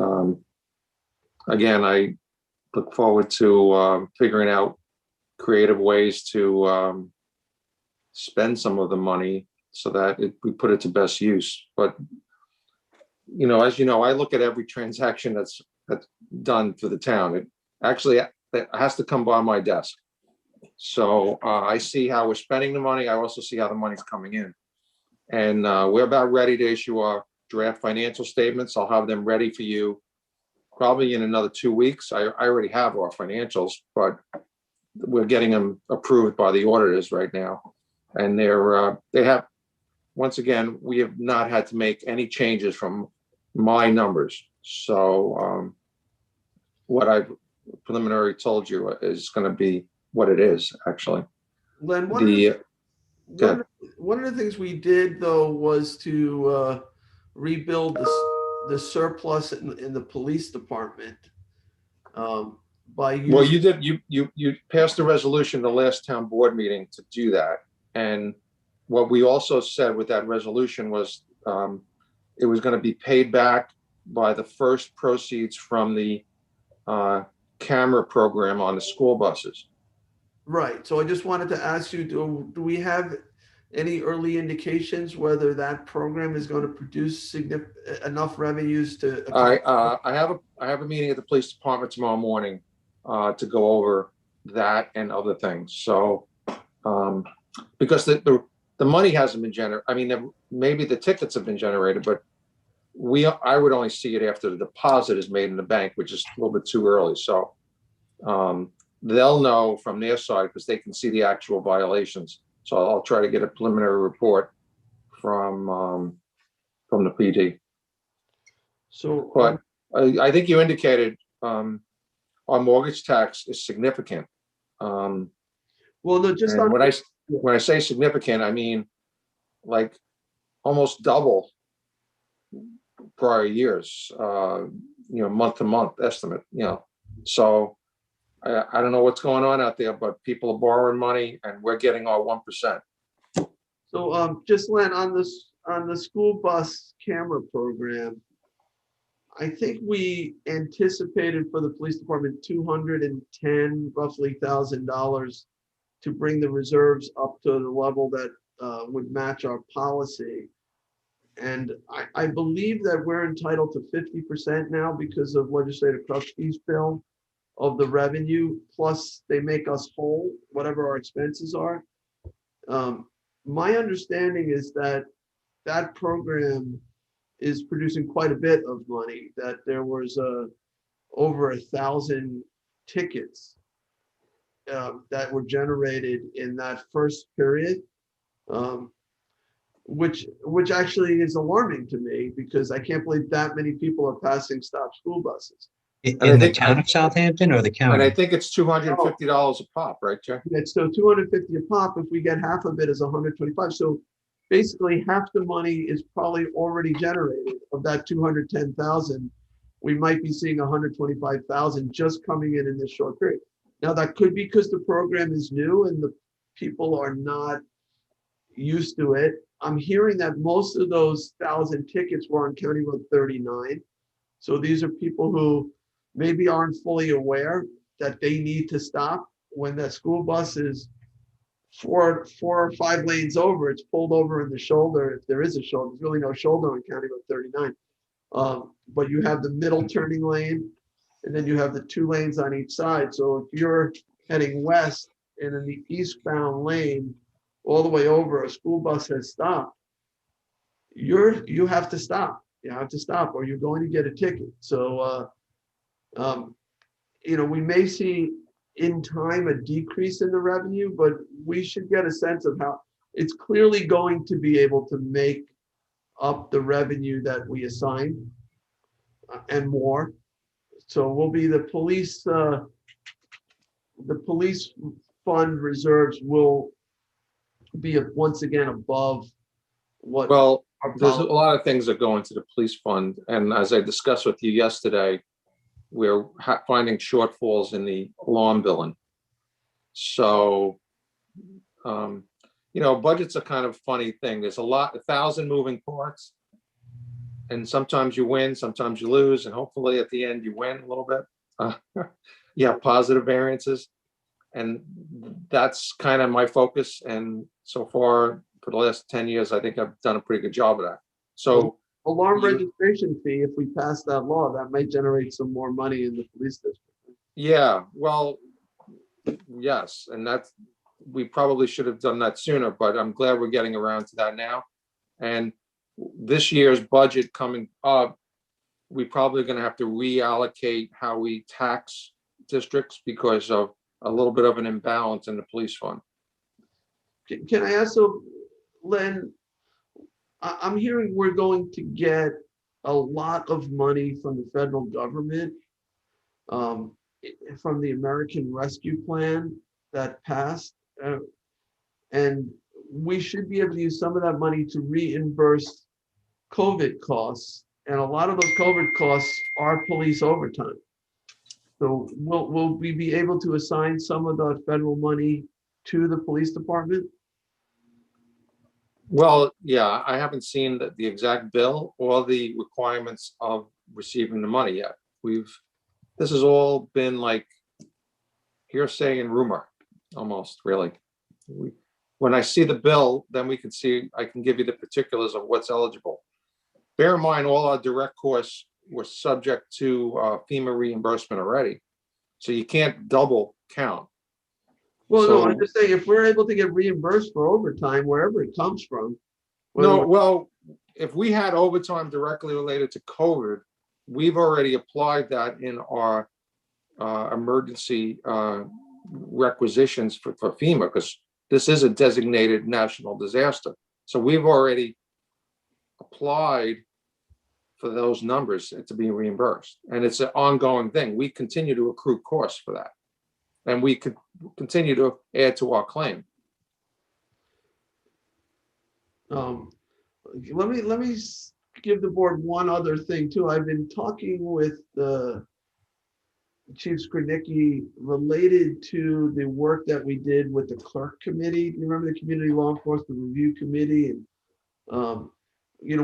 again, I look forward to figuring out creative ways to spend some of the money so that we put it to best use. But, as you know, I look at every transaction that's done for the town. It actually has to come by my desk. So I see how we're spending the money. I also see how the money's coming in. And we're about ready to issue our draft financial statements. I'll have them ready for you probably in another 2 weeks. I already have our financials, but we're getting them approved by the auditors right now. And they have, once again, we have not had to make any changes from my numbers. So what I've preliminary told you is going to be what it is, actually. Len, one of the things we did, though, was to rebuild the surplus in the police department. Well, you did. You passed a resolution the last town board meeting to do that. And what we also said with that resolution was it was going to be paid back by the first proceeds from the camera program on the school buses. Right. So I just wanted to ask you, do we have any early indications whether that program is going to produce enough revenues to? I have a meeting at the police department tomorrow morning to go over that and other things. So because the money hasn't been generated. I mean, maybe the tickets have been generated, but I would only see it after the deposit is made in the bank, which is a little bit too early. So they'll know from their side because they can see the actual violations. So I'll try to get a preliminary report from the PD. So, but I think you indicated our mortgage tax is significant. Well, no, just when I say significant, I mean like almost double prior years. Month to month estimate. So I don't know what's going on out there, but people are borrowing money and we're getting our 1%. So just Len, on the school bus camera program, I think we anticipated for the police department roughly $1,000 to bring the reserves up to the level that would match our policy. And I believe that we're entitled to 50% now because of legislative Krupke's bill of the revenue, plus they make us whole, whatever our expenses are. My understanding is that that program is producing quite a bit of money, that there was over 1,000 tickets that were generated in that first period, which actually is alarming to me because I can't believe that many people are passing stop school buses. In the town of Southampton or the county? And I think it's $250 a pop, right, Jeff? It's so 250 a pop. If we get half of it is 125. So basically half the money is probably already generated of that 210,000. We might be seeing 125,000 just coming in this short period. Now that could be because the program is new and the people are not used to it. I'm hearing that most of those 1,000 tickets were on County Road 39. So these are people who maybe aren't fully aware that they need to stop when that school bus is four or five lanes over. It's pulled over in the shoulder. If there is a shoulder, there's really no shoulder on County Road 39. But you have the middle turning lane, and then you have the 2 lanes on each side. So if you're heading west and in the eastbound lane, all the way over, a school bus has stopped. You have to stop. You have to stop, or you're going to get a ticket. So, we may see in time a decrease in the revenue, but we should get a sense of how it's clearly going to be able to make up the revenue that we assign and more. So we'll be the police fund reserves will be once again above what. Well, there's a lot of things that go into the police fund. And as I discussed with you yesterday, we're finding shortfalls in the alarm billing. So, budget's a kind of funny thing. There's 1,000 moving parts. And sometimes you win, sometimes you lose. And hopefully at the end you win a little bit. Positive variances. And that's kind of my focus. And so far for the last 10 years, I think I've done a pretty good job of that. So alarm registration fee, if we pass that law, that might generate some more money in the police district. Yeah, well, yes. And we probably should have done that sooner, but I'm glad we're getting around to that now. And this year's budget coming up, we probably going to have to reallocate how we tax districts because of a little bit of an imbalance in the police fund. Can I also, Len, I'm hearing we're going to get a lot of money from the federal government, from the American Rescue Plan that passed. And we should be able to use some of that money to reimburse COVID costs. And a lot of those COVID costs are police overtime. So will we be able to assign some of the federal money to the police department? Well, yeah, I haven't seen the exact bill or the requirements of receiving the money yet. This has all been like hearsay and rumor, almost, really. When I see the bill, then I can give you the particulars of what's eligible. Bear in mind, all our direct costs were subject to FEMA reimbursement already. So you can't double count. Well, no, I'm just saying, if we're able to get reimbursed for overtime, wherever it comes from. If we had overtime directly related to COVID, we've already applied that in our emergency requisitions for FEMA, because this is a designated national disaster. So we've already applied for those numbers to be reimbursed. And it's an ongoing thing. We continue to accrue costs for that. And we could continue to add to our claim. Let me give the board one other thing too. I've been talking with the Chief Skrnicki, related to the work that we did with the clerk committee. You remember the Community Law Enforcement Review Committee? And,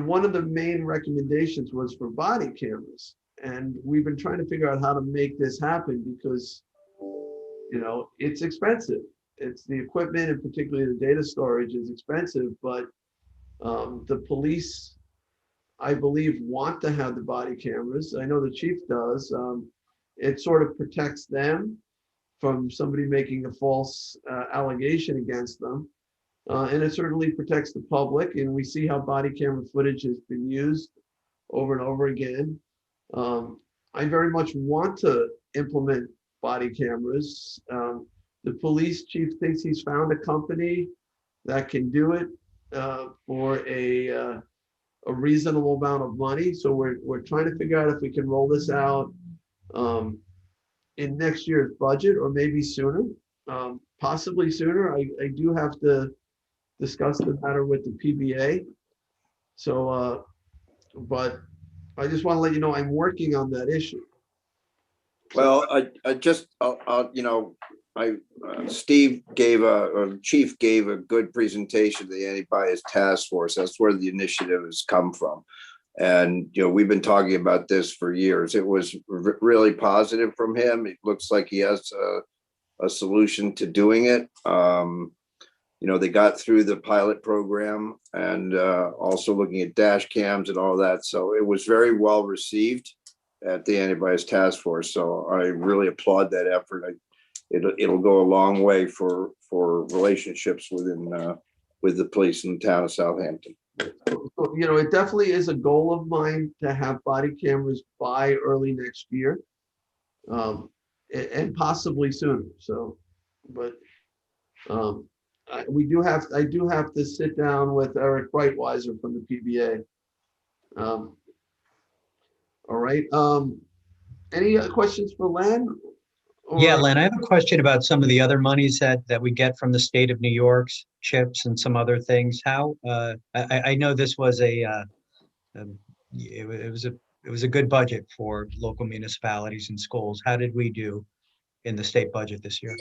one of the main recommendations was for body cameras. And we've been trying to figure out how to make this happen because, it's expensive. It's the equipment and particularly the data storage is expensive, but the police, I believe, want to have the body cameras. I know the chief does. It sort of protects them from somebody making a false allegation against them. And it certainly protects the public. And we see how body camera footage has been used over and over again. I very much want to implement body cameras. The police chief thinks he's found a company that can do it for a reasonable amount of money. So we're trying to figure out if we can roll this out in next year's budget or maybe sooner, possibly sooner. I do have to discuss the matter with the PBA. So, but I just want to let you know I'm working on that issue. Well, Steve Chief gave a good presentation to the Anti-Bias Task Force. That's where the initiative has come from. And, we've been talking about this for years. It was really positive from him. It looks like he has a solution to doing it. They got through the pilot program and also looking at dash cams and all that. So it was very well received at the Anti-Bias Task Force. So I really applaud that effort. It'll go a long way for relationships with the police in the town of Southampton. It definitely is a goal of mine to have body cameras by early next year, and possibly sooner. So, but I do have to sit down with Eric Breitweiser from the PBA. All right. Any questions for Len? Yeah, Len, I have a question about some of the other monies that we get from the state of New York's CHIPS and some other things. How I know this was it was a good budget for local municipalities and schools. How did we do in the state budget this year?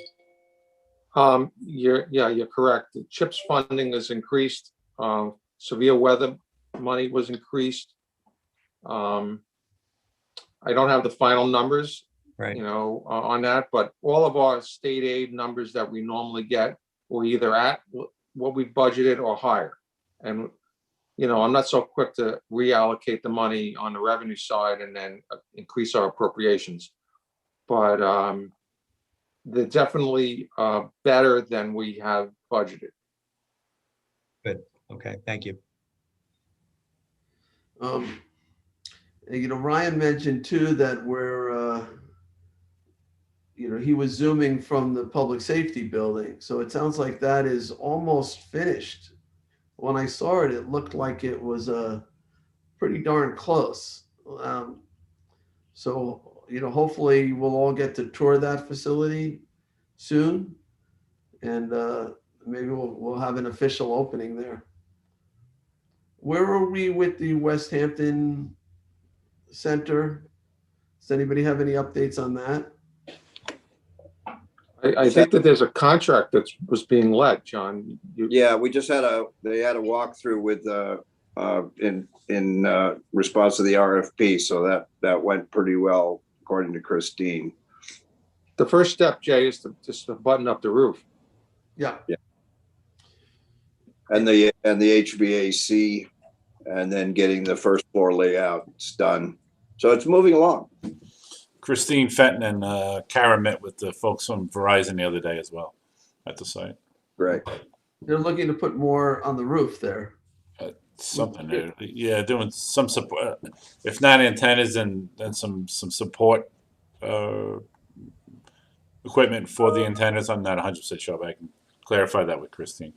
You're correct. The CHIPS funding is increased. Severe weather money was increased. I don't have the final numbers, right, on that, but all of our state aid numbers that we normally get were either at what we budgeted or higher. And, I'm not so quick to reallocate the money on the revenue side and then increase our appropriations. But they're definitely better than we have budgeted. Good. Okay. Thank you. Ryan mentioned too that we're, he was zooming from the public safety building. So it sounds like that is almost finished. When I saw it, it looked like it was pretty darn close. So, hopefully we'll all get to tour that facility soon. And maybe we'll have an official opening there. Where are we with the West Hampton Center? Does anybody have any updates on that? I think that there's a contract that was being let, John. Yeah, we just had a walkthrough with in response to the RFP, so that went pretty well according to Christine. The first step, Jay, is to button up the roof. Yeah. And the HVAC, and then getting the first floor layouts done. So it's moving along. Christine Fenton and Karen met with the folks from Verizon the other day as well at the site. Great. They're looking to put more on the roof there. Something, yeah, doing some support. If not antennas, then some support equipment for the antennas. I'm not 100% sure, but I can clarify that with Christine.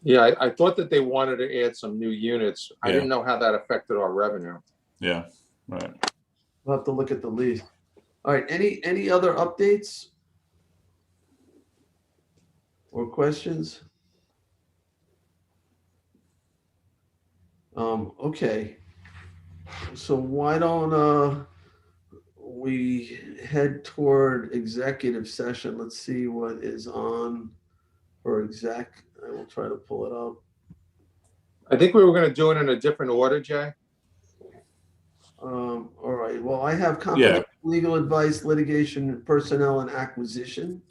Yeah, I thought that they wanted to add some new units. I didn't know how that affected our revenue. Yeah, right. We'll have to look at the lease. All right, any other updates or questions? we head toward executive session, let's see what is on for exec. I will try to pull it up. I think we were going to do it in a different order, Jay. All right, well, I have confidential legal advice, litigation, personnel, and acquisition.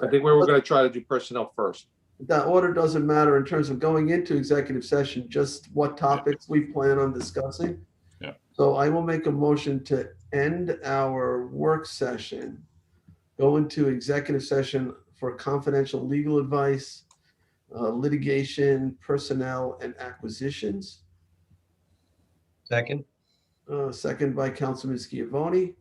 I think we were going to try to do personnel first. That order doesn't matter in terms of going into executive session, just what topics we plan on discussing. Yeah. So I will make a motion to end our work session, go into executive session for confidential legal advice, litigation, personnel, and acquisitions. Second. Second by Councilman Schiavone.